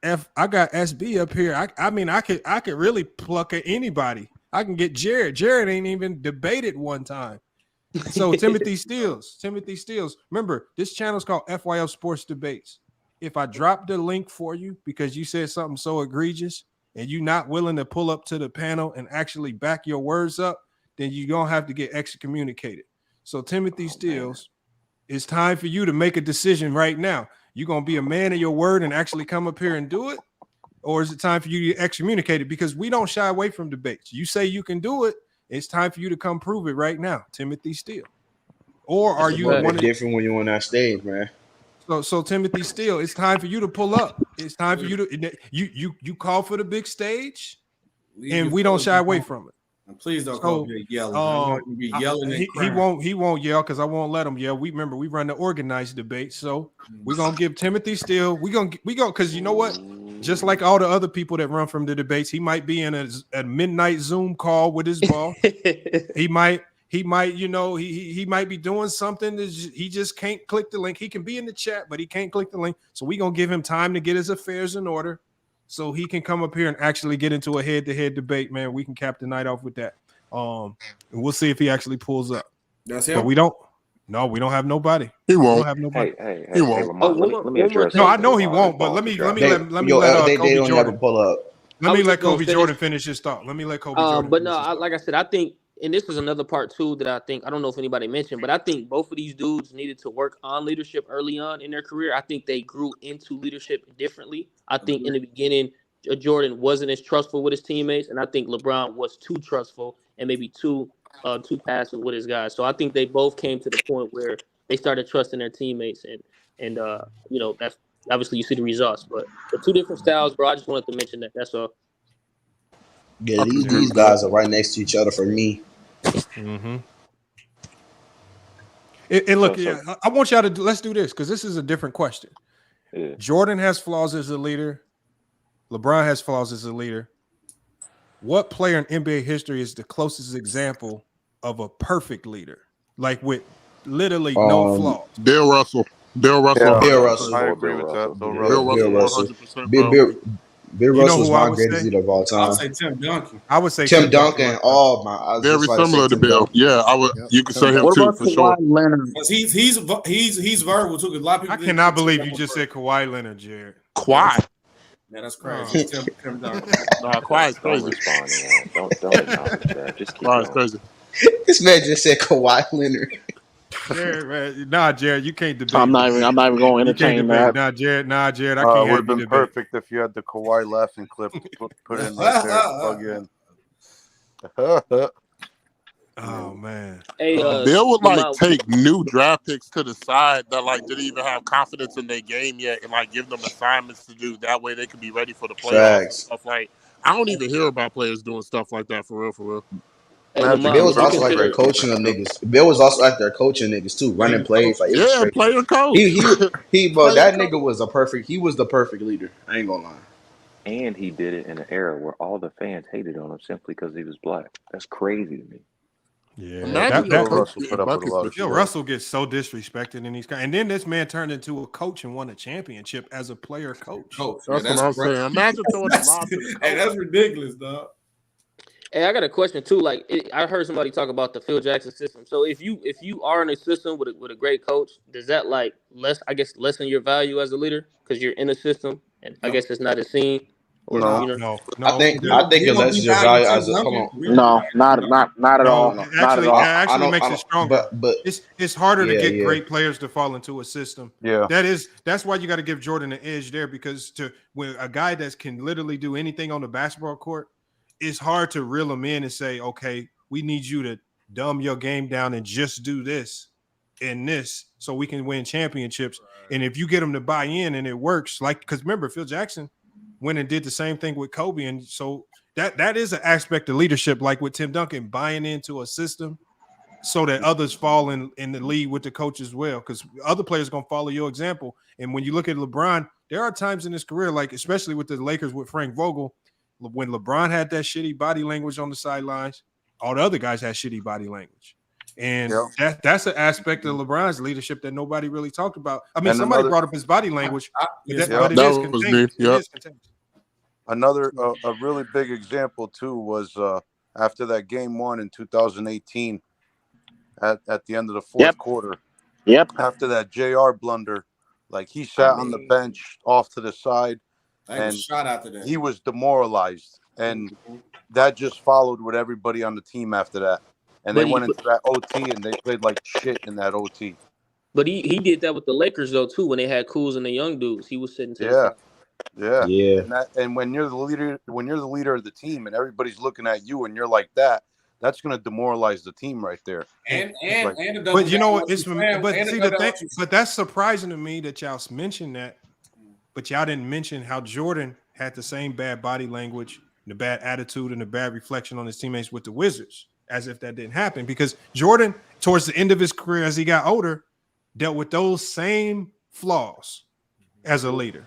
SB up here. I could really pluck at anybody. I can get Jared. Jared ain't even debated one time. So Timothy Steele. Remember, this channel is called FYL Sports Debates. If I drop the link for you because you said something so egregious and you're not willing to pull up to the panel and actually back your words up, then you're going to have to get excommunicated. So Timothy Steele, it's time for you to make a decision right now. You're going to be a man of your word and actually come up here and do it? Or is it time for you to get excommunicated? Because we don't shy away from debates. You say you can do it. It's time for you to come prove it right now, Timothy Steele. Or are you different when you're on that stage, man? So Timothy Steele, it's time for you to pull up. It's time for you to you call for the big stage, and we don't shy away from it. And please don't call me yelling. Be yelling and he won't yell because I won't let him yell. We run the organized debate, so we're gonna give Timothy Steele. We go because you know what? Just like all the other people that run from the debates, he might be in a midnight Zoom call with his boss. he might, you know, he might be doing something. He just can't click the link. He can be in the chat, but he can't click the link. So we're gonna give him time to get his affairs in order, so he can come up here and actually get into a head-to-head debate. Man, we can cap the night off with that. And we'll see if he actually pulls up. That's him. But we don't. No, we don't have nobody. He won't. We don't have nobody. Hey, He won't. Lamont, let me address No, I something, know he Lamont. won't. But let me let they Kobe don't Jordan never pull up. Let me let gonna Kobe Jordan finish his thought. Let me let Kobe Jordan. But no, like I said, I think, and this is another part too that I think, I don't know if anybody mentioned, but I think both of these dudes needed to work on leadership early on in their career. I think they grew into leadership differently. I think in the beginning, Jordan wasn't as trustful with his teammates, and I think LeBron was too trustful and maybe too passive with his guys. So I think they both came to the point where they started trusting their teammates, and you know, that's obviously you see the results. But the two different styles, bro. I just wanted to mention that. That's all. Yeah, these guys are right next to each other for me. Mm-hmm. And look, I want y'all to let's do this because this is a different question. Yeah. Jordan has flaws as a leader. LeBron has flaws as a leader. What player in NBA history is the closest example of a perfect leader, like with literally no flaws? Bill Russell. Bill Russell. Yeah, Bill Russell. I agree with that. Bill Russell. 100%, Bill Russell's my greatest leader of all time. I would say Tim Duncan. I would say Tim Duncan. Oh my! Very similar to Bill. Duncan. Yeah, I would. You could say him What too about for Kawhi sure. Leonard? Because he's verbal too. Because a lot of people. I cannot believe you just said Kawhi Leonard, Jared. Kawhi. Yeah, that's crazy. Tim Duncan. Nah, Kawhi's Don't crazy. respond to that. Don't acknowledge that. Just keep Kawhi's going. crazy. This man just said Kawhi Leonard. Jared, man. Nah, Jared, you can't debate. I'm not even going to entertain that. Nah, Jared, I It can't would have have you been debate. perfect if you had the Kawhi laughing clip put in right there. Plug in. Oh man. Hey, Bill would like Lamont, take new draft picks to the side that like didn't even have confidence in their game yet, and like give them assignments to do. That way they could be ready for the playoffs and stuff. Like I don't even hear about players doing stuff like that for real. Hey, Lamont, Bill was would you also like consider their coaching of niggas. Bill was also like their coaching niggas too, running plays. Like it was crazy. player coach. But that nigga was he was the perfect leader. I ain't gonna lie. And he did it in an era where all the fans hated on him simply because he was black. That's crazy to me. Yeah, Imagine that Russell put up with a lot of shit. Russell gets so disrespected in these guys, and then this man turned into a coach and won a championship as a player coach. That's what I'm saying. Imagine throwing a lob to the coach. Hey, that's ridiculous, dog. Hey, I got a question too. Like, I heard somebody talk about the Phil Jackson system. So if you are in a system with a great coach, does that like lessen your value as a leader because you're in a system and I guess it's not as seen? Or, No. I think it lessens your value as a No, not at all. Not at all. Actually makes it stronger. But it's harder to get great players to fall into a system. Yeah, that's why you got to give Jordan an edge there, because when a guy that can literally do anything on the basketball court, it's hard to reel him in and say, okay, we need you to dumb your game down and just do this and this so we can win championships. Right. And if you get them to buy in and it works, like, because remember, Phil Jackson went and did the same thing with Kobe. And so that is an aspect of leadership, like with Tim Duncan, buying into a system so that others fall in the lead with the coach as well, because other players are going to follow your example. And when you look at LeBron, there are times in his career, like especially with the Lakers with Frank Vogel, when LeBron had that shitty body language on the sidelines, all the other guys had shitty body language. And that's an aspect of LeBron's leadership that nobody really talked about. I mean, somebody brought up his body language, but it is contained. Another a really big example too was after that game 1 in 2018 at the end of the fourth quarter. Yep. After that JR blunder, like he sat on the bench off to the side. And shot after that. He was demoralized, and that just followed with everybody on the team after that. And they went into that OT, and they played like shit in that OT. But he did that with the Lakers though too. When they had Kuz and the young dudes, he was sitting to the side. Yeah. And when you're the leader of the team, and everybody's looking at you, and you're like that, that's going to demoralize the team right there. But you know what? But that's surprising to me that y'all mentioned that. But y'all didn't mention how Jordan had the same bad body language, the bad attitude, and the bad reflection on his teammates with the Wizards, as if that didn't happen. Because Jordan, towards the end of his career, as he got older, dealt with those same flaws as a leader.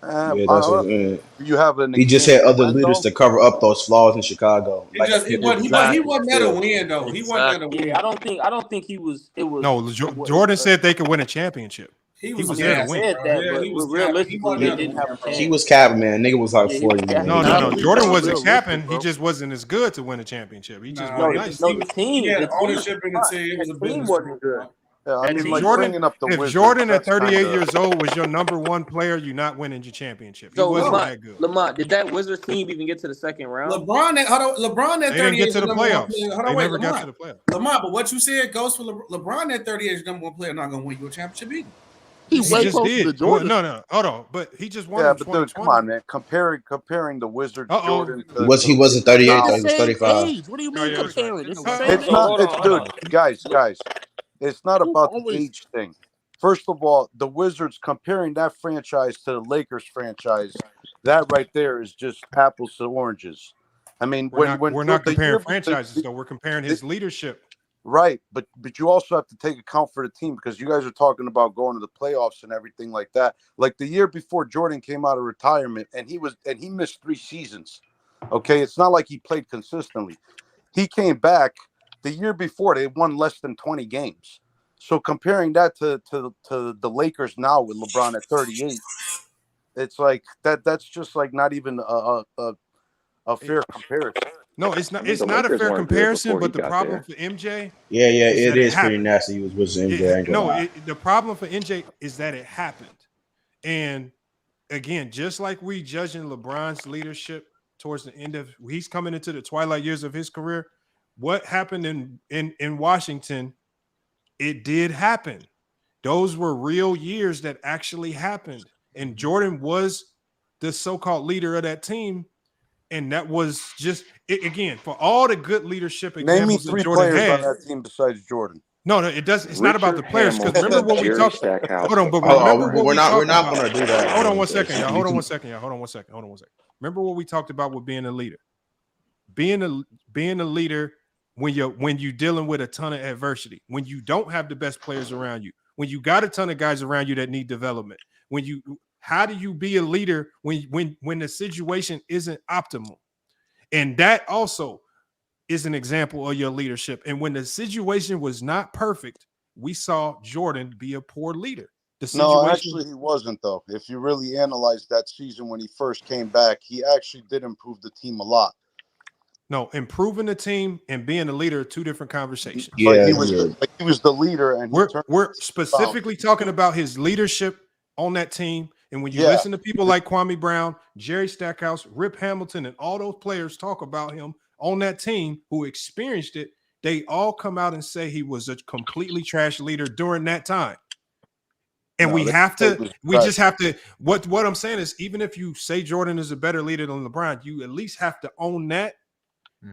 I Yeah, don't that's know. what. You have an He just had example other when leaders though. to cover up those flaws in Chicago, He like a just he Pippen. wasn't he Exactly. wasn't at a Yeah, win though. He wasn't at a Exactly. Yeah, win. I don't think he was. It was. No, It was Jordan said they could win a championship. He He was was yeah, there he to gassing, win. said bro. that, Yeah, but he was capping. He realistically, wasn't they at a didn't win, have a bro. he chance. was capping, man. Nigga was like Yeah, he was 40, man. No, capping. no, Nah, no. we Jordan talking wasn't realistic, capping. He bro. just wasn't as good to win a championship. He just Nah, wasn't No, nice. no, the he team, had the team, ownership in the team. It was a that team business move, wasn't good. bro. Yeah, I That If mean, team like wasn't. bringing up the If Wizards. Jordan at That's kind 38 of years old was your number one player, you're not winning your championship. He So wasn't No, that good. Lamont, did that Wizards team even get to the second round? LeBron at They didn't 38 get is to the the number one playoffs. player. They never got to Lamont. the playoffs. Lamont, but what you said goes for LeBron at 38 is the number one player, not gonna win you a championship either. He's He way just closer to did. Well, Jordan. no, hold on. But he just won yeah, in but dude, come 2020. on, man. Comparing the Wizards Uh-oh. Jordan He to was he the wasn't Wizards 38 They the though. now, He was same 35. age. What do you Oh, mean yeah, that's right. comparing? It's the Uh-oh. same it's So not. age. hold on, It's hold dude, on. guys. It's not Who about the always age thing. First of all, the Wizards comparing that franchise to the Lakers franchise, that right there is just apples to oranges. I mean, when We're not the year comparing franchises though. We're comparing his leadership. right, but you also have to take account for the team because you guys are talking about going to the playoffs and everything like that. Like the year before Jordan came out of retirement and he missed 3 seasons. Okay, it's not like he played consistently. He came back the year before they won less than 20 games. So comparing that to the Lakers now with LeBron at 38, it's like that's just like not even a fair comparison. No, it's I not. mean, It's the not a Lakers fair weren't good comparison. before he But the got problem there. for MJ Yeah, is it that it is pretty happened. nasty. He was with MJ. I ain't gonna lie. The problem for NJ is that it happened. And again, just like we judging LeBron's leadership towards the end of he's coming into the twilight years of his career. What happened in Washington? It did happen. Those were real years that actually happened. And Jordan was the so-called leader of that team. And that was just it, again for all the good leadership Name me examples that 3 Jordan players on had. that team besides Jordan. No, it does. It's not about the Richard players because remember Hamilton, what we Jerry talked. Stackhouse, Hold on, but Hold remember on, what we we're talked not about. gonna do that. Hold on one Jay. second, y'all. Hold on one second, y'all. Hold on one second. Hold on one second. Remember what we talked about with being a leader. Being a leader when you're dealing with a ton of adversity, when you don't have the best players around you, when you got a ton of guys around you that need development, how do you be a leader when the situation isn't optimal? And that also is an example of your leadership. And when the situation was not perfect, we saw Jordan be a poor leader. The No, situation, actually, he wasn't though. If you really analyze that season when he first came back, he actually did improve the team a lot. no, improving the team and being a leader are two different conversations. But Yeah, he was the leader, and he turned We're around. specifically talking about his leadership on that team. And when you Yeah, listen to people like Kwame Brown, Jerry Stackhouse, Rip Hamilton, and all those players talk about him on that team who experienced it, they all come out and say he was a completely trash leader during that time. And no, we just have to, what I'm saying is, even if you say Jordan is a better leader than LeBron, you at least have to own that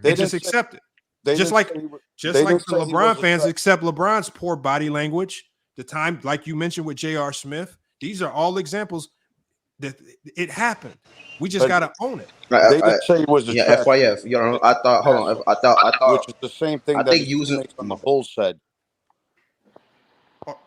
and just accept it. Just like the LeBron fans accept LeBron's poor body language, the time, like you mentioned with J.R. Smith. These are all examples that it happened. We just got to own it. They didn't say he was a trash. FYF. You know, I thought. Hold on. I thought. Which is the same thing I that think his using. teammates on the Bulls said.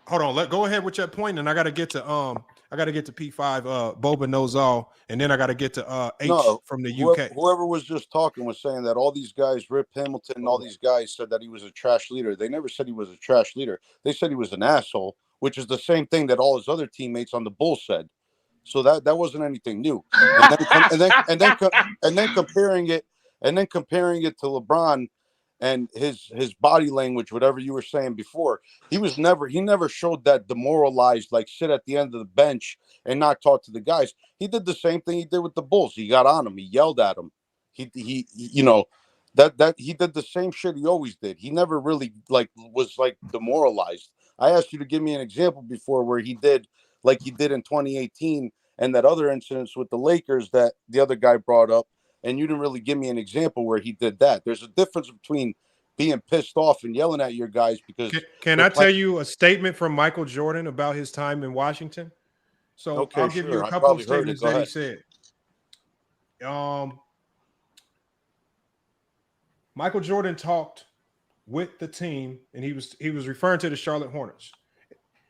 Hold on. Go ahead with your point, and I got to get to P5. Boba knows all, and then I got to get to H from the UK. Whoever was just talking was saying that all these guys, Rip Hamilton, and all these guys said that he was a trash leader. They never said he was a trash leader. They said he was an asshole, which is the same thing that all his other teammates on the Bulls said. So that wasn't anything new. And then comparing it to LeBron and his body language, whatever you were saying before, he never showed that demoralized, like sit at the end of the bench and not talk to the guys. He did the same thing he did with the Bulls. He got on him, he yelled at him. He you know, that he did the same shit he always did. He never really was demoralized. I asked you to give me an example before where he did like he did in 2018 and that other incidents with the Lakers that the other guy brought up. And you didn't really give me an example where he did that. There's a difference between being pissed off and yelling at your guys because. Can I tell you a statement from Michael Jordan about his time in Washington? So okay, I'll give you a couple of statements that he said. Michael Jordan talked with the team, and he was referring to the Charlotte Hornets.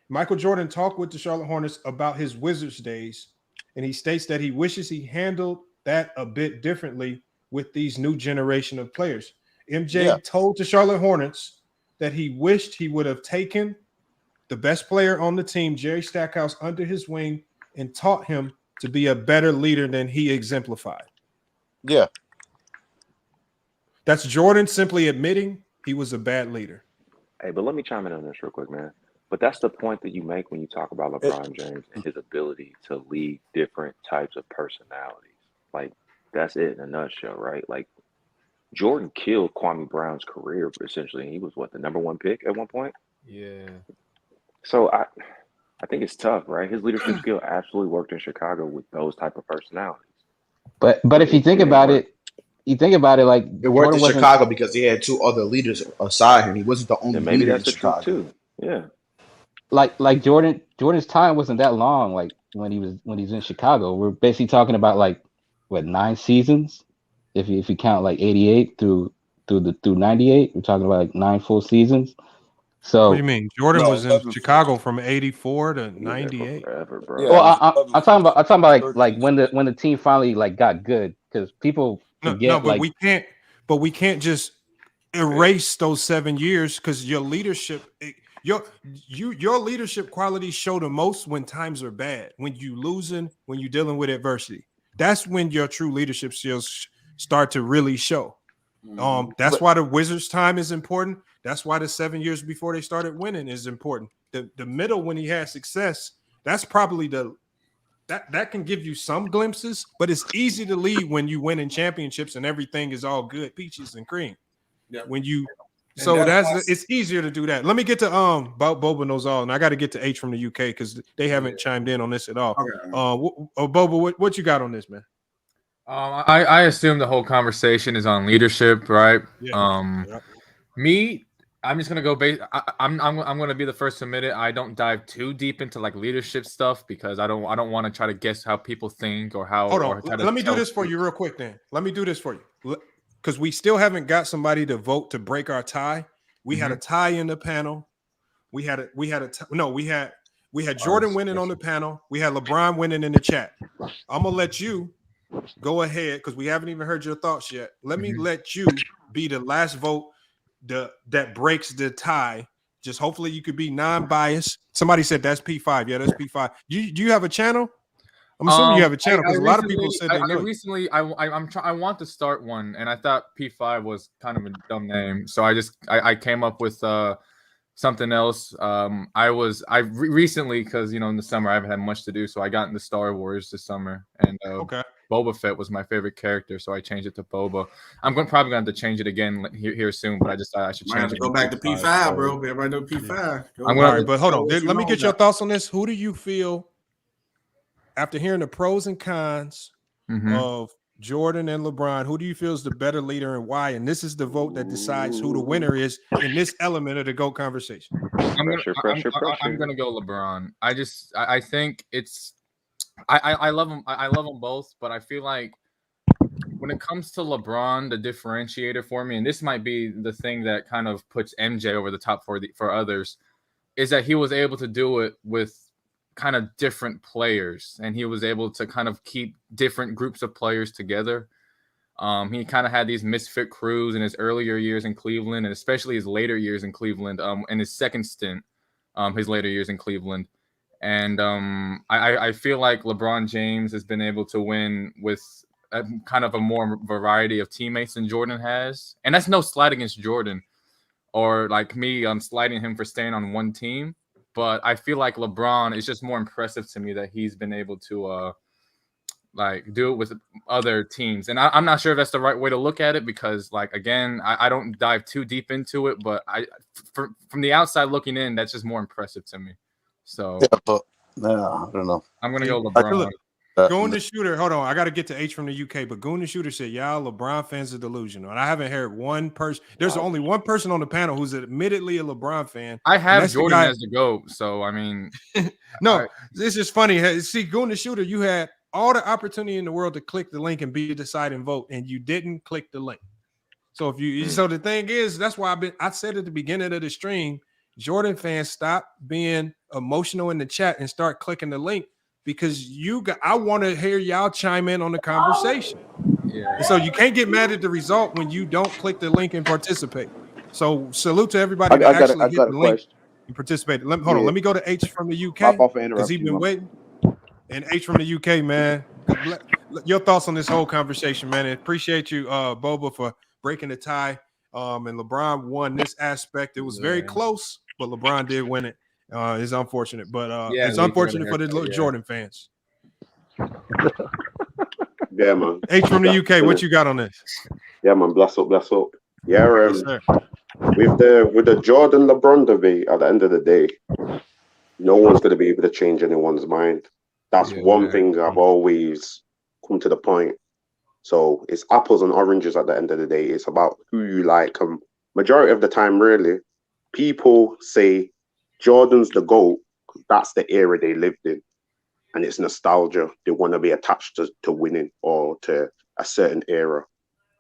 Michael Jordan talked with the Charlotte Hornets about his Wizards days and he states that he wishes he handled that a bit differently with these new generation of players. MJ told the Charlotte Hornets that he wished he would have taken the best player on the team, Jerry Stackhouse, under his wing and taught him to be a better leader than he exemplified. Yeah. That's Jordan simply admitting he was a bad leader. Hey, but let me chime in on this real quick, man. But that's the point that you make when you talk about LeBron James and his ability to lead different types of personalities. Like, that's it in a nutshell, right? Like, Jordan killed Kwame Brown's career, essentially. He was, what, the number 1 pick at one point? Yeah. So I think it's tough, right? His leadership skill absolutely worked in Chicago with those type of personalities. But if you think about it, like it worked in Chicago because he had 2 other leaders aside him. He wasn't the only maybe leader that's in the truth Chicago. too. Yeah. Like Jordan's time wasn't that long. Like when he was in Chicago, we're basically talking about like what 9 seasons, if you count like 88 through 98. We're talking about like 9 full seasons. So what do you mean? Jordan was in Chicago from 84 to 98. Forever, bro. Yeah, well, I'm talking about like when the team finally like got good, because people forget. But we can't just erase those 7 years, because your leadership, your leadership qualities show the most when times are bad, when you losing, when you're dealing with adversity. That's when your true leadership skills start to really show. That's why the Wizards' time is important. That's why the 7 years before they started winning is important. The middle, when he had success, that's probably that can give you some glimpses, but it's easy to lead when you win in championships and everything is all good, peaches and cream. Yeah. When you it's easier to do that. Let me get to Boba knows all, and I got to get to H from the UK because they haven't chimed in on this at all. Okay. Boba, what you got on this, man? I assume the whole conversation is on leadership, right? Yeah. Me, I'm just gonna go base. I'm gonna be the first to admit it. I don't dive too deep into like leadership stuff because I don't want to try to guess how people think or how. Hold on. Let me do this for you real quick. Then let me do this for you because we still haven't got somebody to vote to break our tie. We had a tie in the panel. We had Jordan winning on the panel. We had LeBron winning in the chat. I'm gonna let you go ahead because we haven't even heard your thoughts yet. Let me let you be the last vote that breaks the tie. Just hopefully you could be non-biased. Somebody said that's P5. Yeah, that's P5. Do you have a channel? I'm assuming you have a channel because a lot of people said they know. I want to start one, and I thought P5 was kind of a dumb name, so I came up with something else. Recently, because in the summer I haven't had much to do, so I got into Star Wars this summer, and Boba Fett was my favorite character, so I changed it to Boba. I'm probably going to have to change it again here soon, but I just thought I should change it. Go back to P5, bro. Everybody know P5. All right, but hold on. Let me get your thoughts on this. Who do you feel, after hearing the pros and cons of Jordan and LeBron, who do you feel is the better leader and why? And this is the vote that decides who the winner is in this element of the GOAT conversation. I'm going to go LeBron. I think it's I love them. I love them both, but I feel like when it comes to LeBron, the differentiator for me, and this might be the thing that kind of puts MJ over the top for others, is that he was able to do it with kind of different players, and he was able to kind of keep different groups of players together. He kind of had these misfit crews in his earlier years in Cleveland, and especially his later years in Cleveland, and his second stint, his later years in Cleveland. And I feel like LeBron James has been able to win with kind of a more variety of teammates than Jordan has. And that's no slight against Jordan or like me, I'm sliding him for staying on one team. But I feel like LeBron is just more impressive to me that he's been able to do it with other teams. And I'm not sure if that's the right way to look at it because, like, again, I don't dive too deep into it. But from the outside looking in, that's just more impressive to me. So I don't know. I'm gonna go LeBron. Goon the Shooter, hold on. I got to get to H from the UK, but Goon the Shooter said, y'all LeBron fans are delusional. And I haven't heard one person. There's only one person on the panel who's admittedly a LeBron fan. I have Jordan as the GOAT, so I mean. No, this is funny. See, Goon the Shooter, you had all the opportunity in the world to click the link and be a deciding vote, and you didn't click the link. So so the thing is, that's why I said at the beginning of the stream, Jordan fans, stop being emotional in the chat and start clicking the link because I want to hear y'all chime in on the conversation. Yeah. And so you can't get mad at the result when you don't click the link and participate. So salute to everybody that actually hit the link and participated. Hold on. Let me go to H from the UK because he's been waiting. And H from the UK, man. Your thoughts on this whole conversation, man. I appreciate you, Boba, for breaking the tie. And LeBron won this aspect. It was very close, but LeBron did win it. It's unfortunate, but it's unfortunate for the Jordan fans. Yeah, man. H from the UK, what you got on this? Yeah, man. Bless up. Yeah, with the Jordan LeBron debate, at the end of the day, no one's going to be able to change anyone's mind. That's one thing I've always come to the point. So it's apples and oranges at the end of the day. It's about who you like. Majority of the time, really, people say Jordan's the GOAT. That's the era they lived in. And it's nostalgia. They want to be attached to winning or to a certain era.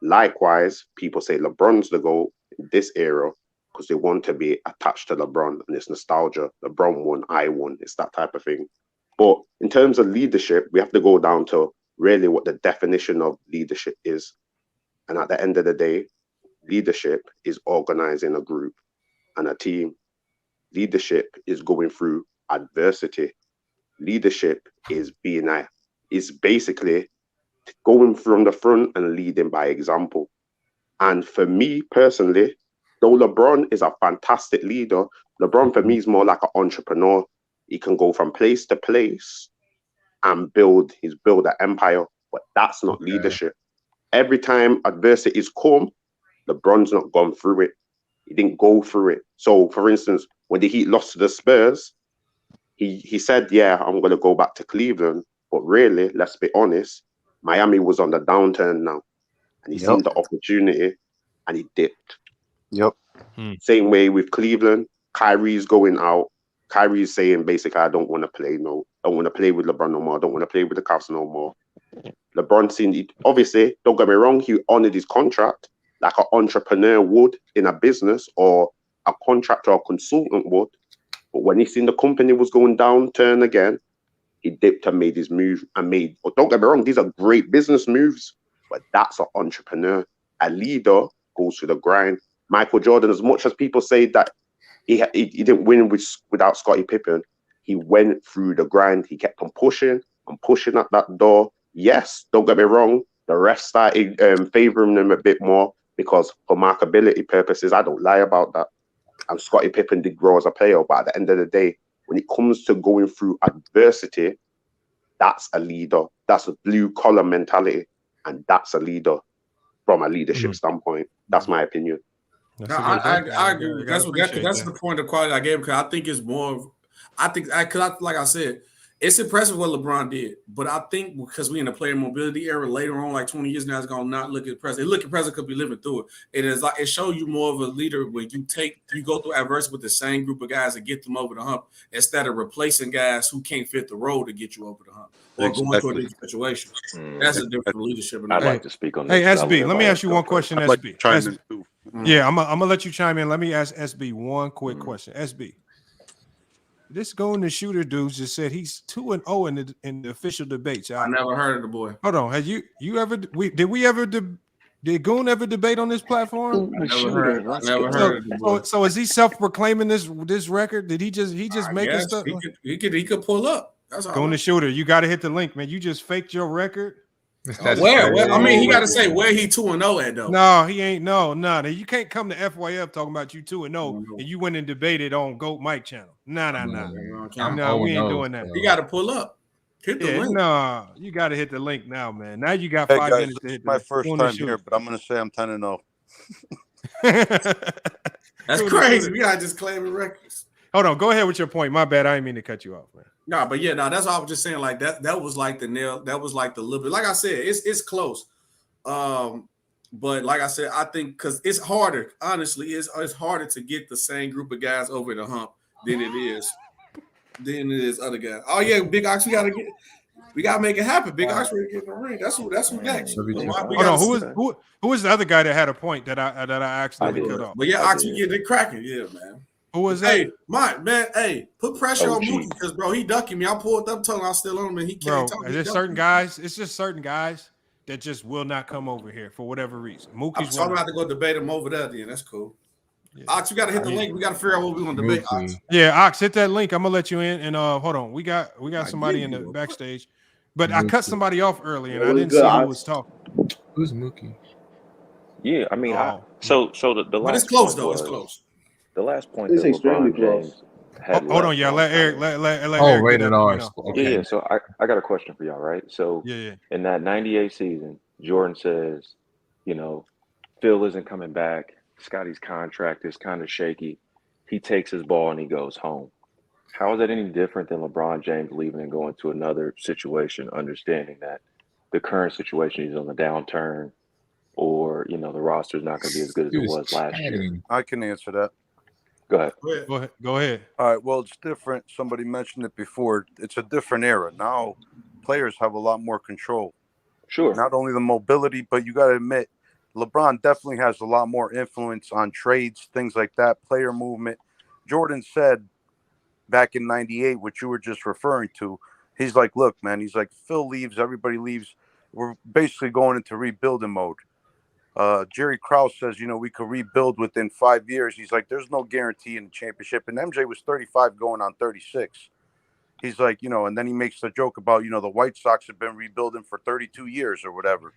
Likewise, people say LeBron's the GOAT in this era because they want to be attached to LeBron and it's nostalgia. LeBron won, I won. It's that type of thing. But in terms of leadership, we have to go down to really what the definition of leadership is. And at the end of the day, leadership is organizing a group and a team. Leadership is going through adversity. Leadership is basically going from the front and leading by example. And for me personally, though LeBron is a fantastic leader, LeBron for me is more like an entrepreneur. He can go from place to place and build an empire, but that's not leadership. Every time adversities come, LeBron's not gone through it. He didn't go through it. So, for instance, when the Heat lost to the Spurs, he said, yeah, I'm going to go back to Cleveland. But really, let's be honest, Miami was on the downturn now. And he seen the opportunity and he dipped. Same way with Cleveland. Kyrie's going out. Kyrie's saying basically, I don't want to play. No, I don't want to play with LeBron no more. I don't want to play with the Cavs no more. LeBron seen it. Obviously, don't get me wrong, he honored his contract like an entrepreneur would in a business or a contractor or consultant would. But when he seen the company was going downturn again, he dipped and made his move don't get me wrong, these are great business moves, but that's an entrepreneur. A leader goes through the grind. Michael Jordan, as much as people say that he didn't win without Scottie Pippen, he went through the grind. He kept on pushing at that door. Yes, don't get me wrong, the rest started favoring him a bit more because for markability purposes, I don't lie about that. And Scottie Pippen did grow as a player, but at the end of the day, when it comes to going through adversity, that's a leader. That's a blue-collar mentality, and that's a leader from a leadership standpoint. That's my opinion. No, I agree. That's the point of quality I gave because I think it's more of, like I said, it's impressive what LeBron did, but I think because we in the player mobility era later on, like 20 years now, it's gonna not look impressive. It look impressive because we living through it. It is like it shows you more of a leader when you go through adversity with the same group of guys and get them over the hump instead of replacing guys who can't fit the role to get you over the hump or going to a different situation. That's a different leadership. I'd like to speak on this. Hey, SB, let me ask you one question, SB. Yeah, I'm gonna let you chime in. Let me ask SB one quick question. SB. This Golden Shooter dude just said he's 2-0 in the official debates. I never heard of the boy. Hold on, had you ever? Did Goon ever debate on this platform? I never heard. So is he self-proclaiming this record? Did he just make this stuff? He could pull up. That's all. Golden Shooter, you got to hit the link, man. You just faked your record. Where? I mean, he got to say where he 2-0 at though. No, he ain't. No. You can't come to FYF talking about you 2-0 and you went and debated on Goat Mike channel. No, we ain't doing that. You got to pull up. Hit the link. No, you got to hit the link now, man. Now you got 5 minutes to hit the link. My first time here, but I'm going to say I'm 10-0. That's crazy. We got to just claim the records. Hold on. Go ahead with your point. My bad. I didn't mean to cut you off, man. No, but yeah, that's all I was just saying. Like that was like the nail. That was like the little bit. Like I said, it's close. But like I said, I think because it's harder. Honestly, it's harder to get the same group of guys over the hump than it is other guys. Oh yeah, Big Ox, we gotta make it happen. Big Ox ready to get in the ring. That's what next. Hold on, who was the other guy that had a point that I accidentally cut off? But yeah, Ox, we getting it cracking. Yeah, man. Who was that? Hey, Mike, man, put pressure on OG. Mookie because, bro, he ducking me. I pulled up, told him I was still on him, and he can't Bro, talk. He there's ducking certain me. guys. It's just certain guys that just will not come over here for whatever reason. Mookie's So I'm one. gonna have to go debate him over there. Then that's cool. Ox, you got to hit the link. We got to figure out what we're gonna debate. Ox. Yeah, Ox, hit that link. I'm gonna let you in. And hold on, we got somebody in the backstage, but I cut somebody off early and I didn't see who was talking. Who's Mookie? Yeah, I mean, Oh. so the last But it's close point though. was, It's close. The last point It's that extremely LeBron close. James had Hold on, left yeah. on Let Eric. kinda- Let Oh, Eric get rated that R. point off. Okay. Yeah. So I got a question for y'all, right? So Yeah. in that '98 season, Jordan says, you know, Phil isn't coming back. Scotty's contract is kind of shaky. He takes his ball and he goes home. How is that any different than LeBron James leaving and going to another situation, understanding that the current situation is on the downturn, or the roster's not going to be as good as He it was was last year? chatting. I can answer that. Go ahead. Go ahead. All right. Well, it's different. Somebody mentioned it before. It's a different era now. Players have a lot more control. Sure. Not only the mobility, but you got to admit, LeBron definitely has a lot more influence on trades, things like that, player movement. Jordan said back in '98, what you were just referring to, he's like, look, man, he's like, Phil leaves, everybody leaves. We're basically going into rebuilding mode. Jerry Krause says, we could rebuild within 5 years. He's like, there's no guarantee in the championship. And MJ was 35 going on 36. He's like, and then he makes the joke about, the White Sox have been rebuilding for 32 years or whatever.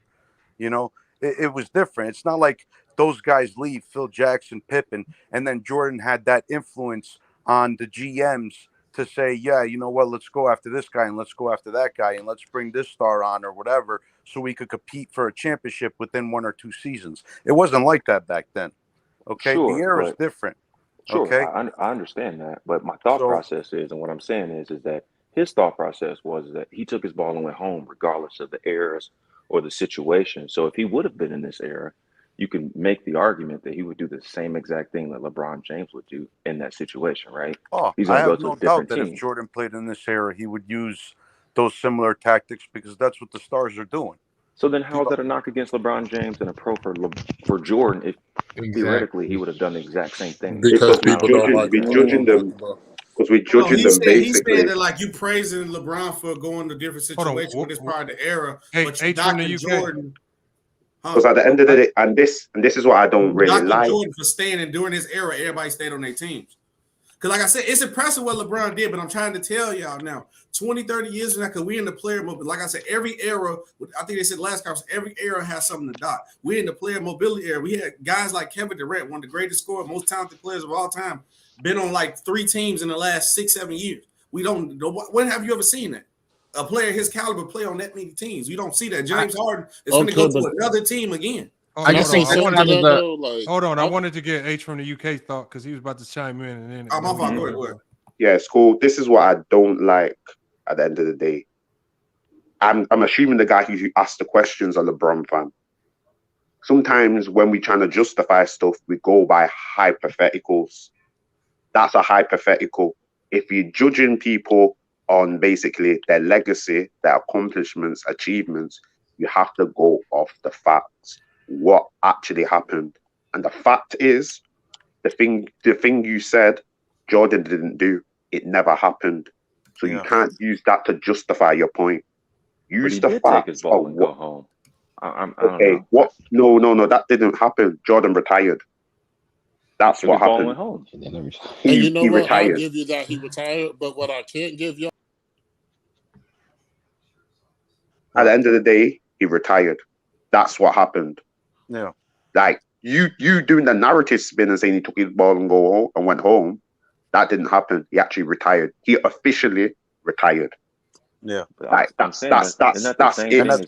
It was different. It's not like those guys leave, Phil Jackson, Pippen, and then Jordan had that influence on the GMs to say, yeah, you know what, let's go after this guy and let's go after that guy and let's bring this star on or whatever so we could compete for a championship within 1 or 2 seasons. It wasn't like that back then. Okay, Sure, the era is but different. sure, Okay, I understand that, but my thought process is, and what I'm saying is that his thought process was that he took his ball and went home, regardless of the eras or the situation. So if he would have been in this era, you can make the argument that he would do the same exact thing that LeBron James would do in that situation, right? He's I going to go have to a no doubt different that if team. Jordan played in this era, he would use those similar tactics because that's what the stars are doing. So then how is that a knock against LeBron James and a pro for Jordan if theoretically he would have done the exact same thing? Because we're people don't like judging them. Because we're No, judging them he's saying basically. that like you praising LeBron for going to different situations when it's part of the era, but you H from the knocking UK. Jordan. Because at the end of the day, and this is what I don't really Knocking like. Jordan for staying and during this era, everybody stayed on their teams. Because like I said, it's impressive what LeBron did, but I'm trying to tell y'all now, 20, 30 years from now, because we in the player mode. Like I said, every era, I think they said last conference, every era has something to dock. We're in the player mobility era. We had guys like Kevin Durant, one of the greatest scorers, most talented players of all time, been on like 3 teams in the last 6, 7 years. We don't. When have you ever seen that? A player his caliber play on that many teams. You don't see that. James Harden is going to go to another team again. Hold on. I wanted to get H from the UK thought because he was about to chime in. And then my fault. Go ahead. Yeah, it's cool. This is what I don't like at the end of the day. I'm assuming the guy who asked the questions are LeBron fan. Sometimes when we trying to justify stuff, we go by hypotheticals. That's a hypothetical. If you're judging people on basically their legacy, their accomplishments, achievements, you have to go off the facts. What actually happened. And the fact is, the thing you said Jordan didn't do, it never happened. So you can't use that to justify your point. Use the facts. Take his ball and go home. I don't know. What? No, that didn't happen. Jordan retired. That's Took what his ball and happened. went home. And you know he what? retired. I'll give you that he retired, but what I can't give y'all. At the end of the day, he retired. That's what happened. Yeah. Like you doing the narrative spin and saying he took his ball and go home and went home. That didn't happen. He actually retired. He officially retired. Yeah, like that's it. And that's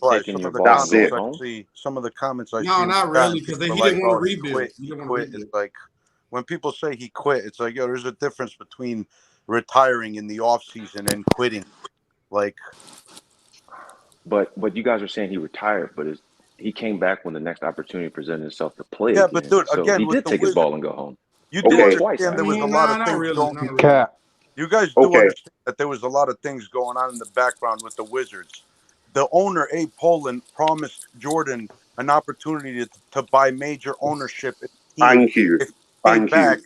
why some of the comments it. I see, some of the comments I see. No, not really, because he didn't want to rebuild. He quit. It's like when people say he quit, it's like, yo, there's a difference between retiring in the off season and quitting. Like, but you guys are saying he retired, but he came back when the next opportunity presented itself to play. Yeah, again. but dude, so again, he with did the take his Wizards, ball and go home. You do twice. understand there was a lot of things going. You guys do understand that there was a lot of things going on in the background with the Wizards. The owner, Abe Poland, promised Jordan an opportunity to buy major ownership. Thank you. If he came back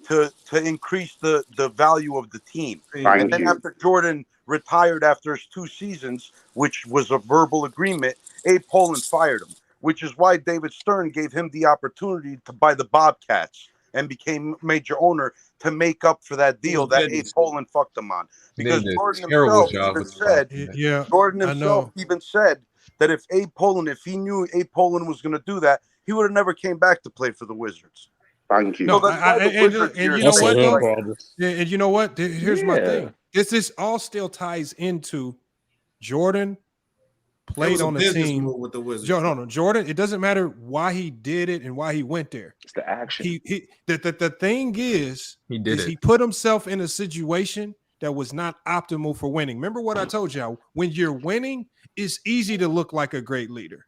to increase the value of the team. Thank And then you. after Jordan retired after his 2 seasons, which was a verbal agreement, Abe Pollin fired him, which is why David Stern gave him the opportunity to buy the Bobcats and became major owner to make up for that deal that Abe Pollin fucked him on. Because Jordan himself even said, Jordan himself even said that if he knew Abe Pollin was going to do that, he would have never came back to play for the Wizards. Thank you. No, So and you know what? And you know what? Here's my thing. This all still ties into Jordan played on the team with the Wizards. No, Jordan. It doesn't matter why he did it and why he went there. It's the action. The thing is, he put himself in a situation that was not optimal for winning. Remember what I told y'all? When you're winning, it's easy to look like a great leader.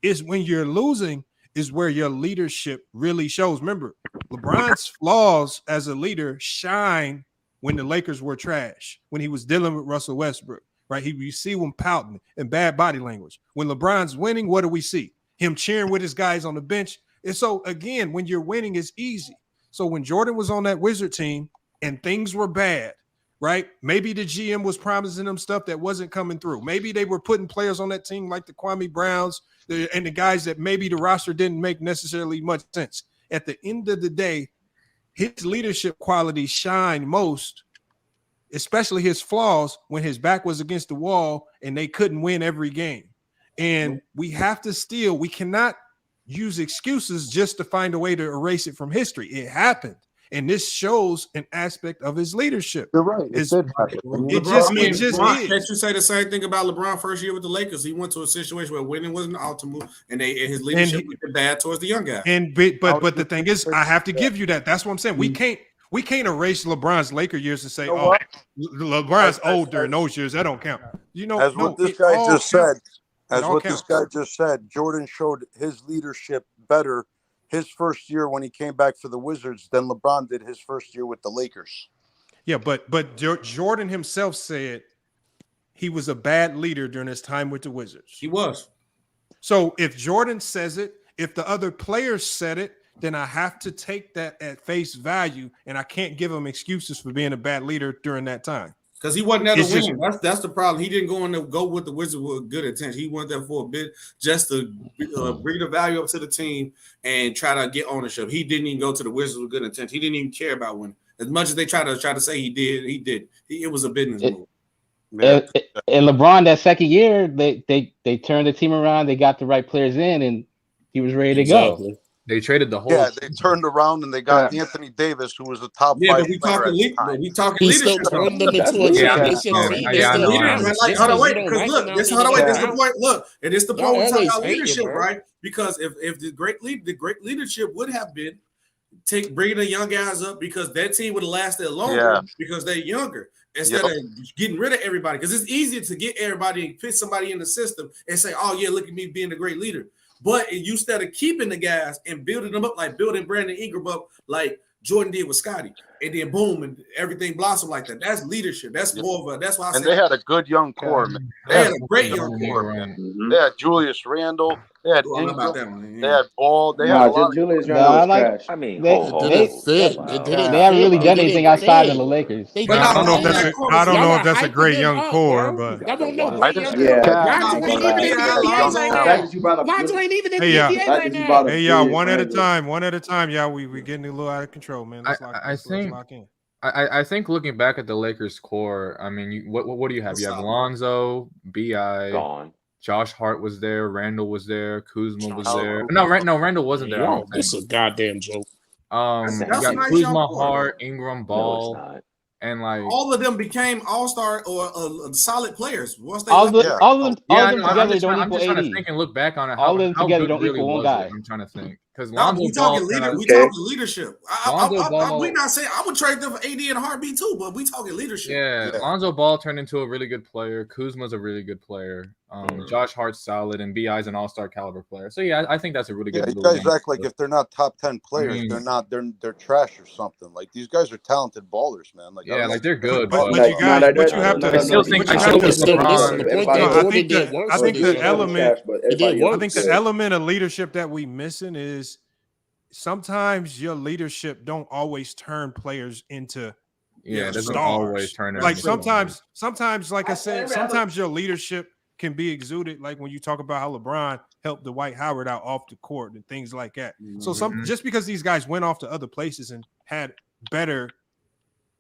It's when you're losing is where your leadership really shows. Remember, LeBron's flaws as a leader shine when the Lakers were trash, when he was dealing with Russell Westbrook, right? You see him pouting and bad body language. When LeBron's winning, what do we see? Him cheering with his guys on the bench. And so, again, when you're winning, it's easy. So when Jordan was on that Wizard team and things were bad, right? Maybe the GM was promising them stuff that wasn't coming through. Maybe they were putting players on that team like the Kwame Browns and the guys that maybe the roster didn't make necessarily much sense. At the end of the day, his leadership qualities shine most, especially his flaws, when his back was against the wall and they couldn't win every game. And we cannot use excuses just to find a way to erase it from history. It happened. And this shows an aspect of his leadership. You're right. It just is. Can't you say the same thing about LeBron first year with the Lakers? He went to a situation where winning wasn't optimal, and his leadership was bad towards the young guys. But the thing is, I have to give you that. That's what I'm saying. We can't erase LeBron's Laker years and say, LeBron's older in those years. That don't count. This guy just said, Jordan showed his leadership better his first year when he came back for the Wizards than LeBron did his first year with the Lakers. Yeah, but Jordan himself said he was a bad leader during his time with the Wizards. He was. So if Jordan says it, if the other players said it, then I have to take that at face value, and I can't give him excuses for being a bad leader during that time. Because he wasn't there to win. That's the problem. He didn't go with the Wizards with good intention. He went there for a bit just to bring the value up to the team and try to get ownership. He didn't even go to the Wizards with good intention. He didn't even care about winning. As much as they try to say he did, he did. It was a business move. And LeBron, that second year, they turned the team around. They got the right players in, and he was ready to go. They traded the whole. Yeah, they turned around and they got Anthony Davis, who was the top 5 but we talking leadership. Turned them into a championship team. Hold on, wait, because look, this is the point. Look, and it's the point we talk about leadership, right? Because if the great leadership would have been bringing the young guys up, because that team would have lasted longer because they're younger. Instead of getting rid of everybody, because it's easier to get everybody and put somebody in the system and say, "Oh yeah, look at me being a great leader." But instead of keeping the guys and building them up, like building Brandon Ingram up, like Jordan did with Scotty, and then boom, and everything blossomed like that. That's leadership. That's more of a. That's why I said. And they had a good young core, man. They had a great young core. They had Julius Randle. They had Ingram. They had Ball. They had a lot. Julius Randle was trash. I mean, they haven't really done anything outside of the Lakers. I don't know if that's a great young core, but hey, y'all, one at a time, y'all. We getting a little out of control, man. I think looking back at the Lakers core, I mean, what do you have? You have Lonzo, B.I. Gone. Josh Hart was there. Randall was there. Kuzma was there. No, Randall wasn't there. This is a goddamn joke. You got Kuzma, Hart, Ingram, Ball, and like all of them became all-star or solid players once they all of them together I'm just don't equal trying 80. to think and look back on it. All of them together don't really equal one guy. I'm trying to think because we talking leadership. We not saying I would trade them for AD and a heartbeat too, but we talking leadership. Yeah, Lonzo Ball turned into a really good player. Kuzma's a really good player. Josh Hart's solid, and B.I.'s an all-star caliber player. So yeah, I think that's a really good. You guys act like if they're not top 10 players, they're not. They're trash or something. Like these guys are talented ballers, man. Like they're good. But you guys, what you have to. I think the element of leadership that we missing is sometimes your leadership don't always turn players into it doesn't stars. always turn it Like into sometimes, like I said, sometimes your leadership can be exuded. Like when you talk about how LeBron helped Dwight Howard out off the court and things like that. So just because these guys went off to other places and had better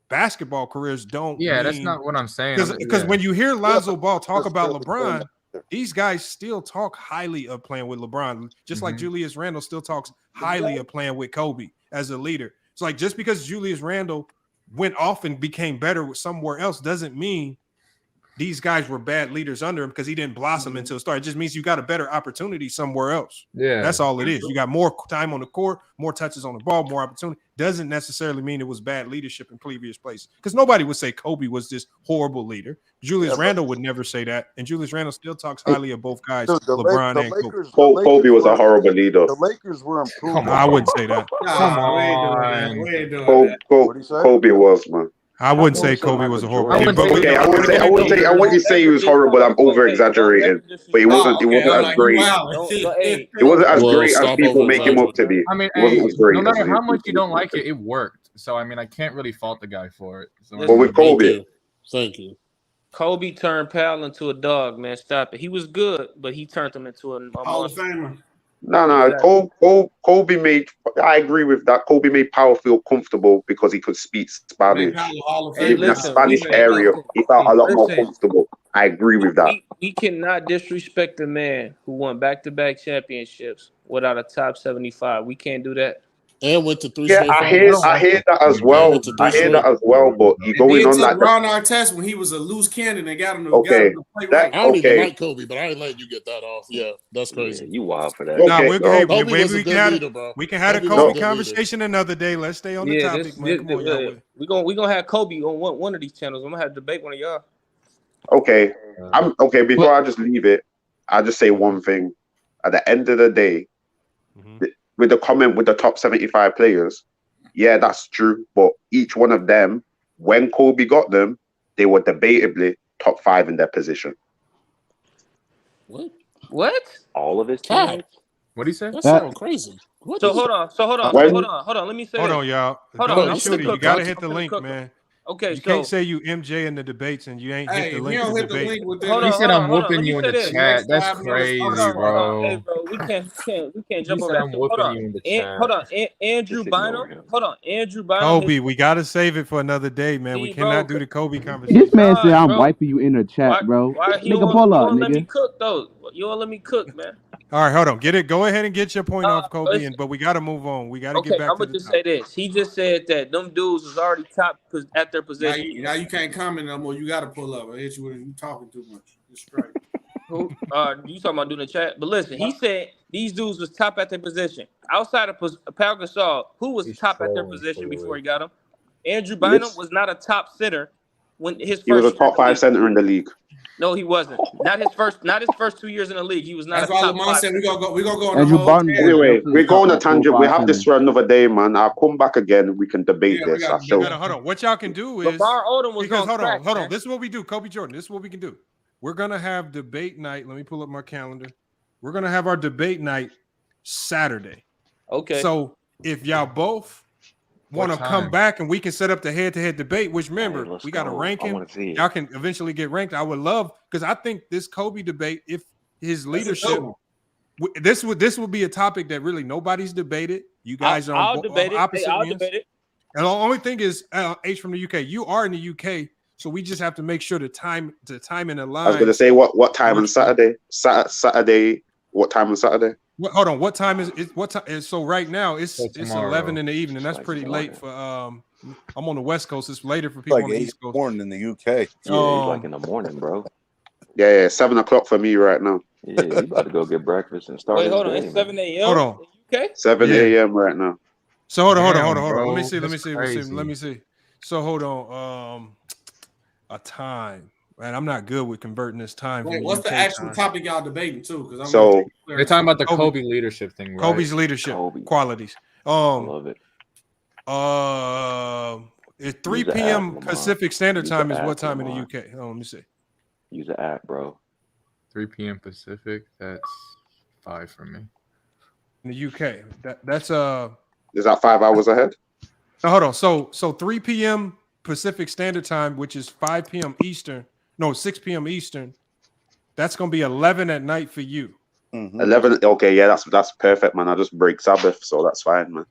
basketball careers don't mean, that's not what I'm saying. Because when you hear Lonzo Ball talk about LeBron, these guys still talk highly of playing with LeBron, just like Julius Randle still talks highly of playing with Kobe as a leader. It's like just because Julius Randle went off and became better with somewhere else doesn't mean these guys were bad leaders under him because he didn't blossom into a star. It just means you got a better opportunity somewhere else. Yeah, that's all it is. You got more time on the court, more touches on the ball, more opportunity. Doesn't necessarily mean it was bad leadership in previous places, because nobody would say Kobe was this horrible leader. Julius Randle would never say that, and Julius Randle still talks highly of both guys, LeBron and Kobe. Kobe was a horrible leader. The Lakers were improving. I wouldn't say that. Come on, Kobe was, man. I wouldn't say Kobe was a horrible leader. Okay, I wouldn't say he was horrible. I'm over exaggerating, but he wasn't as great. It wasn't as great as people make him up to be. I mean, it wasn't as great. No matter how much you don't like it, it worked. So I mean, I can't really fault the guy for it. So, but with Kobe, thank you. Kobe turned Powell into a dog, man. Stop it. He was good, but he turned him into a Hall of Famer. No. Kobe made. I agree with that. Kobe made Powell feel comfortable because he could speak Spanish. In the Spanish area, he felt a lot more comfortable. I agree with that. We cannot disrespect the man who won back-to-back championships without a top 75. We can't do that. And went to 3 Yeah, I hear that as well. But you going on like Ron Artest when he was a loose cannon and got him to okay. play That, right. I don't even like Kobe, but I ain't letting you get that off. Yeah, that's crazy. You wild for that. We can have a Kobe conversation another day. Let's stay on the topic, man. Come on, y'all. We gonna have Kobe on one of these channels. I'm gonna have to debate one of y'all. Okay, I'm okay. Before I just leave it, I'll just say one thing. At the end of the day, with the comment with the top 75 players, yeah, that's true. But each one of them, when Kobe got them, they were debatably top 5 in their position. What? All of his teammates? What did he say? That sounds crazy. So hold on. Let me say. Hold on, y'all. Hold on. You gotta hit the link, man. Okay, you can't say you MJ in the debates and you ain't hit the link in the debate. He said I'm whooping you in the chat. That's crazy, bro. Hey, bro, we can't jump on I'm that. whooping you in the chat. Hold on, Andrew Bynum. Hold on, Andrew Bynum. Kobe, we gotta save it for another day, man. We cannot do the Kobe conversation. This man said I'm wiping you in the chat, bro. Nigga, pull up, Let me nigga. cook though. You don't let me cook, man. All right, hold on. Go ahead and get your point off, Kobe. But we got to move on. We got to get back. I'm gonna just say this. He just said that them dudes was already top at their position. Now you can't comment no more. You got to pull up. I hit you when you talking too much. It's straight. Who? You talking about doing the chat? But listen, he said these dudes was top at their position. Outside of Pau Gasol, who was top at their position before he got him? Andrew Bynum was not a top center when his first. He was a top 5 center in the league. No, he wasn't. Not his first 2 years in the league. He was not. That's a why top Lamont said we gonna go on Andrew the whole. Barton. Anyway, we're going on a tangent. We have this for another day, man. I'll come back again. We can debate this. Hold on. What y'all can do is Lamar Odom was because on track, hold on. man. This is what we do, Kobe Jordan. This is what we can do. We're gonna have debate night. Let me pull up my calendar. We're gonna have our debate night Saturday. Okay. So if y'all both want to come back and we can set up the head-to-head debate, which remember we got to rank him. Y'all can eventually get ranked. I would love, because I think this Kobe debate, if his leadership, this would be a topic that really nobody's debated. You guys are on opposite ends. Debate it. And the only thing is, H from the UK, you are in the UK, so we just have to make sure the time and the line. I was going to say what time on Saturday? Saturday. What time on Saturday? Hold on. What time is it? What time? So right now it's 11 in the evening. That's pretty late for I'm on the West Coast. It's later for people on the East Coast. Morning in the UK. Yeah, it's like in the morning, bro. Yeah, 7 o'clock for me right now. Yeah, you about to go get breakfast and start. Wait, hold on. It's 7 a.m. Hold on. Okay. 7 a.m. right now. So hold on. Bro, Let me see. crazy. Let me see. So hold on. A time. Man, I'm not good with converting this time. Wait, what's the actual topic y'all debating too? Because they're talking about the Kobe leadership thing, right? Kobe's leadership qualities. I love it. It's 3 p.m. Pacific Standard Time is what time in the UK? Let me see. Use the app, bro. 3 p.m. Pacific. That's 5 for me. in the UK. That's Is that 5 hours ahead? No, hold on. So 3 p.m. Pacific Standard Time, which is 5 p.m. Eastern. No, 6 p.m. Eastern. That's gonna be 11 at night for you. 11. Okay, yeah, that's perfect, man. I just break Sabbath, so that's fine, man.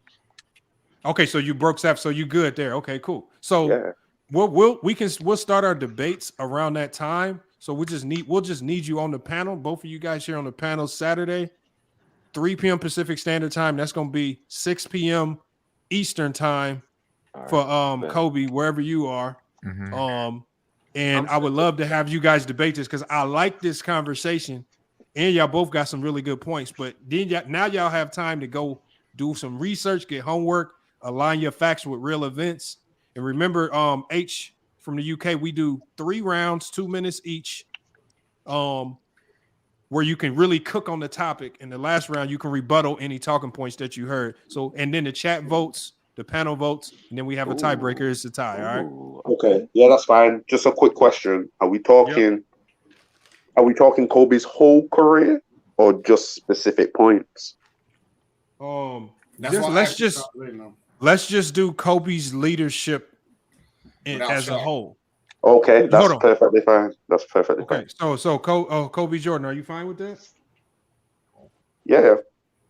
Okay, so you broke Sabbath, so you good there. Okay, cool. So we'll start our debates around that time. So we'll just need you on the panel. Both of you guys here on the panel Saturday, 3 p.m. Pacific Standard Time. That's gonna be 6 p.m. Eastern Time for Kobe, wherever you are. And I would love to have you guys debate this because I like this conversation, and y'all both got some really good points. But then now y'all have time to go do some research, get homework, align your facts with real events. And remember, H from the UK, we do 3 rounds, 2 minutes each, where you can really cook on the topic. In the last round, you can rebuttal any talking points that you heard. So, and then the chat votes, the panel votes, and then we have a tiebreaker. It's a tie. All right. Okay. Yeah, that's fine. Just a quick question: Are we talking? Are we talking Kobe's whole career or just specific points? Let's just do Kobe's leadership as a whole. Okay, that's perfectly fine. That's perfectly fine. So Kobe Jordan, are you fine with that? Yeah.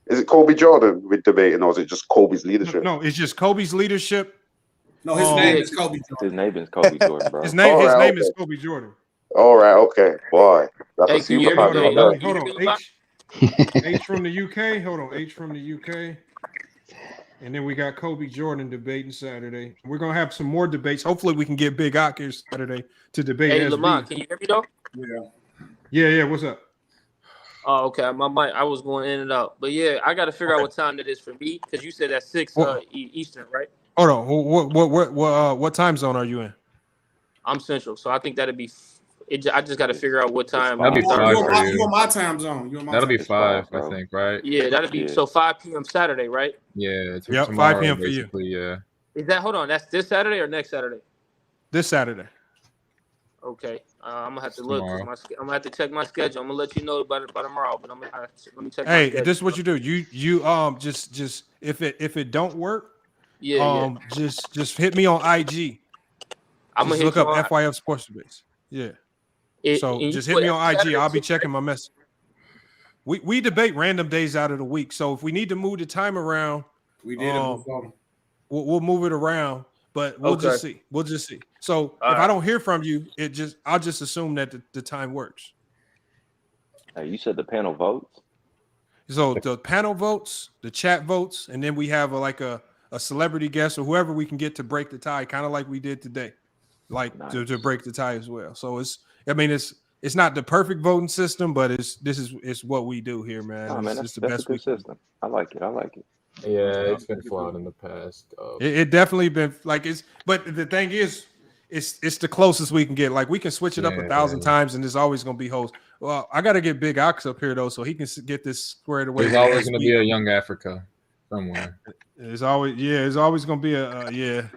Is it Kobe Jordan with debating, or is it just Kobe's leadership? No, it's just Kobe's leadership. No, his name is Kobe Jordan. His name is Kobe Jordan, bro. His name is Kobe Jordan. All right, okay, boy, that's a super hold on. H from the UK. Hold on, H from the UK. And then we got Kobe Jordan debating Saturday. We're gonna have some more debates. Hopefully, we can get Big Ock here Saturday to debate. Hey, Lamont, can you hear me though? Yeah. What's up? Oh, okay. My mic, I was going in and out, but yeah, I got to figure out what time that is for me because you said that's 6 Eastern, right? Hold on. What time zone are you in? I'm Central, so I think that'd be. I just got to figure out what time. That'll be 5 for you. You on my time zone. That'll be 5, I think, right? Yeah, that'd be so 5 p.m. Saturday, right? Yeah. Yep, tomorrow, 5 p.m. for you. Yeah. Is that hold on? That's this Saturday or next Saturday? This Saturday. Okay, I'm gonna have to look. I'm gonna have to check my schedule. I'm gonna let you know by tomorrow. But let me check. Hey, this is what you do. You just if it don't work, just hit me on IG. I'm gonna look up FYF Sports Debates. Yeah. So just hit me on IG. I'll be checking my message. We debate random days out of the week. So if we need to move the time around, we'll move it around. But we'll just see. We'll just see. So if I don't hear from you, I'll just assume that the time works. Hey, you said the panel votes? So the panel votes, the chat votes, and then we have a celebrity guest or whoever we can get to break the tie, kind of like we did today, to break the tie as well. So it's not the perfect voting system, but it's what we do here, man. Oh, man, that's the best system. I like it. Yeah, it's been flawed in the past. It definitely been but the thing is, it's the closest we can get. Like we can switch it up 1,000 times, and there's always gonna be hosts. Well, I got to get Big Ox up here though, so he can get this squared away. There's always gonna be a young Africa somewhere. There's always gonna be a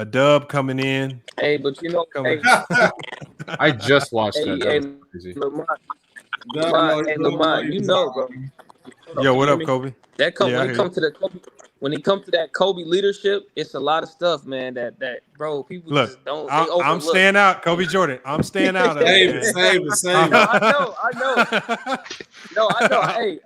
dub coming in. Hey, but you know, I just watched that. Lamont, you know, bro. Yo, what up, Kobe? When it comes to that Kobe leadership, it's a lot of stuff, man. That bro, people just don't. I'm staying out, Kobe Jordan. I'm staying out. Save it. I know. No, I know. Hey,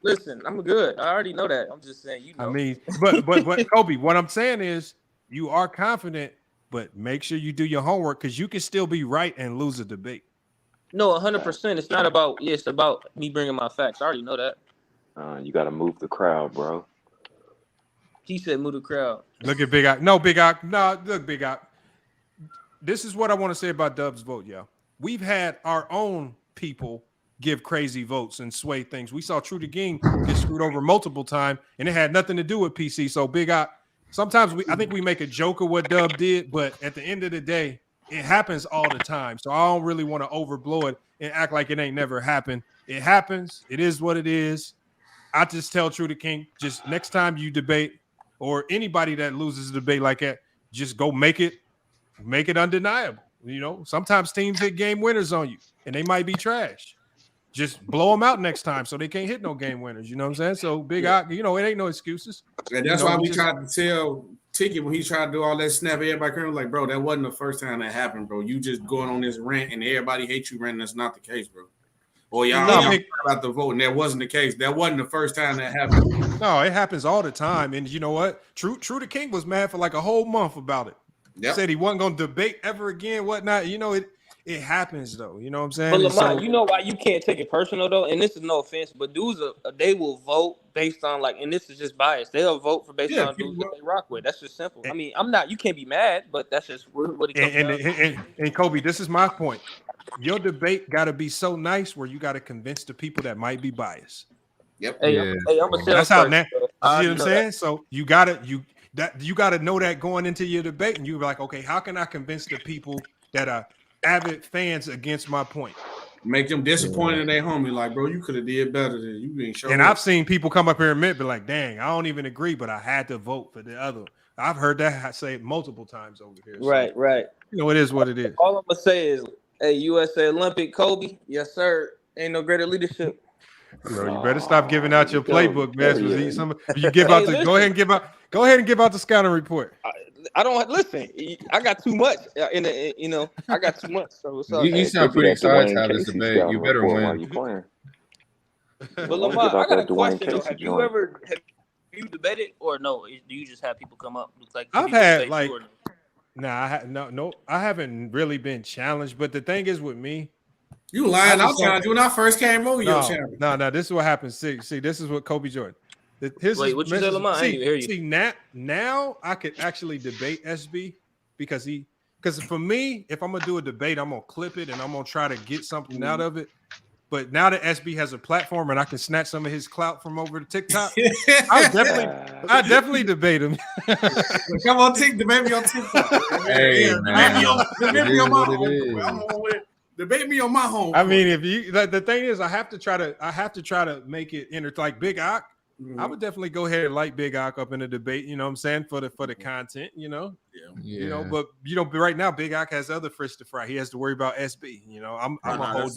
listen, I'm good. I already know that. I'm just saying, you know. I mean, but Kobe, what I'm saying is, you are confident, but make sure you do your homework because you can still be right and lose a debate. No, 100%. It's not about. It's about me bringing my facts. I already know that. You got to move the crowd, bro. He said move the crowd. Look at Big Ock. No, Big Ock. No, look, Big Ock. This is what I want to say about Dub's vote, y'all. We've had our own people give crazy votes and sway things. We saw True to Game get screwed over multiple times, and it had nothing to do with PC. So Big Ock, sometimes I think we make a joke of what Dub did, but at the end of the day, it happens all the time. So I don't really want to overblow it and act like it ain't never happened. It happens. It is what it is. I just tell True to King, just next time you debate or anybody that loses a debate like that, just go make it undeniable. You know, sometimes teams hit game winners on you and they might be trash. just blow them out next time so they can't hit no game winners. You know what I'm saying? So Big Ock, you know, it ain't no excuses. And that's why we tried to tell Ticket when he tried to do all that snap. Everybody came like, bro, that wasn't the first time that happened, bro. You just going on this rant and everybody hates you ranting. That's not the case, bro. Or y'all about the vote, and that wasn't the case. That wasn't the first time that happened. No, it happens all the time. And you know what? True the King was mad for like a whole month about it. Yep. Said he wasn't going to debate ever again, whatnot. You know, it happens though. You know what I'm saying? But Lamont, you know why you can't take it personal though, and this is no offense, but dudes they will vote based on like, and this is just bias. They'll vote for based on dudes that they rock with. That's just simple. I mean, you can't be mad, but that's just what it comes down to. And Kobe, this is my point. Your debate got to be so nice where you got to convince the people that might be biased. Yep. Hey, I'm a that's how. You person, see what I'm saying? So you got to know that going into your debate, and you're like, okay, how can I convince the people that are avid fans against my point? Make them disappointed in their homie. Like, bro, you could have did better than you being shown. And I've seen people come up here and admit, be like, dang, I don't even agree, but I had to vote for the other. I've heard that say multiple times over here. So, right. You know, it is what it is. All I'm gonna say is, hey, USA Olympic, Kobe, yes sir. Ain't no greater leadership. Bro, you better stop giving out your playbook, man. You give out the go ahead and give out the scouting report. I don't listen. I got too much I got too much. So you sound pretty excited to have this debate. You better win. But Lamont, I got a question though. Have you debated or no? Do you just have people come up? Like I've had like, I haven't really been challenged. But the thing is with me, you lying. I challenged you when I first came over your channel. No. This is what happens. See, this is what Kobe Jordan. Wait, what you said, Lamont? I didn't hear you. See, now I could actually debate SB because for me, if I'm gonna do a debate, I'm gonna clip it and I'm gonna try to get something out of it. But now that SB has a platform and I can snatch some of his clout from over to TikTok, I definitely debate him. Come on, debate me on TikTok. Hey, man. Debate me on my home. Debate me on my home. I mean, if you the thing is, I have to try to make it like Big Ock. I would definitely go ahead and light Big Ock up in a debate, you know what I'm saying, for the content, you know. Yeah. You know, but right now Big Ock has other fish to fry. He has to worry about SB. You know, I'm a whole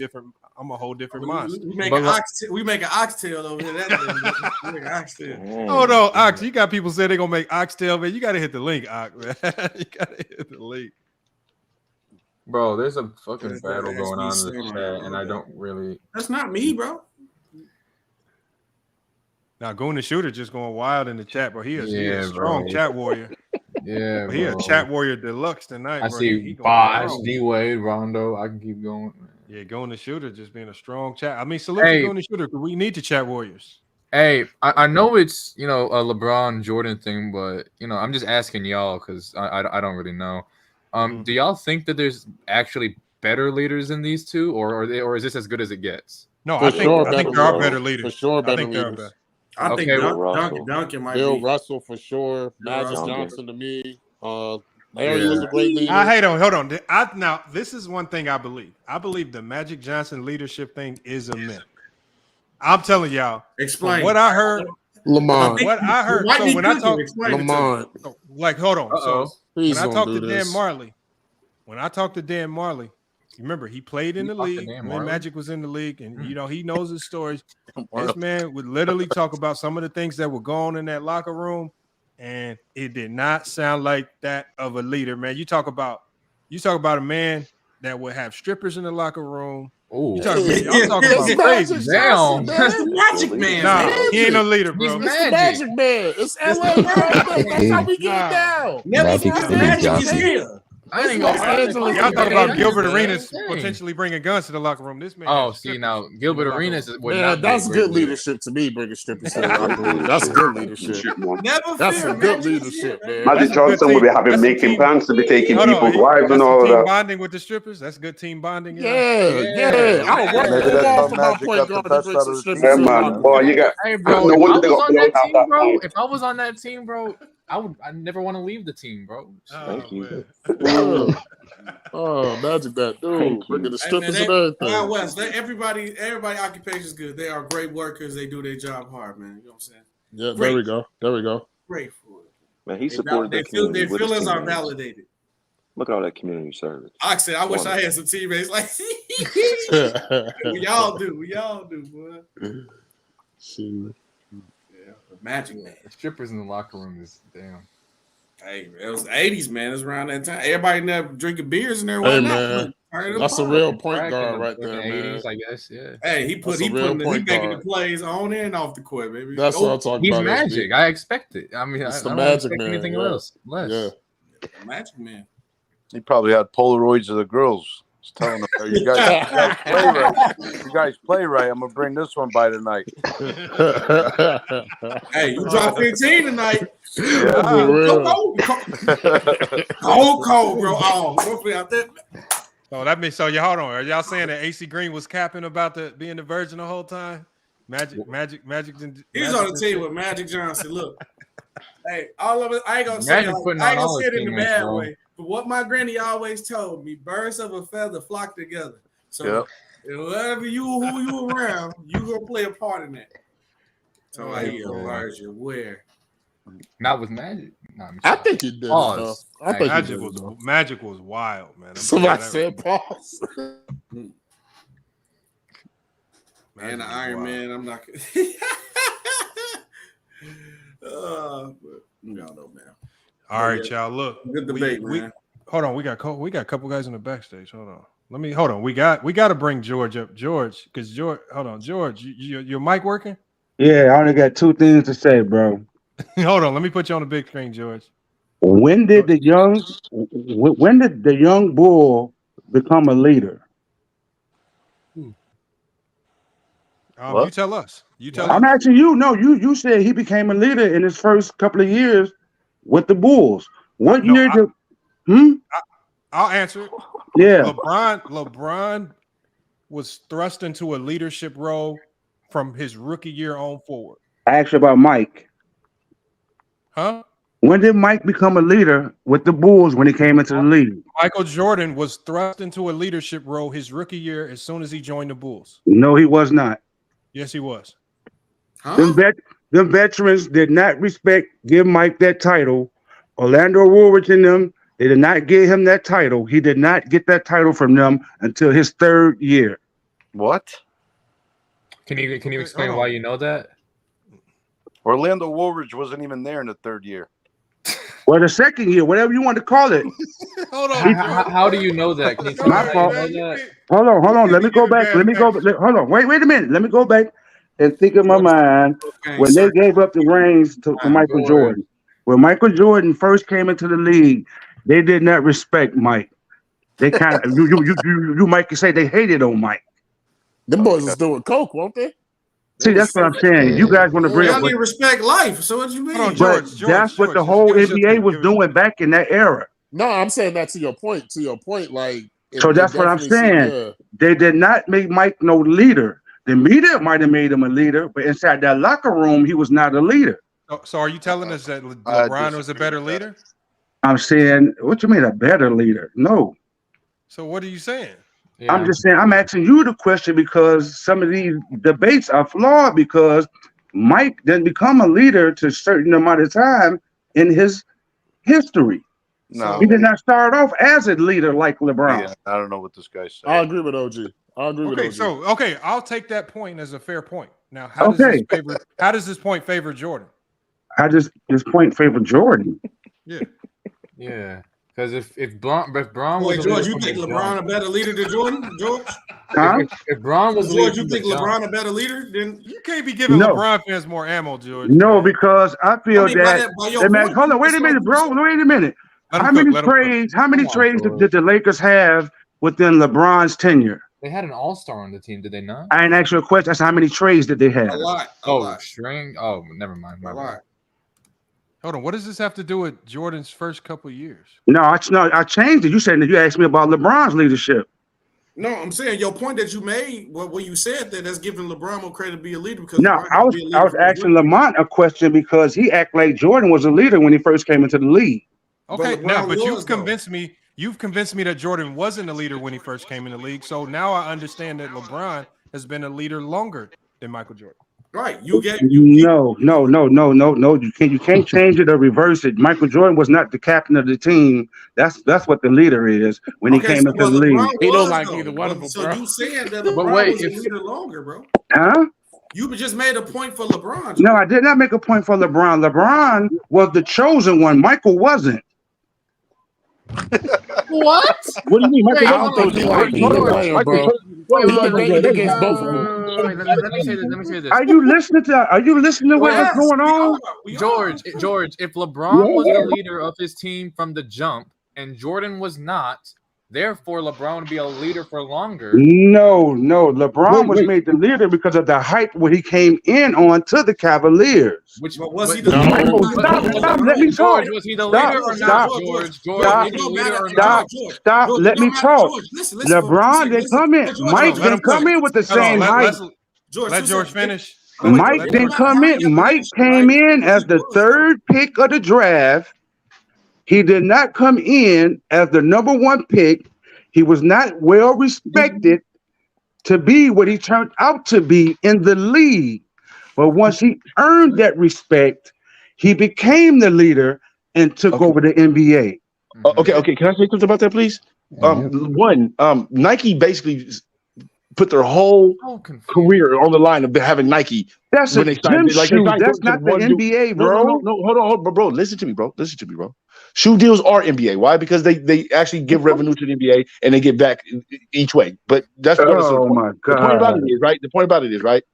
different monster. We make an oxtail over here. We make an oxtail. Oh no, Ox, you got people say they're gonna make oxtail, man. You gotta hit the link, Ox, man. You gotta hit the link. Bro, there's a fucking battle going on in the chat, and I don't really. That's not me, bro. Now, Goon the Shooter just going wild in the chat, bro. He is a strong bro. chat warrior. Yeah, he a chat warrior deluxe tonight. I bro. see Bosh, D-Wade, Rondo. I can keep going. Yeah, Goon the Shooter just being a strong chat. I mean, salute to Goon the Shooter because we need the chat warriors. Hey, I know it's, you know, a LeBron Jordan thing, but, you know, I'm just asking y'all because I don't really know. Do y'all think that there's actually better leaders than these two, or is this as good as it gets? No, I think there are better leaders. For sure, better leaders. I think Duncan might Bill be. Russell for sure. Magic Johnson to me. Larry was a great leader. Hold on. Now, this is one thing I believe. I believe the Magic Johnson leadership thing is a myth. I'm telling y'all. Explain. What I heard. Lamont. What I heard. So when I talk, Lamont. Like, hold on. So when I talked to Dan Marley, remember, he played in the league when Magic was in the league, and you know he knows his stories. This man would literally talk about some of the things that were going on in that locker room, and it did not sound like that of a leader, man. You talk about a man that would have strippers in the locker room. Oh, I'm talking about crazy. Damn, that's the Magic Man. Nah, he ain't no leader, bro. He's Magic Man. It's LA. That's how we get down. Magic is here. I ain't gonna. Y'all talk about Gilbert Arenas potentially bringing guns to the locker room. This man. Oh, see now, Gilbert Arenas is. That's good leadership to me. Bringing strippers to the locker room. That's good leadership. That's some good leadership, man. Magic Johnson will be making plans to be taking people's wives and all team that. Bonding with the strippers. That's good team bonding. Yeah. I don't want to my point guard to bring some strippers. Yeah, man. Boy, you got. Hey, bro. No wonder If I was on that team, bro. night. If I was on that team, bro, I never want to leave the team, bro. Thank you. Oh, Magic that dude. Bringing the strippers and everything. West, everybody occupation is good. They are great workers. They do their job hard, man. You know what I'm saying? Yeah, there we go. Great for it. Man, he supported the community. Their feelings are validated. Look at all that community service. I said, I wish I had some teammates like We all do, boy. Shoot. Yeah, the Magic Man. Strippers in the locker room is damn. Hey, it was the 80s, man. It was around that time. Everybody in there drinking beers and there. Hey, Whatnot. man. Look, That's a real point Crack guard in the right there, fucking man. 80s, I guess. Yeah. Hey, he making the plays on and off the court, baby. That's what I'm talking He's about. Magic. I expect it. I mean, It's the I don't Magic expect Man. anything Yeah. else. Less. Yeah. The Magic Man. He probably had Polaroids of the girls. He's telling them, "Hey, you guys play right. You guys play right. I'm gonna bring this one by tonight." Hey, you dropped 15 tonight. Cold, bro. Oh, don't be out there. Oh, that means so. You hold on. Are y'all saying that AC Green was capping about being the virgin the whole time? Magic. He was on the team with Magic Johnson. Look, hey, all of it. I ain't gonna Magic say putting I ain't on gonna all say it his in the teammates, bad bro. way. But what my granny always told me: birds of a feather flock together. So who you around, you gonna play a part in that. So he a virgin. Where? Not with Magic. No, I think he did. Pause. I think Magic was wild, man. Somebody said pause. Man, the Iron Man. I'm not. But y'all know, man. All right, y'all. Look, Good debate, man. Hold on, we got a couple guys in the backstage. Hold on. We got to bring George up. George, because George. Hold on, George. Your mic working? Yeah, I only got two things to say, bro. Hold on, let me put you on the big screen, George. When did the young bull become a leader? You tell us. I'm asking you. No, you said he became a leader in his first couple of years with the Bulls. What year did? I'll answer it. Yeah. LeBron was thrust into a leadership role from his rookie year on forward. I asked you about Mike. Huh? When did Mike become a leader with the Bulls when he came into the league? Michael Jordan was thrust into a leadership role his rookie year as soon as he joined the Bulls. No, he was not. Yes, he was. Them veterans did not give Mike that title. Orlando Woolridge and them, they did not give him that title. He did not get that title from them until his third year. What? Can you explain why you know that? Orlando Woolridge wasn't even there in the third year. Well, the second year, whatever you want to call it. Hold on. How do you know that? Can you tell me how you know that? Hold on. Let me go back. Hold on. Wait a minute. Let me go back and think in my mind when they gave up the reins to Michael Jordan. When Michael Jordan first came into the league, they did not respect Mike. They kind of you might say they hated on Mike. Them boys is doing coke, won't they? See, that's what I'm saying. You guys want to bring Y'all up. need to respect life. So what you mean? But that's what the whole NBA was doing back in that era. No, I'm saying that to your point. Like, So that's what I'm saying. They did not make Mike no leader. The media might have made him a leader, but inside that locker room, he was not a leader. So are you telling us that LeBron was a better leader? I'm saying, what you mean a better leader? No. So what are you saying? I'm just saying, I'm asking you the question because some of these debates are flawed because Mike didn't become a leader to a certain amount of time in his history. No. He did not start off as a leader like LeBron. Yeah, I don't know what this guy's saying. I agree with OG. I'll take that point as a fair point. Now, how does this point favor Jordan? This point favor Jordan. Yeah. Because if Bron was George, you think LeBron a better leader than Jordan? George? Huh? If Bron was George, you think LeBron a better leader than you can't be giving LeBron fans more ammo, George. No, because I feel that. Hold on, wait a minute, bro. Wait a minute. How many trades did the Lakers have within LeBron's tenure? They had an all-star on the team, did they not? I didn't ask you a question. That's how many trades did they have? A lot. String. Oh, never mind. A lot. Hold on. What does this have to do with Jordan's first couple of years? No, I changed it. You said that you asked me about LeBron's leadership. No, I'm saying your point that you made, when you said that's giving LeBron more credit to be a leader. Because No, I was asking Lamont a question because he acted like Jordan was a leader when he first came into the league. Okay, but you've convinced me. You've convinced me that Jordan wasn't a leader when he first came in the league. So now I understand that LeBron has been a leader longer than Michael Jordan. Right. You No. You can't change it or reverse it. Michael Jordan was not the captain of the team. That's what the leader is when he came into the league. He don't like either one of them, So bro. you saying that LeBron was a leader longer, bro? Huh? You just made a point for LeBron. No, I did not make a point for LeBron. LeBron was the chosen one. Michael wasn't. What? What do you mean? I don't think you like either player, bro. He debating against both of them. Let me say this. Are you listening to what's going on? George, if LeBron was the leader of his team from the jump and Jordan was not, therefore LeBron would be a leader for longer. No. LeBron was made the leader because of the hype when he came in on to the Cavaliers. Was he the leader? Michael, stop. Let me talk. George, was he the leader or not? George, Stop. Let me talk. LeBron didn't come in. Mike didn't come in with the same hype. Let George finish. Mike didn't come in. Mike came in as the third pick of the draft. He did not come in as the number one pick. He was not well respected to be what he turned out to be in the league. But once he earned that respect, he became the leader and took over the NBA. Okay. Can I say something about that, please? Nike basically put their whole career on the line of having Nike. That's a gym shoe. That's not the NBA, bro. No, hold on, bro. Listen to me, bro. Shoe deals are NBA. Why? Because they actually give revenue to the NBA and they get back each way. But that's my God. The point about it is, right?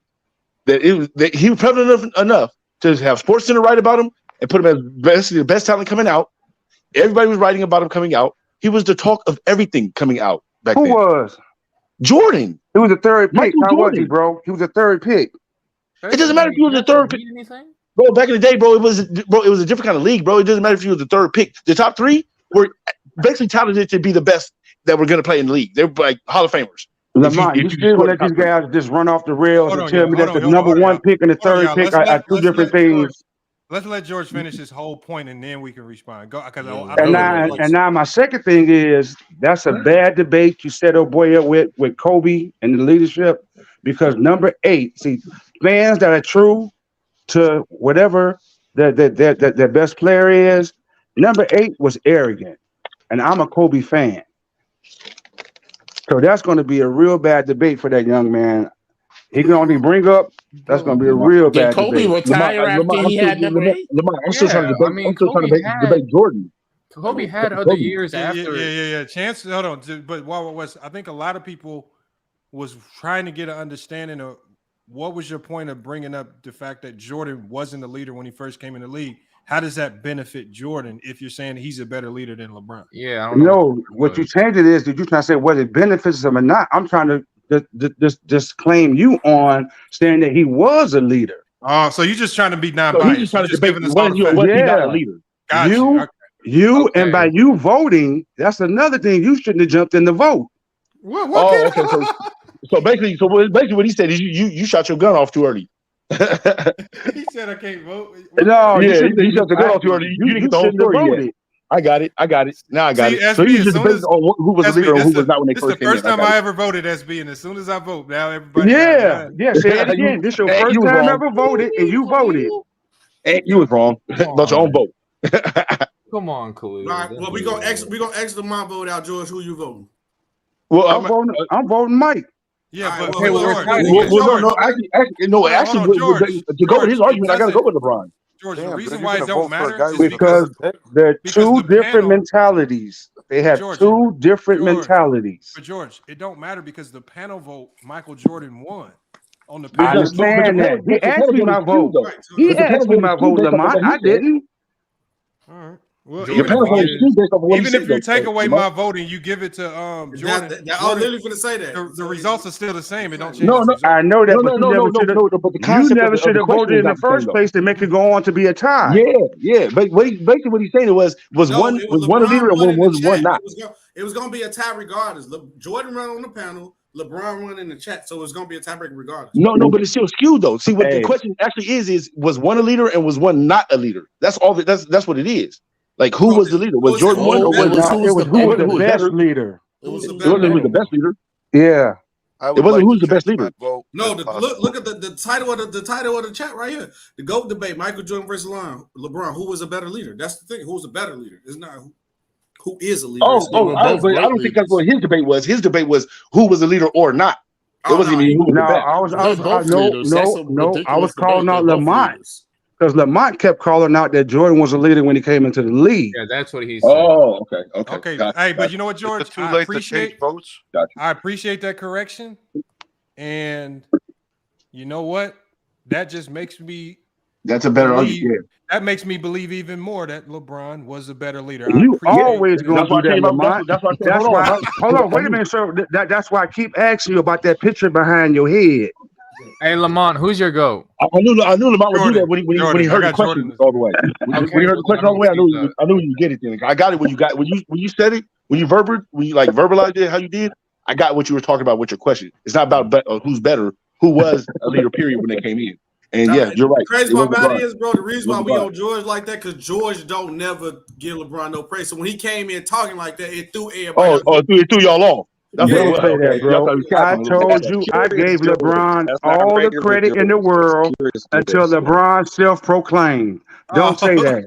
That he was prevalent enough to have SportsCenter write about him and put him as basically the best talent coming out. Everybody was writing about him coming out. He was the talk of everything coming out back then. Who was? Jordan. He was the third pick. Michael How was he, Jordan. bro? He was the third pick. It doesn't matter if he was the third pick. Bro, back in the day, it was a different kind of league, bro. It doesn't matter if you was the third pick. The top three were basically talented to be the best that were going to play in the league. They were like Hall of Famers. Lamont, you still gonna let these guys just run off the rails and tell me that the number one pick and the third pick are two different things? Let's let George finish his whole point and then we can respond. Go, because and now my second thing is that's a bad debate you set a boy up with Kobe and the leadership, because number 8, see, fans that are true to whatever their best player is, number 8 was arrogant, and I'm a Kobe fan. So that's going to be a real bad debate for that young man. He can only bring up. That's going to be a real bad Kobe debate. retire after he had number 8? I'm still trying to debate Jordan. Kobe had other years after. Yeah. Chance, hold on. But I think a lot of people was trying to get an understanding of what was your point of bringing up the fact that Jordan wasn't a leader when he first came in the league. How does that benefit Jordan if you're saying he's a better leader than LeBron? Yeah, I don't know. No, what you changed it is, did you trying to say whether it benefits him or not? I'm trying to just claim you on saying that he was a leader. Oh, so you're just trying to be non-biased. So he's just trying to debate whether he not a leader. And by you voting, that's another thing. You shouldn't have jumped in the vote. Okay. So basically what he said is you shot your gun off too early. He said I can't vote. No, he shot the gun off too early. You didn't get the whole story yet. I got it. Now I got it. So you just debated on who was a leader and who was not when they first came in. This is the first time I ever voted, SB, and as soon as I vote, now everybody. Yeah. Say it again. This your first time ever voted, and you voted. And you was wrong about your own vote. Come on, Khalil. All right. Well, we gonna exit my vote out, George. Who you voting? Well, I'm voting Mike. Yeah, but George. Actually, to go with his argument, I got to go with LeBron. George, the reason why it don't matter is because they're two different mentalities. They have two different mentalities. But George, it don't matter because the panel vote, Michael Jordan won on the panel. I understand that. He asked me my vote. He asked me my vote, Lamont. I didn't. All right. Well, even if you take away my vote and you give it to Jordan, I'm literally going to say that the results are still the same. It don't change. No, I know that, but you never should have voted in the first place to make it go on to be a tie. Yeah. But basically, what he's saying was one a leader and was one not. It was going to be a tie regardless. Jordan ran on the panel, LeBron run in the chat, so it's going to be a tiebreaker regardless. No, but it's still skewed though. See, what the question actually is was one a leader and was one not a leader? That's all. That's what it is. Like, who was the leader? Was Jordan one or was who was the best leader? It was the best leader. Yeah. It wasn't who's the best leader. Vote No, look at the title of the title of the chat right here. The GOAT debate: Michael Jordan versus LeBron. Who was a better leader? That's the thing. Who's a better leader? It's not who is a leader. I don't think that's what his debate was. His debate was who was a leader or not. It wasn't even who was the best. I was calling out Lamont because Lamont kept calling out that Jordan was a leader when he came into the league. Yeah, that's what he said. Oh, okay. Hey, but you know what, George? It's too late to change votes. I appreciate that correction, and you know what? That just makes me. That's a better argument. That makes me believe even more that LeBron was a better leader. You always going to do that, Lamont. That's why. Hold on, wait a minute, sir. That's why I keep asking you about that picture behind your head. Hey, Lamont, who's your GOAT? I knew Lamont would do that when he heard the question all the way. When he heard the question all the way, I knew you get it. Then I got it when you said it, when you verbalized it how you did. I got what you were talking about with your question. It's not about who's better, who was a leader. Period when they came in. And yeah, you're right. The crazy part about it is, bro, the reason why we on George like that, because George don't never give LeBron no praise. So when he came in talking like that, it threw everybody. It threw y'all off. Don't say that, bro. I told you I gave LeBron all the credit in the world until LeBron self-proclaimed. Don't say that.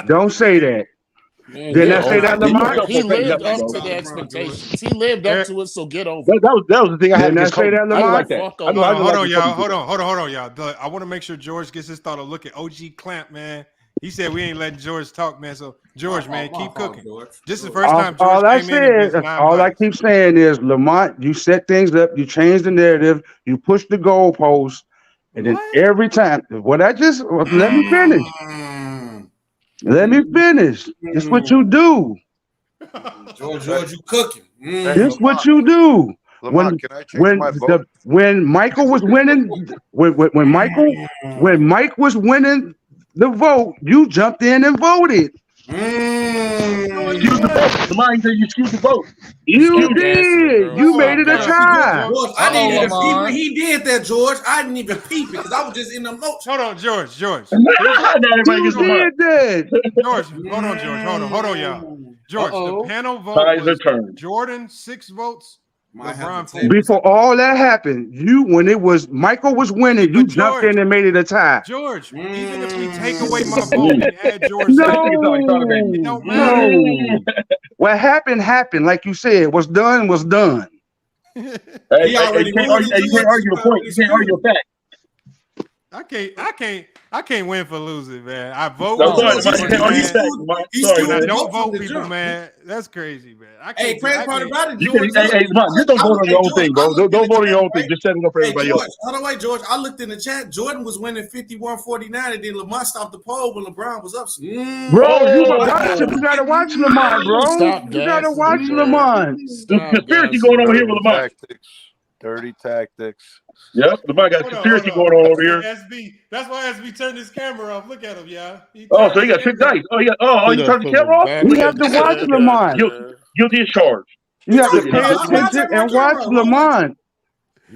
Don't say that. Didn't I say that, Lamont? He lived up to the expectations. He lived up to it, so get over it. That was the thing I had to say that, Lamont? Hold on, y'all. I want to make sure George gets his thought. A look at OG Clamp, man. He said we ain't letting George talk, man. So George, man, keep cooking. This is the first time George came in. All I keep saying is, Lamont, you set things up, you change the narrative, you push the goalposts, and then every time, let me finish. Let me finish. It's what you do. George, you cooking. This what you do. Lamont, can I change my vote? When Michael was winning, when Mike was winning the vote, you jumped in and voted. Excuse the vote. Lamont said you excuse the vote. You did. You made it a tie. I didn't even peep when he did that, George. I didn't even peep it because I was just in the notes. Hold on, George. You did that. George, hold on, George. Hold on, y'all. George, the panel vote was Jordan 6 votes. Before all that happened, when Michael was winning, you jumped in and made it a tie. George, even if we take away my vote and add George, it don't matter. No. What happened. Like you said, what's done was done. You can't argue a point. You can't argue a fact. I can't win for losing, man. I vote. Sorry, I don't vote people, man. That's crazy, man. Hey, crazy part about it, George. Hey, just don't vote on your own thing, bro. Don't vote on your own thing. Just set it up for everybody else. Hold on, wait, George. I looked in the chat. Jordan was winning 51-49, and then Lamont stopped the poll when LeBron was up. Bro, you gotta watch Lamont, bro. You gotta watch Lamont. There's conspiracy going on here with Lamont. Dirty tactics. Yep, Lamont got conspiracy going on over here. That's why SB turned his camera off. Look at him, y'all. So he got 6 dice. You turned the camera off? You have to watch Lamont. Guilty as charged. You have to pay attention and watch Lamont.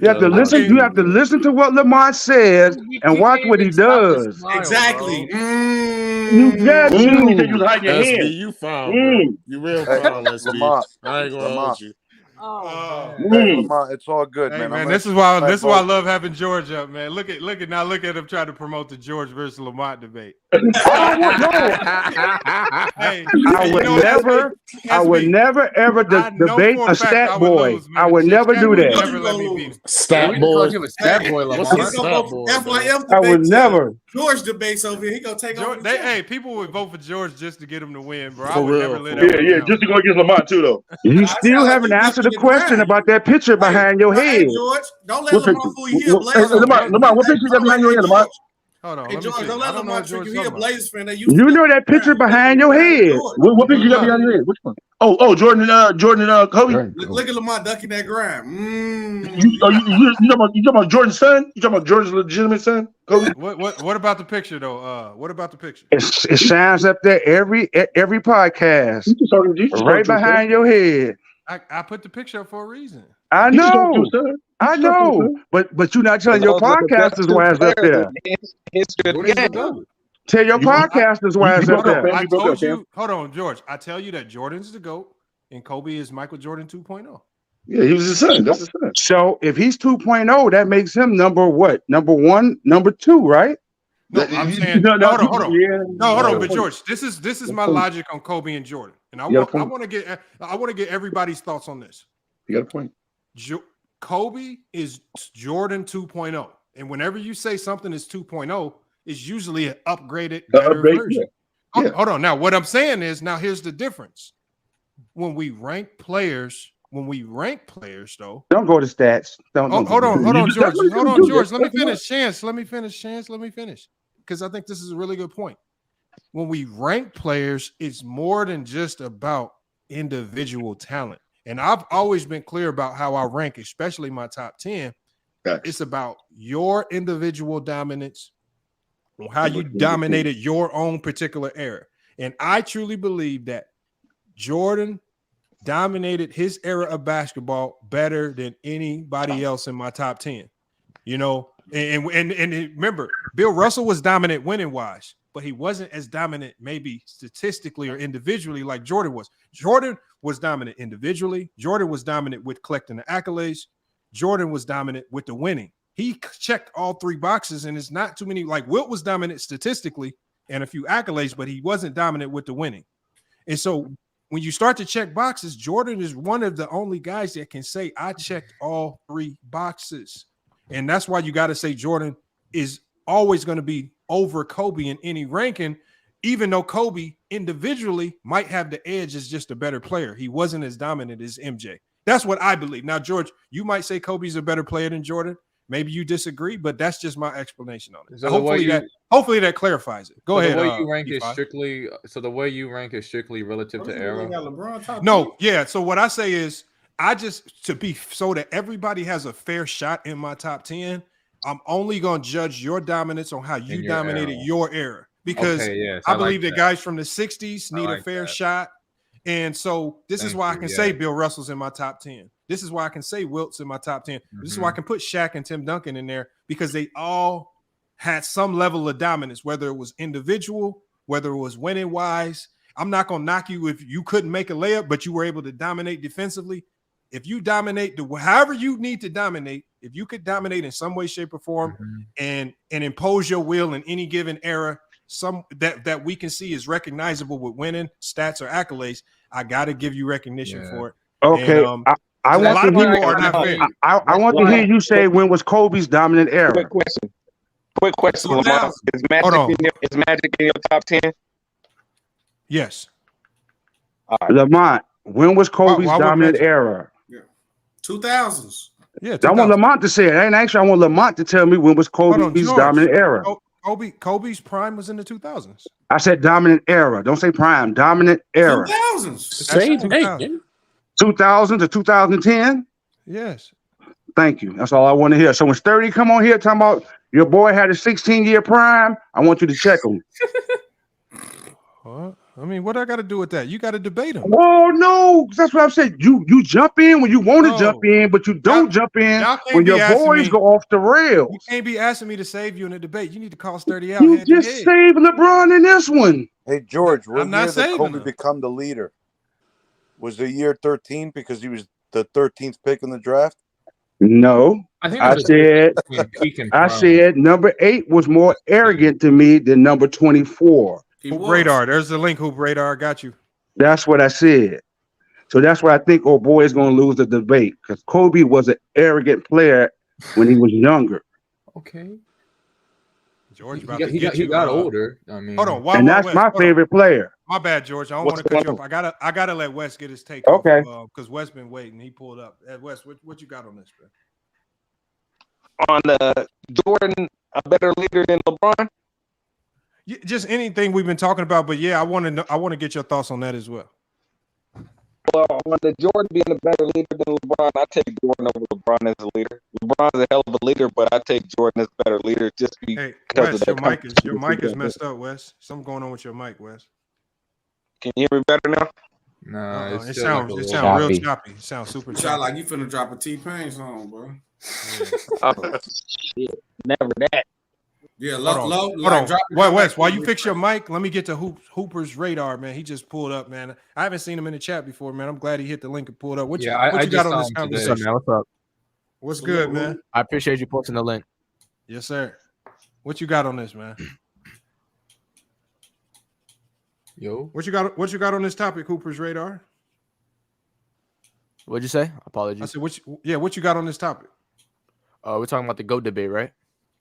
You have to listen. You have to listen to what Lamont says and watch what he does. Exactly. You got to. You hide your hand. SB, you foul, bro. You real foul, SB. Lamont, I ain't gonna hold you. Lamont, it's all good, hey, man. This is why I love having George up, man. Look at him trying to promote the George versus Lamont debate. I would never ever debate a stat boy. I would never do that. Stat boy. I would never. George debates over here. He gonna take over. Hey, people would vote for George just to get him to win, bro. I would never let him. Yeah, just to go against Lamont too, though. You still haven't answered the question about that picture behind your head. Hey, George, don't let Lamont fool you. He a Blazers fan. Lamont, what picture you got behind your head, Lamont? Hold on. Hey, George, don't let Lamont trick you. He a Blazers fan. You know that picture behind your head. What picture you got behind your head? Which one? Oh, Jordan and Kobe. Look at Lamont ducking that grime. You talking about Jordan's son? You talking about Jordan's legitimate son? Kobe? What about the picture though? What about the picture? It shines up there every podcast. Right behind your head. I put the picture up for a reason. I know, but you're not telling your podcasters why it's up there. Tell your podcasters why it's up there. I told you. Hold on, George. I tell you that Jordan's the GOAT and Kobe is Michael Jordan 2.0. Yeah, he was his son. That's his son. So if he's 2.0, that makes him number what? Number 1, number 2, right? No, I'm saying hold on. Yeah. No, hold on, but George, this is my logic on Kobe and Jordan, and I want to get everybody's thoughts on this. You got a point. Kobe is Jordan 2.0, and whenever you say something is 2.0, it's usually an upgraded, better version. Yeah. Hold on. Now, what I'm saying is, now here's the difference. When we rank players, though, don't go to stats. Hold on, George. Hold on, George. Let me finish. Chance. Let me finish. Because I think this is a really good point. When we rank players, it's more than just about individual talent. And I've always been clear about how I rank, especially my top 10. It's about your individual dominance, how you dominated your own particular era. And I truly believe that Jordan dominated his era of basketball better than anybody else in my top 10. You know, and remember, Bill Russell was dominant winning wise, but he wasn't as dominant maybe statistically or individually like Jordan was. Jordan was dominant individually. Jordan was dominant with collecting the accolades. Jordan was dominant with the winning. He checked all 3 boxes, and it's not too many. Like Wilt was dominant statistically and a few accolades, but he wasn't dominant with the winning. And so when you start to check boxes, Jordan is one of the only guys that can say, I checked all 3 boxes. And that's why you got to say Jordan is always going to be over Kobe in any ranking, even though Kobe individually might have the edge as just a better player. He wasn't as dominant as MJ. That's what I believe. Now, George, you might say Kobe's a better player than Jordan. Maybe you disagree, but that's just my explanation on it. So hopefully that clarifies it. Go ahead. The way you rank is strictly the way you rank is strictly relative to era. No, yeah. So what I say is, I just so that everybody has a fair shot in my top 10, I'm only going to judge your dominance on how you dominated your era, because I believe that guys from the 60s need a fair shot. And so this is why I can say Bill Russell's in my top 10. This is why I can say Wilt's in my top 10. This is why I can put Shaq and Tim Duncan in there, because they all had some level of dominance, whether it was individual, whether it was winning wise. I'm not going to knock you if you couldn't make a layup, but you were able to dominate defensively. If you dominate however you need to dominate, if you could dominate in some way, shape, or form and impose your will in any given era, some that we can see is recognizable with winning stats or accolades, I got to give you recognition for it. Okay. And, I want to hear you say when was Kobe's dominant era. Quick question. Lamont. Is Magic in your top 10? Yes. Right. Lamont, when was Kobe's dominant era? 2000s. Yeah, I want Lamont to say it. And actually, I want Lamont to tell me when was Kobe's dominant era. Kobe's prime was in the 2000s. I said dominant era. Don't say prime. Dominant era. 2000s. Same thing. 2000 to 2010. Yes. Thank you. That's all I want to hear. So when Sturdy come on here talking about your boy had a 16-year prime, I want you to check him. I mean, what I got to do with that? You got to debate him. Oh no, that's what I'm saying. You jump in when you want to jump in, but you don't jump in when your boys go off the rails. You can't be asking me to save you in a debate. You need to call Sturdy out. You just saved LeBron in this one. Hey George, what I'm not year did saving Kobe him. become the leader? Was the year 13 because he was the 13th pick in the draft? No, I said number 8 was more arrogant to me than number 24. Hoop Radar. There's the link. Hoop Radar. Got you. That's what I said. So that's why I think old boy is going to lose the debate, because Kobe was an arrogant player when he was younger. Okay. George, he got older. I mean, hold on. And that's my favorite player. My bad, George. I don't want to cut you up. I gotta let Wes get his take. Okay. Because Wes been waiting. He pulled up. Wes, what you got on this, bro? On Jordan, a better leader than LeBron? Just anything we've been talking about, but yeah, I want to get your thoughts on that as well. Well, on the Jordan being a better leader than LeBron, I take Jordan over LeBron as a leader. LeBron's a hell of a leader, but I take Jordan as a better leader just because Wes, of that. your mic is messed up, Wes. Something going on with your mic, Wes. Can you hear me better now? No, it sounds real choppy. It sounds super choppy. Sound like you finna drop a T-Pain song, bro. Oh, shit. Never that. Yeah, Hold on. Wait, Wes, while you fix your mic, let me get to Hooper's radar, man. He just pulled up, man. I haven't seen him in the chat before, man. I'm glad he hit the link and pulled up. What you got on this conversation? What's up, man? What's up? What's good, man? I appreciate you posting the link. Yes, sir. What you got on this, man? Yo, what you got on this topic, Hooper's radar? What'd you say? Apologies. I said, what you got on this topic? We're talking about the GOAT debate, right?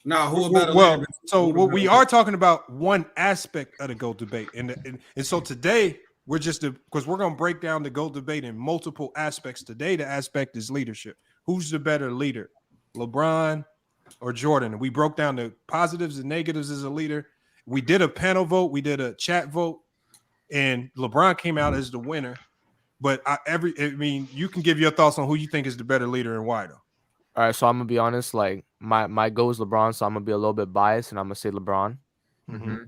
No, what we are talking about one aspect of the GOAT debate, and so today we're just because we're gonna break down the GOAT debate in multiple aspects. Today, the aspect is leadership. Who's the better leader, LeBron or Jordan? And we broke down the positives and negatives as a leader. We did a panel vote, we did a chat vote, and LeBron came out as the winner. But you can give your thoughts on who you think is the better leader and why, though. All right, so I'm gonna be honest. Like my goal is LeBron, so I'm gonna be a little bit biased, and I'm gonna say LeBron. Mm-hmm.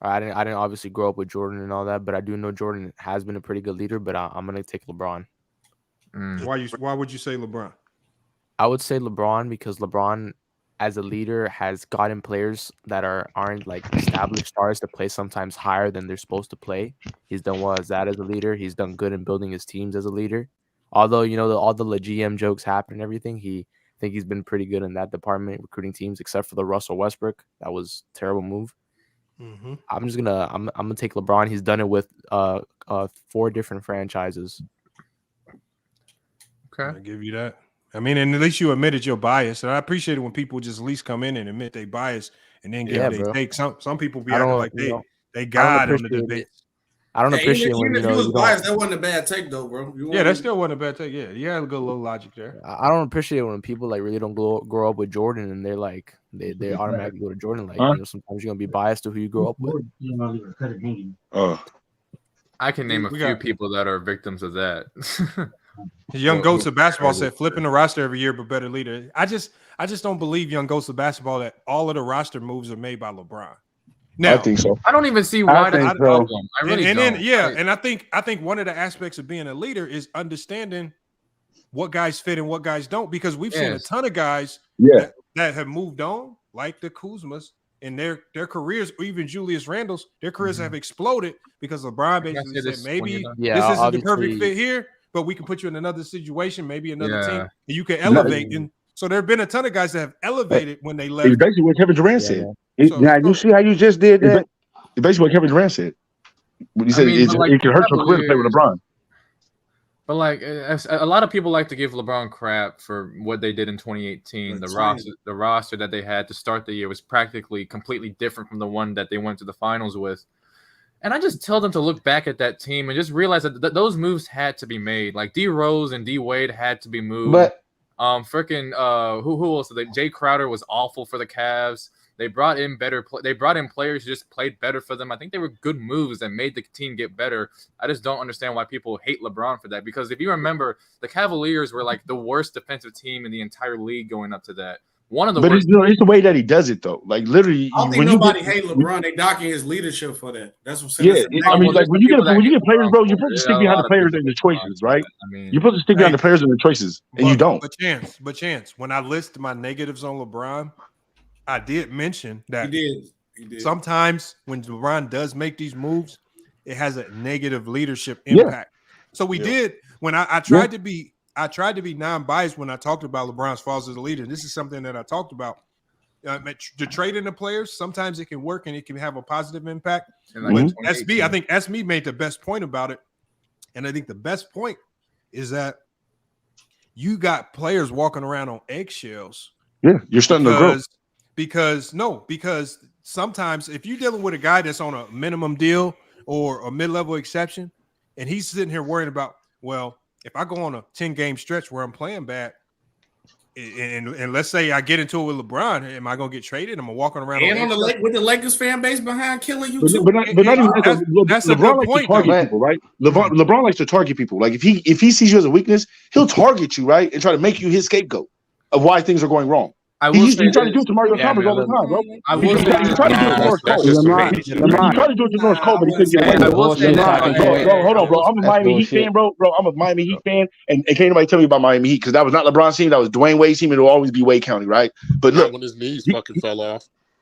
I didn't obviously grow up with Jordan and all that, but I do know Jordan has been a pretty good leader. But I'm gonna take LeBron. Why would you say LeBron? I would say LeBron because LeBron, as a leader, has gotten players that aren't like established stars to play sometimes higher than they're supposed to play. He's done well as that as a leader. He's done good in building his teams as a leader. Although all the GM jokes happen and everything, I think he's been pretty good in that department, recruiting teams, except for the Russell Westbrook. That was a terrible move. Mm-hmm. I'm gonna take LeBron. He's done it with 4 different franchises. Okay, I give you that. I mean, and at least you admitted your bias, and I appreciate it when people just at least come in and admit they bias and then give their take. Some people be acting like they God on the debate. I don't appreciate when if you was biased. That wasn't a bad take, though, bro. That still wasn't a bad take. Yeah, you had a good little logic there. I don't appreciate when people like really don't grow up with Jordan and they're like they automatically go to Jordan. Like sometimes you're gonna be biased to who you grow up with. I can name a few people that are victims of that. Young Goats of Basketball said flipping the roster every year, but better leader. I just don't believe Young Goats of Basketball that all of the roster moves are made by LeBron. Now, I think so. I don't even see why that's a problem. I really don't. And I think one of the aspects of being a leader is understanding what guys fit and what guys don't, because we've seen a ton of guys that have moved on, like the Kuzmas, and their careers, or even Julius Randle's, their careers have exploded because LeBron basically said, maybe this isn't the perfect fit here, but we can put you in another situation, maybe another team, and you can elevate. And so there have been a ton of guys that have elevated when they left. It's basically what Kevin Durant said. You see how you just did that? It's basically what Kevin Durant said. When he said it can hurt your career to play with LeBron. But like a lot of people like to give LeBron crap for what they did in 2018. The roster that they had to start the year was practically completely different from the one that they went to the finals with. And I just tell them to look back at that team and just realize that those moves had to be made. Like D Rose and D Wade had to be moved. But who else? Jay Crowder was awful for the Cavs. They brought in they brought in players who just played better for them. I think they were good moves that made the team get better. I just don't understand why people hate LeBron for that. Because if you remember, the Cavaliers were like the worst defensive team in the entire league going up to that. One of the worst. It's the way that he does it, though. Like literally, I don't think nobody hate LeBron. They docking his leadership for that. That's what I'm saying. Yeah, I mean, like when you get players, bro, you're supposed to stick behind the players and the choices, right? You're supposed to stick behind the players and the choices, and you don't. But chance, when I list my negatives on LeBron, I did mention that he did. Sometimes when LeBron does make these moves, it has a negative leadership impact. So we did when I tried to be. I tried to be non-biased when I talked about LeBron's flaws as a leader. This is something that I talked about. The trading the players, sometimes it can work and it can have a positive impact. But SB, I think SB made the best point about it. And I think the best point is that you got players walking around on eggshells. Yeah, you're starting to grow. Because sometimes if you're dealing with a guy that's on a minimum deal or a mid-level exception, and he's sitting here worrying about, well, if I go on a 10-game stretch where I'm playing bad, and let's say I get into it with LeBron, am I going to get traded? Am I walking around with the Lakers fan base behind killing you too? But not even that's LeBron likes to target people, right? LeBron likes to target people. Like if he sees you as a weakness, he'll target you, right, and try to make you his scapegoat of why things are going wrong. He tried to do it to Mario Chalmers all the time, bro. He tried to do it to Norris Cole. He tried to do it to Norris Cole, but he couldn't get away. Bro, hold on, bro. I'm a Miami Heat fan, bro. I'm a Miami Heat fan, and can't nobody tell me about Miami Heat because that was not LeBron's team. That was Dwayne Wade's team. It'll always be Wade County, right? But look, when his knees fucking fell off.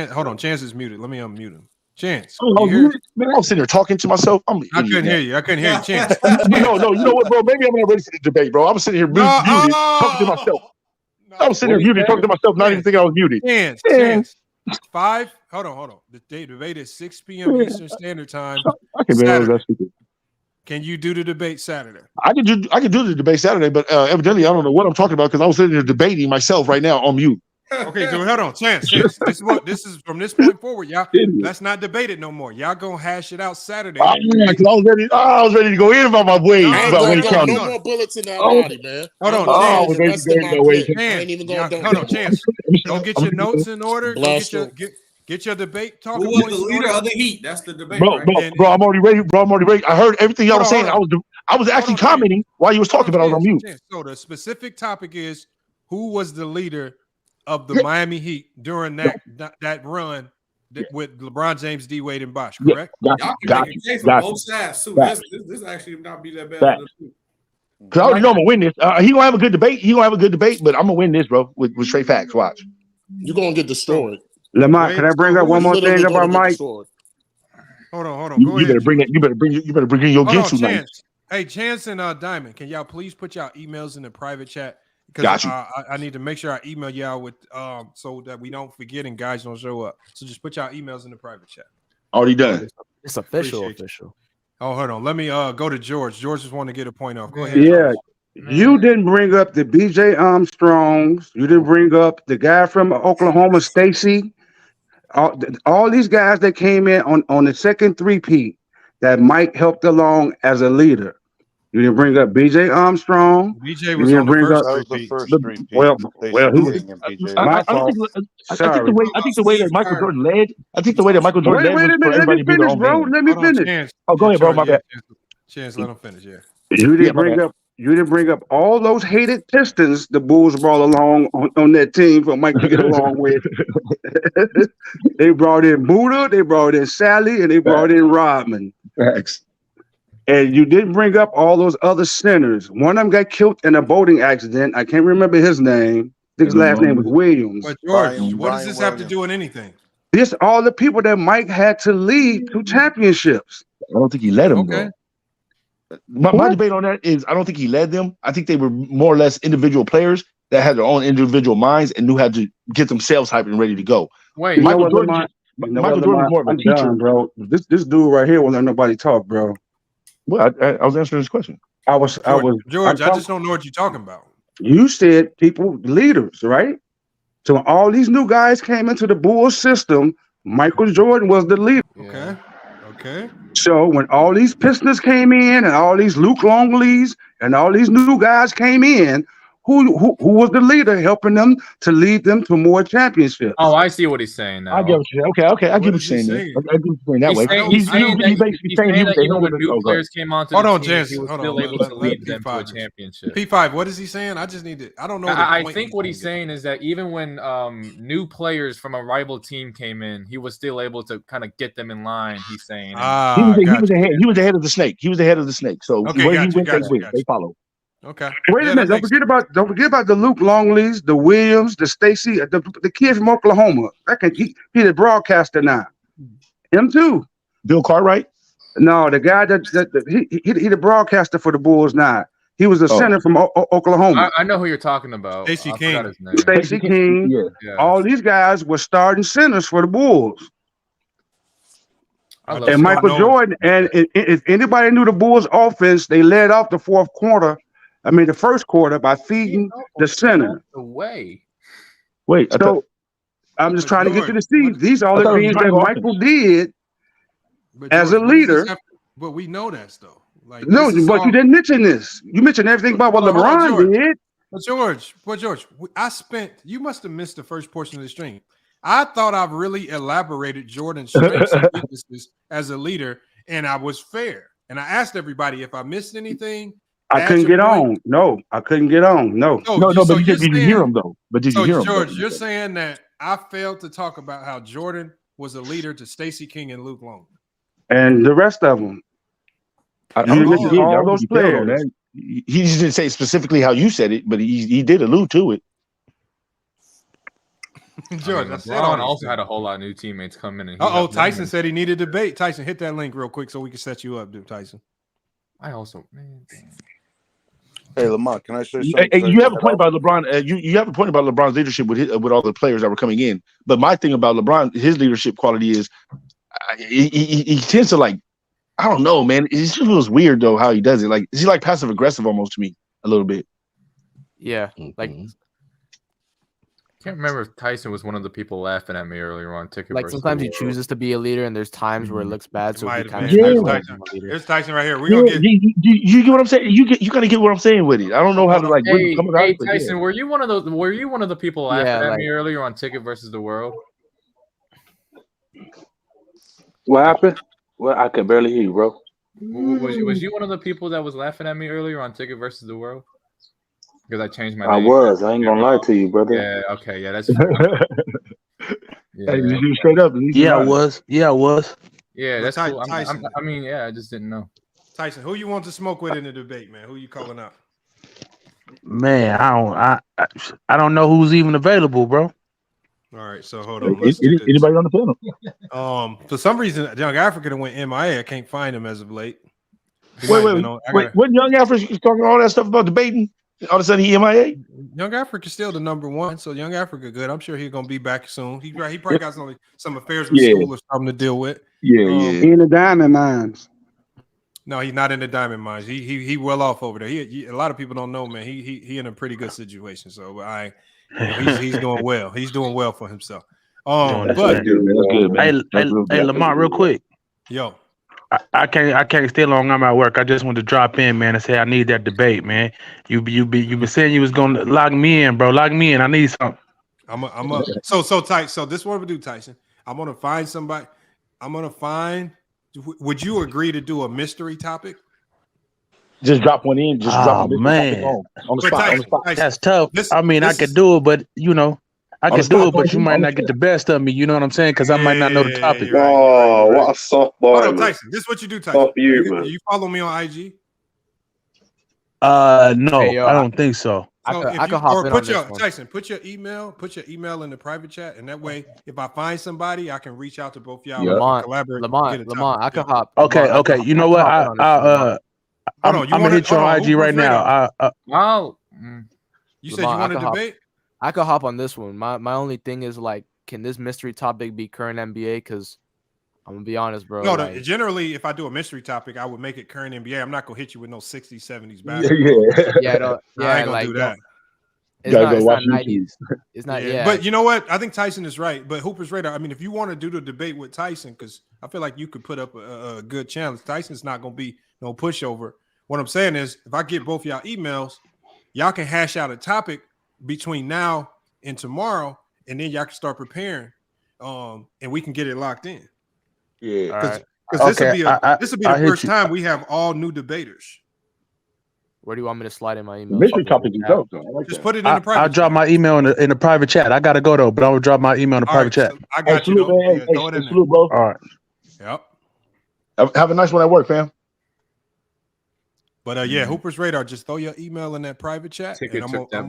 Chance, hold on. Chance is muted. Let me unmute him. Chance, I was sitting there talking to myself. I couldn't hear you. I couldn't hear you. Chance. No, you know what, bro? Maybe I'm not ready for the debate, bro. I was sitting here muted, talking to myself. I was sitting there muted, talking to myself, not even thinking I was muted. Chance. 5. Hold on. The debate is 6 p.m. Eastern Standard Time. Can you do the debate Saturday? I can do the debate Saturday, but evidently I don't know what I'm talking about because I was sitting there debating myself right now on mute. Okay, so hold on, Chance. This is from this point forward, y'all. Let's not debate it no more. Y'all gonna hash it out Saturday. I was ready to go in about my ways. No more bullets in that body, man. Hold on, Chance. Hold on, Chance. Go get your notes in order. Go get your debate talking Who was points the in leader order. of the Heat? That's the debate, Bro, right? I'm already ready. Bro, I'm already ready. I heard everything y'all was saying. I was actually commenting while you was talking, but I was on mute. So the specific topic is who was the leader of the Miami Heat during that run with LeBron James, D Wade, and Bosh, correct? Y'all can make a case on both sides too. This actually not be that bad. Because I already know I'm gonna win this. He gonna have a good debate. But I'm gonna win this, bro, with straight facts. Watch. You're gonna get destroyed. Lamont, can I bring up one more thing about Mike? Hold on. You better bring it. You better bring in your Ginsu night. Hey, Chance and Diamond, can y'all please put y'all emails in the private chat? Because I need to make sure I email y'all with so that we don't forget and guys don't show up. So just put y'all emails in the private chat. Already done. It's official. Oh, hold on. Let me go to George. George just want to get a point off. Go ahead. Yeah. You didn't bring up the BJ Armstrongs. You didn't bring up the guy from Oklahoma, Stacy. All these guys that came in on the second three-peat that Mike helped along as a leader. You didn't bring up BJ Armstrong. BJ was on the first three-peat. Well, I think the way that Michael Jordan led. I think the way that Michael Jordan led was for everybody to be their own man. Let me finish. Oh, go ahead, bro. My bad. Chance, let him finish. Yeah. You didn't bring up all those hated Pistons the Bulls brought along on that team for Mike to get along with. They brought in Buddha, they brought in Sally, and they brought in Rodman. Facts. And you didn't bring up all those other centers. One of them got killed in a boating accident. I can't remember his name. I think his last name was Williams. But George, what does this have to do with anything? This all the people that Mike had to lead to championships. I don't think he led them, bro. My debate on that is I don't think he led them. I think they were more or less individual players that had their own individual minds and knew how to get themselves hyped and ready to go. Wait, Michael Jordan was more of a teacher, done, bro. This dude right here won't let nobody talk, bro. Well, I was answering his question. George, I just don't know what you're talking about. You said people leaders, right? So when all these new guys came into the Bulls system, Michael Jordan was the leader. Okay. So when all these Pistons came in and all these Luke Longleys and all these new guys came in, who was the leader helping them to lead them to more championships? Oh, I see what he's saying now. I get what you're saying. Okay. I get what you're saying. I get what you're saying that way. He's basically saying even when new players came onto the team, Jance, he was still able to lead them to a championship. P5, what is he saying? I just need to. I don't know. I think what he's saying is that even when new players from a rival team came in, he was still able to kind of get them in line. He's saying he was ahead of the snake. He was ahead of the snake. So where he went, they follow. Okay. Wait a minute. Don't forget about the Luke Longleys, the Williams, the Stacy, the kid from Oklahoma. He's a broadcaster now. Him too. Bill Cartwright? No, the guy he the broadcaster for the Bulls now. He was a center from Oklahoma. I know who you're talking about. Stacey King. Stacey King. Yeah. All these guys were starting centers for the Bulls. And Michael Jordan. And if anybody knew the Bulls offense, they led off the the first quarter by feeding the center. Wait, so I'm just trying to get to the seeds. These are the things that Michael did as a leader. But we know that though. Like no, but you didn't mention this. You mentioned everything about what LeBron did. But George, you must have missed the first portion of the stream. I thought I've really elaborated Jordan's strengths and weaknesses as a leader, and I was fair. And I asked everybody if I missed anything. I couldn't get on. No, I couldn't get on. No. But did you hear him though? But did you hear him? George, you're saying that I failed to talk about how Jordan was a leader to Stacey King and Luke Longley. And the rest of them. All those players. He just didn't say specifically how you said it, but he did allude to it. George, LeBron also had a whole lot of new teammates come in. Tyson said he needed debate. Tyson, hit that link real quick so we can set you up, dude. Tyson. I also, man. Hey, Lamont, can I say something? You have a point about LeBron. You have a point about LeBron's leadership with all the players that were coming in. But my thing about LeBron, his leadership quality is he tends to I don't know, man. It just feels weird though how he does it. Like, is he like passive aggressive almost to me a little bit? Yeah, like Can't remember if Tyson was one of the people laughing at me earlier on Ticket Like versus sometimes the he World. chooses to be a leader, and there's times where it looks bad. So he kind of There's Tyson right here. We're gonna get. You get what I'm saying? You gotta get what I'm saying with it. I don't know how to like really come about Hey it. But Tyson, yeah. were you one of the people laughing Yeah, at like- me earlier on Ticket versus the World? What happened? Well, I could barely hear you, bro. Was you one of the people that was laughing at me earlier on Ticket versus the World? Because I changed my I name. was. I ain't gonna lie to you, brother. Yeah. Okay. Yeah. That's fair. Hey, you straight up. Yeah, I was. Yeah, that's cool. Tyson. I mean, yeah, I just didn't know. Tyson, who you want to smoke with in the debate, man? Who you calling out? Man, I don't know who's even available, bro. All right, so hold on. Let's do this. Anybody on the panel? For some reason, Young Africa went MIA. I can't find him as of late. Wait. When Young Africa is talking all that stuff about debating, all of a sudden he MIA? Young Africa's still the number one, so Young Africa good. I'm sure he's gonna be back soon. He probably got some affairs with school or something to deal with. Yeah. In the diamond mines. No, he's not in the diamond mines. He well off over there. A lot of people don't know, man. He in a pretty good situation. So he's doing well. He's doing well for himself. But that's good, man. Hey, Lamont, real quick. Yo. I can't stay long. I'm at work. I just wanted to drop in, man, and say I need that debate, man. You been saying you was gonna log me in, bro. Log me in. I need something. So tight. So this is what we do, Tyson. I'm gonna find somebody. Would you agree to do a mystery topic? Just drop one in. Just drop one man. on the spot. Tyson, on the spot. That's tough. I could do it, but I could do it, but you might not get the best of me. You know what I'm saying? Because I might not know the topic. Oh, what a soft boy. Hold on, Tyson. This is what you do, Tyson. Off you, man. You follow me on IG? No, Hey, yo, I don't think so. So I could hop in on this one. Tyson, put your email in the private chat, and that way, if I find somebody, I can reach out to both y'all. Lamont, collaborate. Lamont, I could hop. Okay. You know what? I'm gonna hit you on IG right now. You said you want to debate? I could hop on this one. My only thing is like, can this mystery topic be current NBA? Because I'm gonna be honest, bro. No, generally, if I do a mystery topic, I would make it current NBA. I'm not gonna hit you with no 60s, 70s basketball. I ain't gonna do that. It's not 90s. It's not. Yeah. But you know what? I think Tyson is right. But Hooper's radar. I mean, if you want to do the debate with Tyson, because I feel like you could put up a good challenge. Tyson's not gonna be no pushover. What I'm saying is, if I get both y'all emails, y'all can hash out a topic between now and tomorrow, and then y'all can start preparing, and we can get it locked in. Yeah, because this will be the first time we have all new debaters. Where do you want me to slide in my email? Mystery topic is dope, though. Just put it in the private. I'll drop my email in the private chat. I gotta go though, but I'll drop my email in the private chat. So I got you. Throw it in there. Bro. All right. Yep. Have a nice one at work, fam. But Hooper's radar. Just throw your email in that private chat. Hey, Lamont, I'm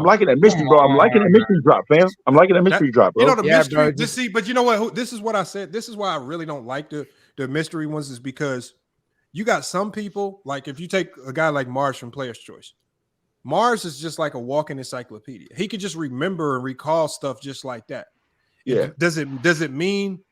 liking that mystery, bro. I'm liking that mystery drop, fam. I'm liking that mystery drop, bro. You know the mystery. But you know what? This is what I said. This is why I really don't like the mystery ones. Is because you got some people, like if you take a guy like Mars from Player's Choice, Mars is just like a walking encyclopedia. He could just remember and recall stuff just like that. Yeah. Does it mean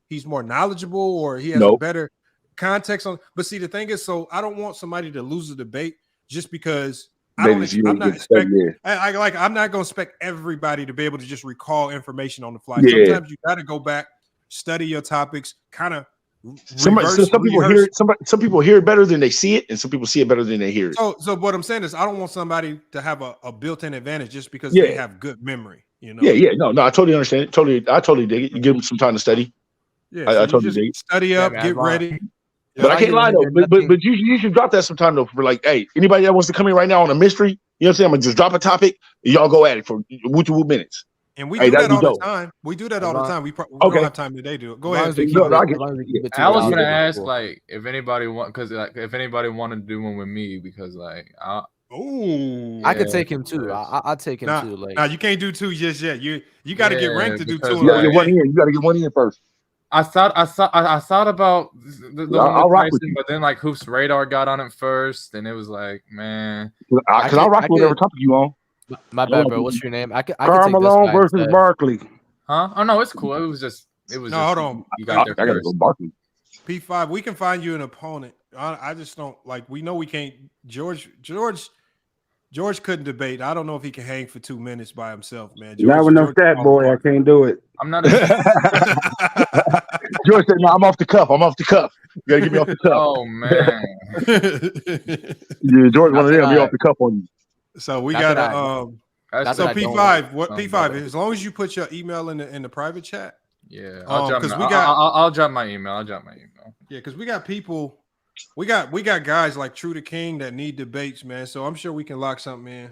he's more knowledgeable or he has a better context on? But see, the thing is, so I don't want somebody to lose a debate just because I'm not going to expect everybody to be able to just recall information on the fly. Yeah. Sometimes you got to go back, study your topics, kind of. Some people hear it better than they see it, and some people see it better than they hear it. So what I'm saying is, I don't want somebody to have a built-in advantage just because they have good memory. You know? Yeah. No, I totally understand it. I totally dig it. You give them some time to study. Yeah, I totally dig it. Study up, get ready. But I can't lie though. But you should drop that sometime though. For like, hey, anybody that wants to come in right now on a mystery, you know what I'm saying? I'm gonna just drop a topic. And y'all go at it for woo minutes. And we do that all the time. We do that all the time. We don't have time today. Do it. Go ahead. I was gonna ask like if anybody if anybody wanted to do one with me because like I could take him too. I'll take him too. Like, nah, you can't do two just yet. You got to get ranked to do two. You gotta get one in first. I thought about the one with Tyson, but then like Hoop's radar got on it first, and it was like, man, because I'll rock whatever topic you on. My bad, bro. What's your name? I could Carmelo versus Barkley. Huh? Oh no, it's cool. It was just. Hold on. You got there I gotta go Barkley. P5. We can find you an opponent. I just don't like. We know we can't. George George couldn't debate. I don't know if he can hang for 2 minutes by himself, man. Not with no fat boy. I can't do it. I'm not. George said, "No, I'm off the cuff. I'm off the cuff. You gotta get me off the cuff." Oh man. Yeah, George, one of them. He off the cuff on you. So we got so P5. What P5? As long as you put your email in the private chat. Yeah, I'll drop my email. Yeah, because we got people. We got guys like True the King that need debates, man. So I'm sure we can lock something in.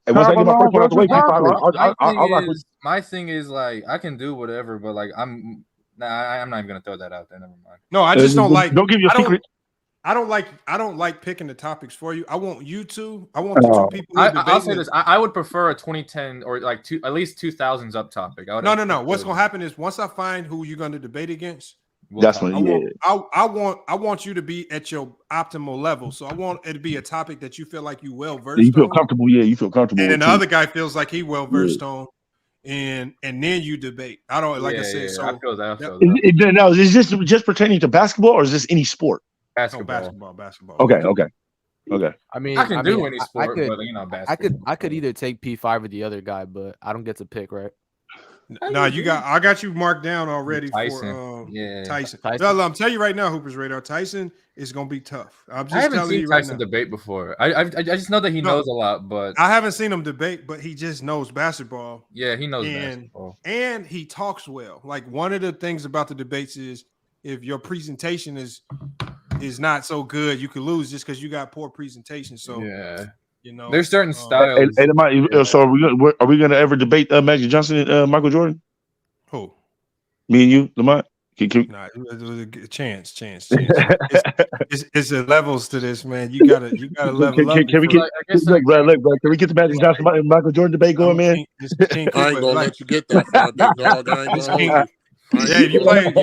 And once I get my first one out the way, P5, my thing is like I can do whatever, but like I'm not even gonna throw that out there. Never mind. No, I just don't like. Don't give you a secret. I don't like picking the topics for you. I want you to. I want the two people. I'll say this. I would prefer a 2010 or like at least 2000s up topic. No. What's gonna happen is once I find who you're gonna debate against, that's when I want you to be at your optimal level. So I want it to be a topic that you feel like you well versed. You feel comfortable. Yeah, you feel comfortable. And then the other guy feels like he well versed on. And then you debate. I don't I said. So I feel that. Now, is this just pertaining to basketball or is this any sport? Basketball. Okay. I mean, I can do any sport, but basketball. I could either take P5 or the other guy, but I don't get to pick, right? No, I got you marked down already Tyson. For Tyson. No, I'm telling you right now, Hooper's Radar. Tyson is gonna be tough. I haven't seen Tyson debate before. I just know that he knows a lot, but I haven't seen him debate, but he just knows basketball. Yeah, he knows basketball. And he talks well. Like one of the things about the debates is if your presentation is not so good, you could lose just because you got poor presentation. So there's certain styles. So are we gonna ever debate Magic Johnson and Michael Jordan? Who? Me and you, Lamont? Nah, chance. It's the levels to this, man. You gotta level up. Can we get can we get the Magic Johnson and Michael Jordan debate going, man? I ain't gonna let you get that far, big dog. I ain't gonna. Yeah, you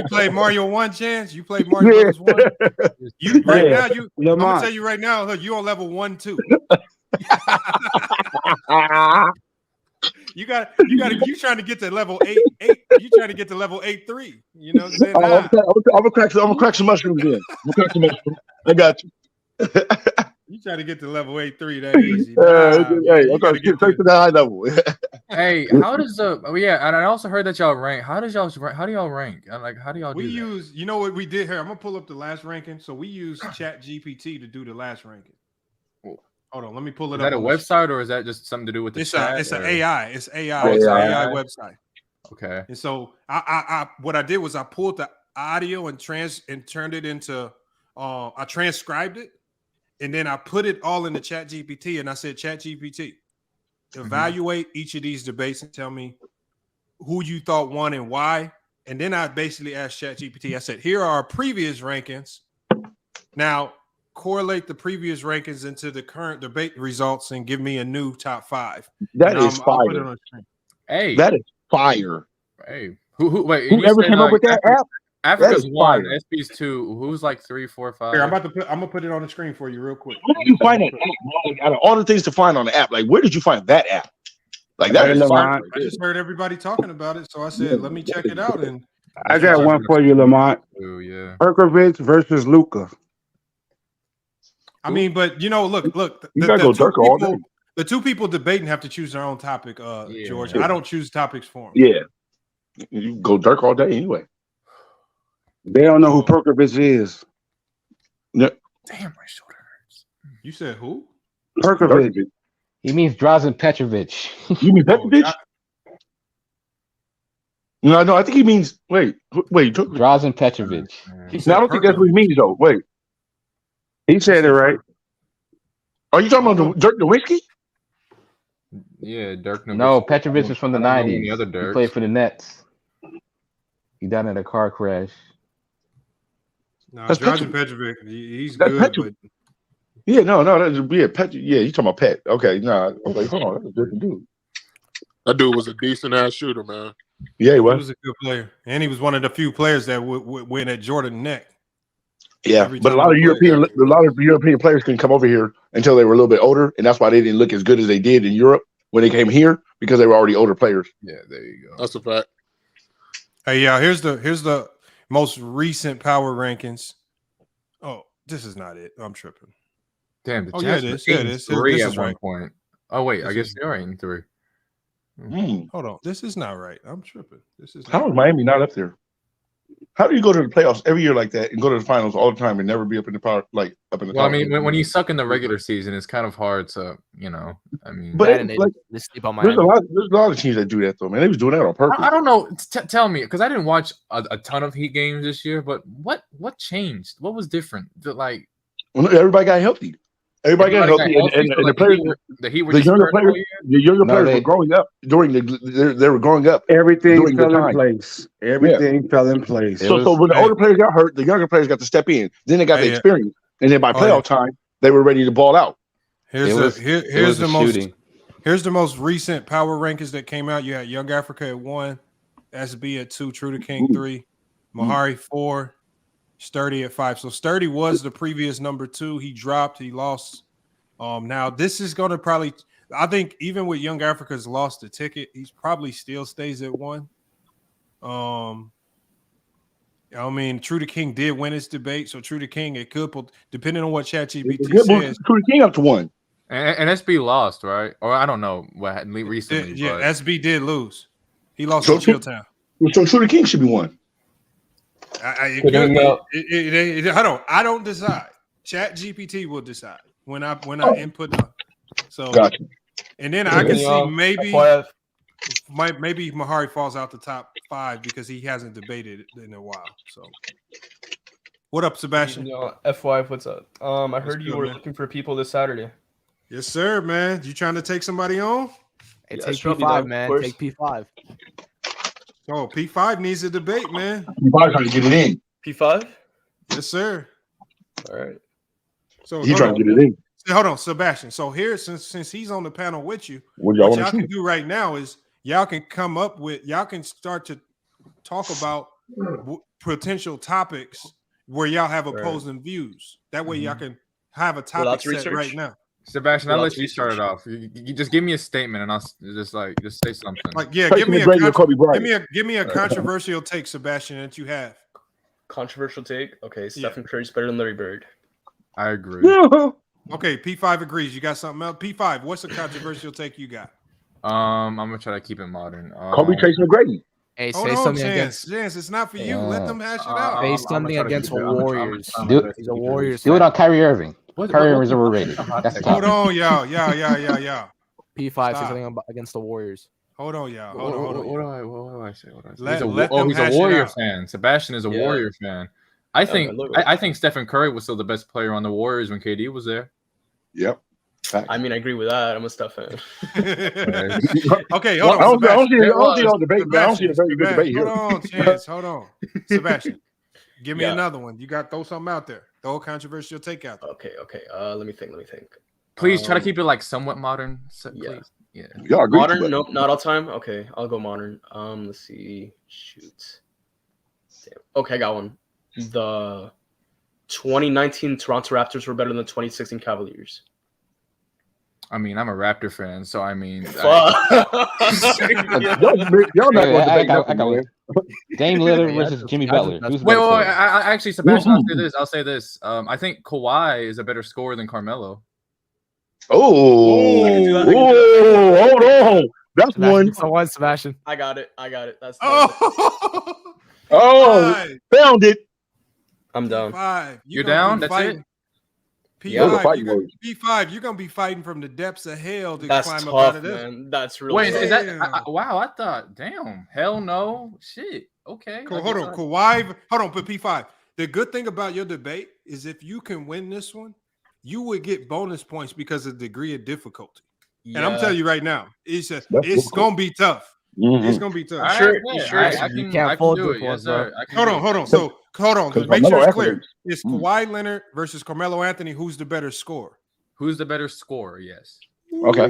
play Mario 1, Chance. You play Mario Brothers 1. You right now. I'm gonna tell you right now. Look, you on level 1, 2. You trying to get to level 8. You trying to get to level 8-3. You know what I'm saying? I'm gonna crack some mushrooms in. I got you. You trying to get to level 8-3 that easy? Hey, I'm trying to get straight to the high level. Hey, how does and I also heard that y'all rank. How do y'all rank? Like, how do y'all do use? You know what we did here? I'm gonna pull up the last ranking. So we use Chat GPT to do the last ranking. Hold on, let me pull it up. Is that a website or is that just something to do with the chat? It's an AI. It's AI. It's an AI website. Okay. And so I what I did was I pulled the audio and turned it into I transcribed it. And then I put it all in the Chat GPT and I said, Chat GPT, evaluate each of these debates and tell me who you thought won and why. And then I basically asked Chat GPT, I said, here are our previous rankings. Now, correlate the previous rankings into the current debate results and give me a new top 5. That is fire. Hey. That is fire. Hey. Wait, whoever came up with that app? Africa's 1, SB's 2. Who's like 3, 4, 5? Here, I'm gonna put it on the screen for you real quick. Where did you find that app? Out of all the things to find on the app, like where did you find that app? Like that is fire. I just heard everybody talking about it, so I said, let me check it out. And I got one for you, Lamont. Oh yeah. Perkovich versus Luka. I mean, but look. You gotta go Dirk all day. The two people debating have to choose their own topic, George. I don't choose topics for them. Yeah. You go Dirk all day anyway. They don't know who Perkovich is. Yeah. Damn, my shoulder hurts. You said who? Perkovich. He means Drazen Petrovic. You mean Petrovic? No, I think he means wait. Drazen Petrovic. I don't think that's what he means though. Wait. He said it right. Are you talking about Dirk Nowitzki? Yeah, Dirk Nowitzki. No, Petrovic is from the 90s. The other He Dirks. played for the Nets. He died in a car crash. No, That's Drazen Petrovic. He's That's good. Petrovic. Yeah, no, that's Pet. Yeah, you talking about Pet? Okay, nah. I'm like, hold on, that's a different dude. That dude was a decent ass shooter, man. Yeah, He was a good player, and he was one of the few players that would win at Jordan neck. Yeah, but a lot of European players couldn't come over here until they were a little bit older, and that's why they didn't look as good as they did in Europe when they came here because they were already older players. Yeah, there you go. That's a fact. Hey, yeah, here's the most recent power rankings. Oh, this is not it. I'm tripping. Damn, the it is. Yeah, it is. 3 This at is one right. point. Oh wait, I guess they are 8-3. Hold on, this is not right. I'm tripping. This is How is Miami not up there? How do you go to the playoffs every year like that and go to the finals all the time and never be up in the power, like up in the Well, I top? mean, when you suck in the regular season, it's kind of hard to, I mean. But there's a lot of teams that do that though, man. They was doing that on purpose. I don't know. Tell me, because I didn't watch a ton of Heat games this year. But what changed? What was different? Well, everybody got healthy. Everybody got healthy, and the players, the younger players were growing up during they were growing up. Everything fell in place. Everything fell in place. So when the older players got hurt, the younger players got to step in. Then they got the experience, and then by playoff time, they were ready to ball out. Here's the most recent power rankings that came out. You had Young Africa at 1, SB at 2, True to King 3, Mahari 4. Sturdy at 5. So Sturdy was the previous number 2. He dropped. He lost. Now this is going to probably. I think even with Young Africa's lost the ticket, he's probably still stays at 1. I mean, True to King did win his debate, so True to King it could, depending on what ChatGPT says. True to King up to 1. And SB lost, right? Or I don't know what happened recently. Yeah, SB did lose. He lost to Chilltown. So True to King should be 1. I don't decide. ChatGPT will decide when I input. So, gotcha. And then I can see maybe Mahari falls out the top 5 because he hasn't debated in a while. So, what up, Sebastian? FY, what's up? I heard you were looking for people this Saturday. Yes, sir, man. You trying to take somebody on? Hey, take P5, man. Take P5. Oh, P5 needs a debate, man. P5 trying to get it in. P5? Yes, sir. All right. So he's trying to get it in. Hold on, Sebastian. So here, since he's on the panel with you, what y'all can do right now is y'all can start to talk about potential topics where y'all have opposing views. That way, y'all can have a topic set right now. Sebastian, I'll let you start it off. You just give me a statement, and I'll just say something. Like, yeah, give me a controversial take, Sebastian, that you have. Controversial take. Okay, Stephen Curry's better than Larry Bird. I agree. Okay, P5 agrees. You got something else? P5, what's a controversial take you got? I'm gonna try to keep it modern. Kobe Tracy McGrady. Hey, hold say on, something Chance. against. Chance, it's not for you. Let them hash it out. Say something against Warriors. He's a Warriors. Do it on Kyrie Irving. Kyrie Irving's overrated. Hold on, y'all. P5 say something against the Warriors. Hold on, y'all. What do I say? He's a Warrior fan. Sebastian is a Warrior fan. I think Stephen Curry was still the best player on the Warriors when KD was there. Yep. I mean, I agree with that. I'm a Steph fan. Okay, hold on. I don't see a debate. I don't see a very good debate here. Hold on, Chance. Hold on. Sebastian, give me another one. You got throw something out there. Throw a controversial take out there. Okay. Let me think. Please try to keep it like somewhat modern. Yeah. Modern? Nope, not all time. Okay, I'll go modern. Let's see. Shoot. Damn. Okay, I got one. The 2019 Toronto Raptors were better than the 2016 Cavaliers. I mean, I'm a Raptor fan, so I mean, y'all not going to Dame Lillard versus Jimmy Butler. Wait. Actually, Sebastian, I'll say this. I think Kawhi is a better scorer than Carmelo. Oh, hold on. That's Sebastian, one. Sebastian. I got it. That's found it. I'm down. P5. You're down? That's it? P5, you're going to be fighting from the depths of hell to climb up out of this. Man. That's really Wait, is that... wow, I thought... Damn. Hell no. Shit. Okay. Cool. Hold on. Kawhi... Hold on, but P5. The good thing about your debate is if you can win this one, you would get bonus points because of the degree of difficulty. Yeah. And I'm telling you right now, it's going to be tough. Mm-hmm. It's going to be tough. You can't fold this one, sir. Hold on. So, hold on. To make sure it's clear. It's Kawhi Leonard versus Carmelo Anthony. Who's the better scorer? Who's the better scorer? Yes. Okay.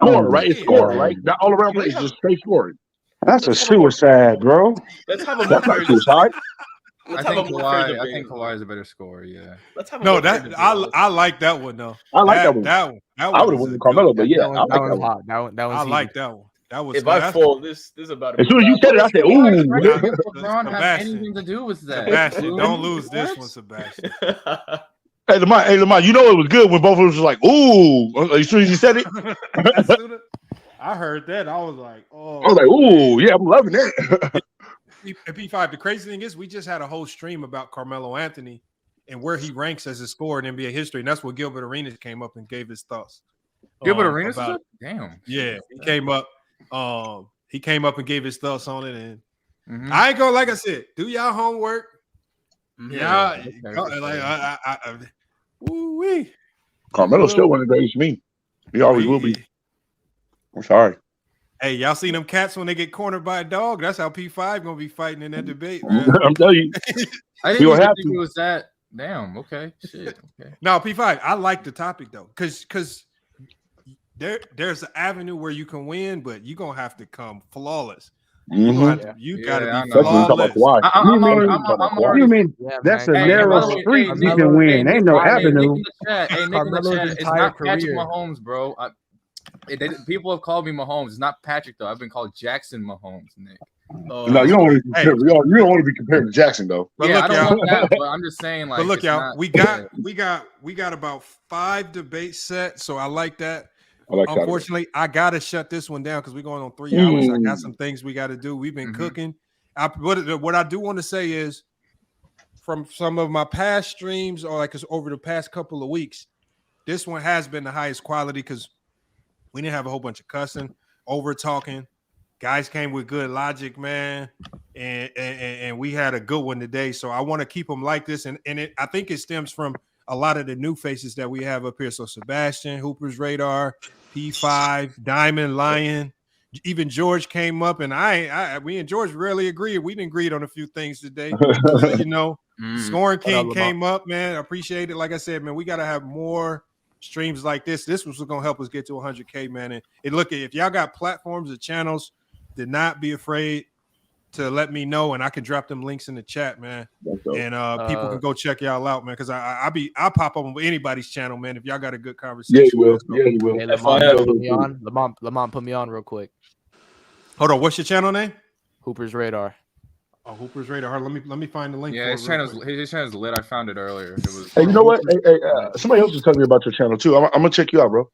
Score, right? It's score, right? Not all around play. It's just straight scoring. That's a suicide, bro. Let's have a That's not suicide. I think Kawhi is a better scorer. Yeah. I like that one though. I like that one. That one. I would have won Carmelo, but yeah, that one's hot. I like that one. That was. If I fall, this is about. As soon as you said it, I said, "Ooh." LeBron have anything to do with that? Sebastian, don't lose this one, Sebastian. Hey Lamont, you know it was good when both of us was like, "Ooh!" As soon as you said it, I heard that. I was like, "Oh." I was like, "Ooh, yeah, I'm loving it." P5. The crazy thing is, we just had a whole stream about Carmelo Anthony and where he ranks as a scorer in NBA history, and that's what Gilbert Arenas came up and gave his thoughts. Gilbert Arenas, about damn. Yeah, he came up. He came up and gave his thoughts on it, and I ain't gonna, like I said, do y'all homework. Yeah, woo-wee. Carmelo's still one of the greatest to me. He always will be. I'm sorry. Hey, y'all seen them cats when they get cornered by a dog? That's how P5 gonna be fighting in that debate, man. I'm telling you. I didn't even think it was that. Damn. Okay. Shit. Okay. No, P5. I like the topic though, because there's an avenue where you can win, but you're gonna have to come flawless. You gotta be flawless. You mean that's a narrow street you can win? Ain't no avenue. Hey, Nick in the chat. It's not Patrick Mahomes, bro. People have called me Mahomes. It's not Patrick though. I've been called Jackson Mahomes, Nick. No, you don't want to. You don't want to be compared to Jackson though. But yeah, look, I don't want that. But I'm just saying, like. But look, y'all, we got about 5 debates set, so I like that. Unfortunately, I gotta shut this one down because we're going on 3 hours. I got some things we got to do. We've been cooking. What I do want to say is, from some of my past streams, or like over the past couple of weeks, this one has been the highest quality because we didn't have a whole bunch of cussing, over talking. Guys came with good logic, man, and we had a good one today. So I want to keep them like this, and I think it stems from a lot of the new faces that we have up here. So Sebastian, Hooper's Radar, P5, Diamond, Lion, even George came up, and we and George rarely agreed. We didn't agree on a few things today. So, Scoring King came up, man. I appreciate it. Like I said, man, we got to have more streams like this. This was going to help us get to 100K, man. And look, if y'all got platforms or channels, do not be afraid to let me know, and I can drop them links in the chat, man. And people can go check y'all out, man. Because I pop up on anybody's channel, man. If y'all got a good conversation, yeah, you will. Yeah, you will. Hey, Lamont, put me on real quick. Hold on, what's your channel name? Hooper's Radar. Oh, Hooper's Radar. Let me find the link. Yeah, his channel's lit. I found it earlier. It was. Hey, you know what? Hey, somebody else was telling me about your channel too. I'm gonna check you out, bro.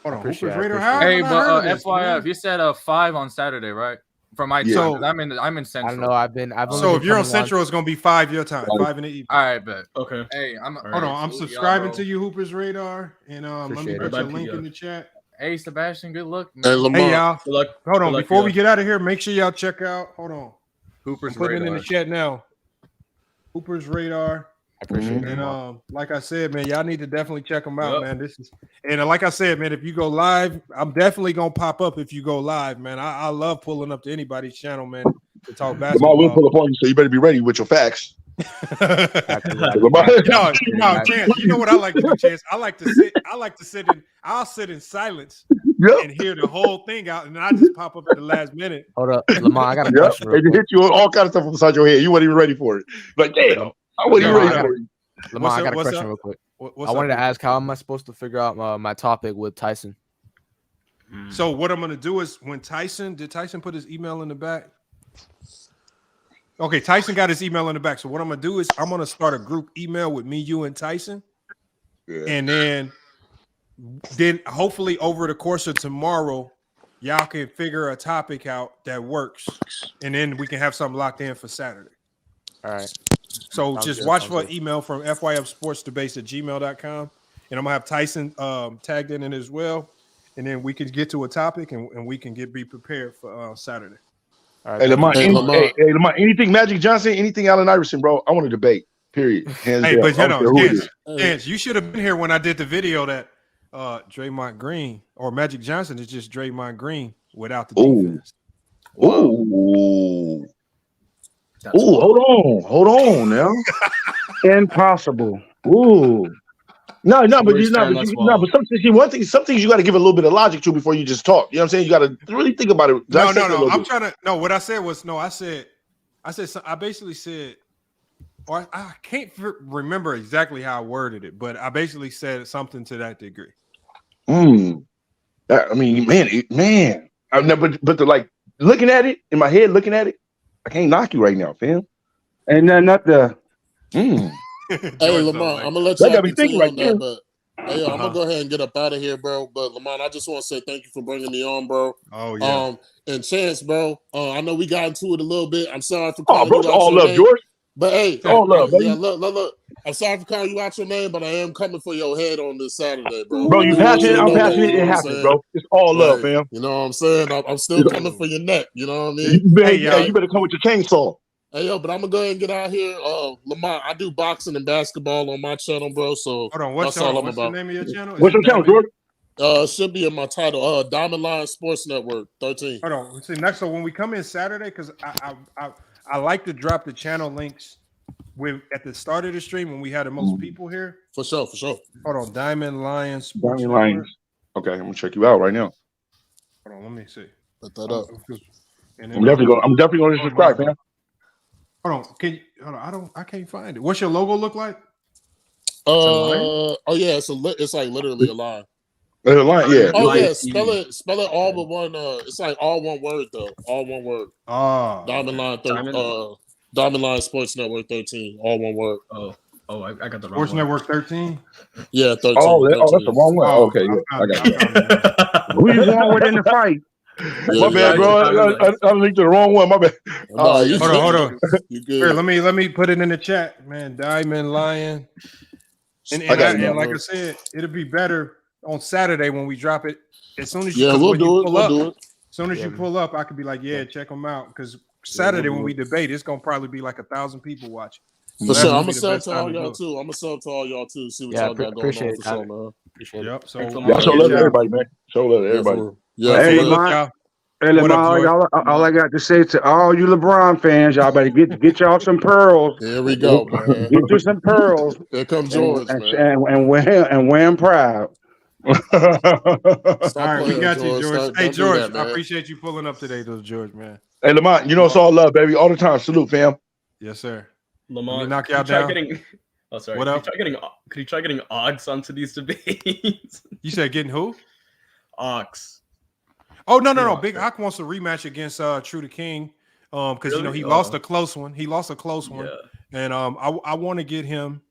Hold on, Hooper's Radar. Hey, but FYI, you said 5 on Saturday, right? From my time. So, I'm in Central. I don't know. So if you're on Central, it's gonna be 5 your time, 5 in the evening. All right, bet. Okay. Hey, hold on. I'm subscribing to you, Hooper's Radar, and let me put your link in the chat. Hey, Sebastian, good luck. Hey, Lamar. Hey, y'all. Good luck. Hold on. Good luck, Before y'all. we get out of here, make sure y'all check out. Hold on. Hooper's Put it Radar. in the chat now. Hooper's Radar. I appreciate it. And like I said, man, y'all need to definitely check them out, man. This is, and like I said, man, if you go live, I'm definitely gonna pop up if you go live, man. I love pulling up to anybody's channel, man, to talk basketball. Lamar will pull up on you, so you better be ready with your facts. No, Chance, you know what I like to do, Chance? I like to sit in. I'll sit in silence and hear the whole thing out, and I just pop up at the last minute. Hold up, Lamar, I got a question. They hit you all kind of stuff inside your head. You weren't even ready for it. Like, damn, I wasn't even ready for it. Lamar, I got a question real quick. I wanted to ask, how am I supposed to figure out my topic with Tyson? So what I'm gonna do is, when did Tyson put his email in the back? Okay, Tyson got his email in the back. So what I'm gonna do is, I'm gonna start a group email with me, you, and Tyson, and then hopefully over the course of tomorrow, y'all can figure a topic out that works, and then we can have something locked in for Saturday. All right. So just watch for an email from fyfsportsdebates@gmail.com, and I'm gonna have Tyson tagged in it as well, and then we can get to a topic and we can be prepared for Saturday. All right, Hey, Lamar, anything Magic Johnson, anything Allen Iverson, bro. I want to debate. Period. Hands Hey, down. but I don't care who it is. Chance, you should have been here when I did the video that Draymond Green or Magic Johnson is just Draymond Green without the defense. Ooh. Hold on now. Impossible. Ooh. No, but some things you got to give a little bit of logic to before you just talk. You know what I'm saying? You got to really think about it. No. I'm trying to. No, what I said was no. I basically said, or I can't remember exactly how I worded it, but I basically said something to that degree. I mean, man. But like looking at it in my head, I can't knock you right now, fam. Ain't nothing up there. Hey, Lamont, I'm gonna let That y'all got me thinking continue right on there. that, but hey, yo, I'm gonna go ahead and get up out of here, bro. But Lamont, I just want to say thank you for bringing me on, bro. Oh yeah. And Chance, bro. I know we got into it a little bit. I'm sorry for Oh, calling bro, you it's out all your love, name. George. But hey, It's all love, yeah, baby. look. I'm sorry for calling you out your name, but I am coming for your head on this Saturday, bro. Bro, I you just want you passionate. to I'm know that. passionate. You know It what I'm happens, saying? bro. It's all love, Like, fam. you know what I'm saying? I'm still coming for your neck. You know what I mean? You better come with your chainsaw. Hey, yo, but I'm gonna go ahead and get out here. Lamont, I do boxing and basketball on my channel, bro. So What's that's all I'm the about. name of your channel? What's your channel, George? Should be in my title. Diamond Line Sports Network 13. Hold on. See, next, so when we come in Saturday, because I like to drop the channel links at the start of the stream when we had the most people here. For sure. Hold on, Diamond Lion Sports Diamond Network. Lions. Okay, I'm gonna check you out right now. Hold on, let me see. Put that up. I'm definitely gonna subscribe, man. Hold on, I can't find it. What's your logo look like? Oh yeah, it's like literally a line. There's a line, yeah. Oh yeah, spell it all but one. It's like all one word though. All one word. Diamond Line. Diamond Line Sports Network 13. All one word. I got the wrong Sports one. Network 13. Yeah, 13. Oh, that's the wrong one. Oh, Okay, yeah, I got it. Who you going with in the fight? My bad, bro. I linked to the wrong one. My bad. No, you hold on. You good? Here, let me put it in the chat, man. Diamond Lion. And like I said, it'll be better on Saturday when we drop it. As soon as you, we'll do it. As soon as you pull up, I could be like, check them out. Because Saturday when we debate, it's gonna probably be like 1,000 people watching. For sure, I'm gonna sub to all y'all too. I'm gonna sub to all y'all too. See what y'all got going on for sure, man. Appreciate it. Yep. So y'all show love to everybody, man. Show love to everybody. Hey, Lamont. Hey, Lamont, all I got to say to all you LeBron fans, y'all better get y'all some pearls. Here we go, man. Get you some pearls. Here comes George, and wear them proud. All right, we got you, George. Hey, George, that, I appreciate you pulling up today, George, man. Hey, Lamont, you know it's all love, baby. All the time. Salute, fam. Yes, sir. Lamont, knock y'all down. Sorry. What up? Could you try getting Ox onto these debates? You said getting who? Ox. Oh no. Big Ox wants a rematch against True the King. Because he lost a close one. He lost a close one. And I want to get him.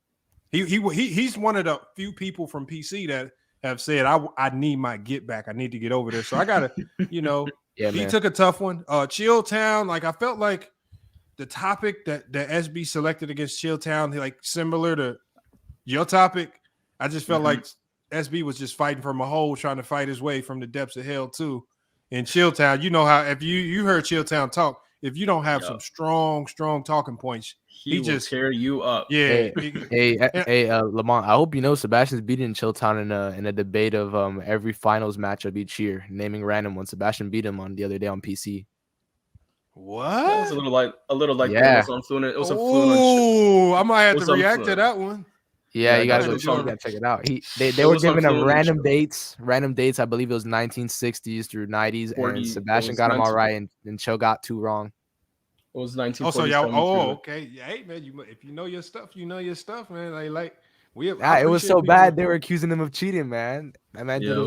He's one of the few people from PC that have said I need my get back. I need to get over there. So I gotta, he took a tough one. Chill Town, like I felt like the topic that SB selected against Chill Town, like similar to your topic. I just felt like SB was just fighting from a hole, trying to fight his way from the depths of hell too. In Chill Town, you know how if you heard Chill Town talk, if you don't have some strong talking points, he just tear you up. Yeah. Hey, Lamont, I hope you know Sebastian's beating Chilltown in a debate of every finals matchup each year, naming random ones. Sebastian beat him on the other day on PC. What? That was a little like yeah. It was a fluent. I might have to react to that one. Yeah, you gotta check it out. They were giving him random dates. I believe it was 1960s through 90s, and Sebastian got him all right, and Chill got 2 wrong. It was 1947. Oh, so y'all. Okay. Yeah, hey man, if you know your stuff, you know your stuff, man. Like we. It was so bad they were accusing him of cheating, man. That man did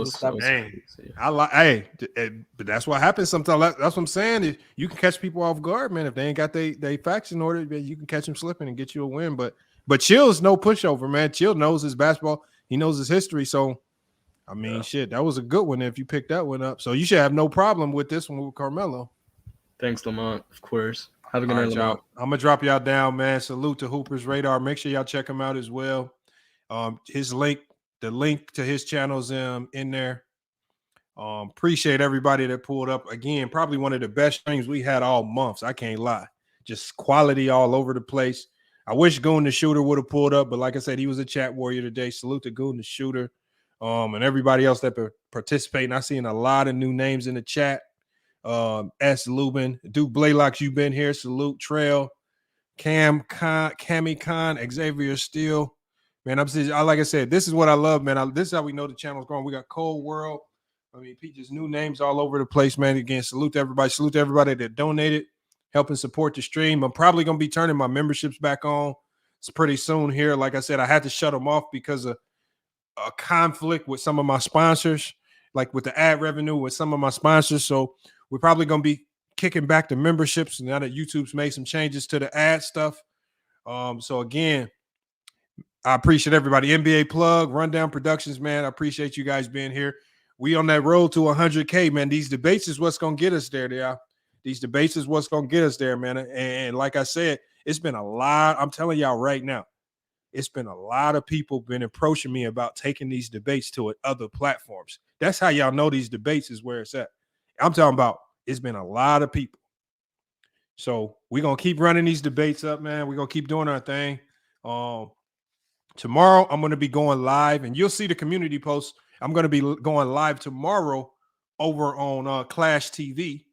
but that's what happens sometimes. That's what I'm saying. You can catch people off guard, man. If they ain't got they facts in order, you can catch them slipping and get you a win. But Chill's no pushover, man. Chill knows his basketball. He knows his history. So, I mean, shit, that was a good one if you picked that one up. So you should have no problem with this one with Carmelo. Thanks, Lamont. Of course. Have a good night, Lamont. I'm gonna drop y'all down, man. Salute to Hooper's Radar. Make sure y'all check him out as well. The link to his channel's in there. Appreciate everybody that pulled up. Again, probably one of the best streams we had all months. I can't lie. Just quality all over the place. I wish Goon the Shooter would have pulled up, but like I said, he was a chat warrior today. Salute to Goon the Shooter, and everybody else that participating. I seen a lot of new names in the chat. S. Lubin, Duke Blaylock, you've been here. Salute Trail, Cammy Khan, Xavier Steele. Man, like I said, this is what I love, man. This is how we know the channel's growing. We got Cold World. I mean, just new names all over the place, man. Again, salute to everybody. Salute to everybody that donated, helping support the stream. I'm probably going to be turning my memberships back on. It's pretty soon here. Like I said, I had to shut them off because of a conflict with some of my sponsors, like with the ad revenue with some of my sponsors. So we're probably going to be kicking back the memberships now that YouTube's made some changes to the ad stuff. So again, I appreciate everybody. NBA Plug, Rundown Productions, man. I appreciate you guys being here. We on that road to 100K, man. These debates is what's going to get us there, y'all. These debates is what's going to get us there, man. And like I said, it's been a lot. I'm telling y'all right now, it's been a lot of people been approaching me about taking these debates to other platforms. That's how y'all know these debates is where it's at. I'm talking about it's been a lot of people. So we're going to keep running these debates up, man. We're going to keep doing our thing. Tomorrow, I'm going to be going live, and you'll see the community posts. I'm going to be going live tomorrow over on Clash TV.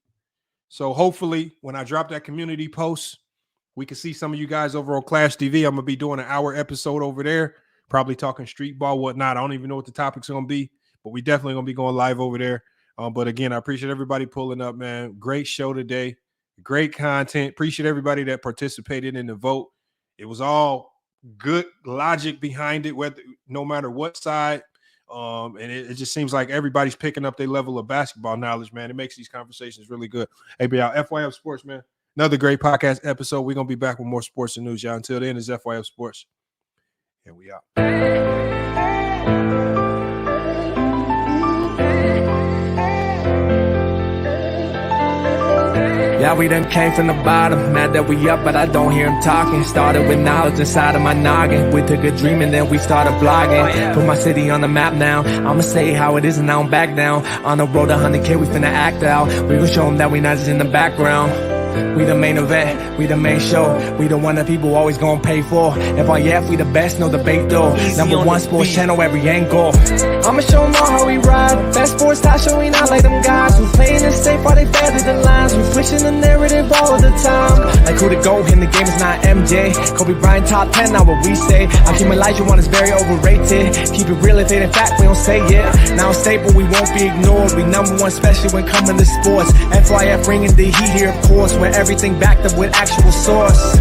So hopefully, when I drop that community post, we can see some of you guys over on Clash TV. I'm going to be doing an hour episode over there, probably talking street ball, whatnot. I don't even know what the topic's going to be, but we definitely going to be going live over there. But again, I appreciate everybody pulling up, man. Great show today. Great content. Appreciate everybody that participated in the vote. It was all good logic behind it, whether no matter what side. And it just seems like everybody's picking up their level of basketball knowledge, man. It makes these conversations really good. Hey, but y'all, FYF Sports, man. Another great podcast episode. We're going to be back with more sports and news, y'all. Until then, it's FYF Sports. And we out. Yeah, we done came from the bottom, mad that we up, but I don't hear him talking. Started with knowledge inside of my noggin. We took a dream and then we started blogging. Put my city on the map now. I'ma say how it is and I don't back down. On the road to 100K, we finna act out. We gon' show them that we not just in the background. We the main event, we the main show. We the one that people always gonna pay for. FYF, we the best, no debate though. Number one sports channel, every angle. I'ma show them all how we ride. Best sports talk show, we not like them guys. We playing it safe while they feather the lines. We pushing the narrative all the time. Like who to go in the game is not MJ. Kobe Bryant top 10, not what we say. I keep Elijah one is very overrated. Keep it real if it ain't fact, we don't say it. Now stable, we won't be ignored. We number one, especially when coming to sports. FYF bringing the heat here, of course. Where everything backed up with actual source.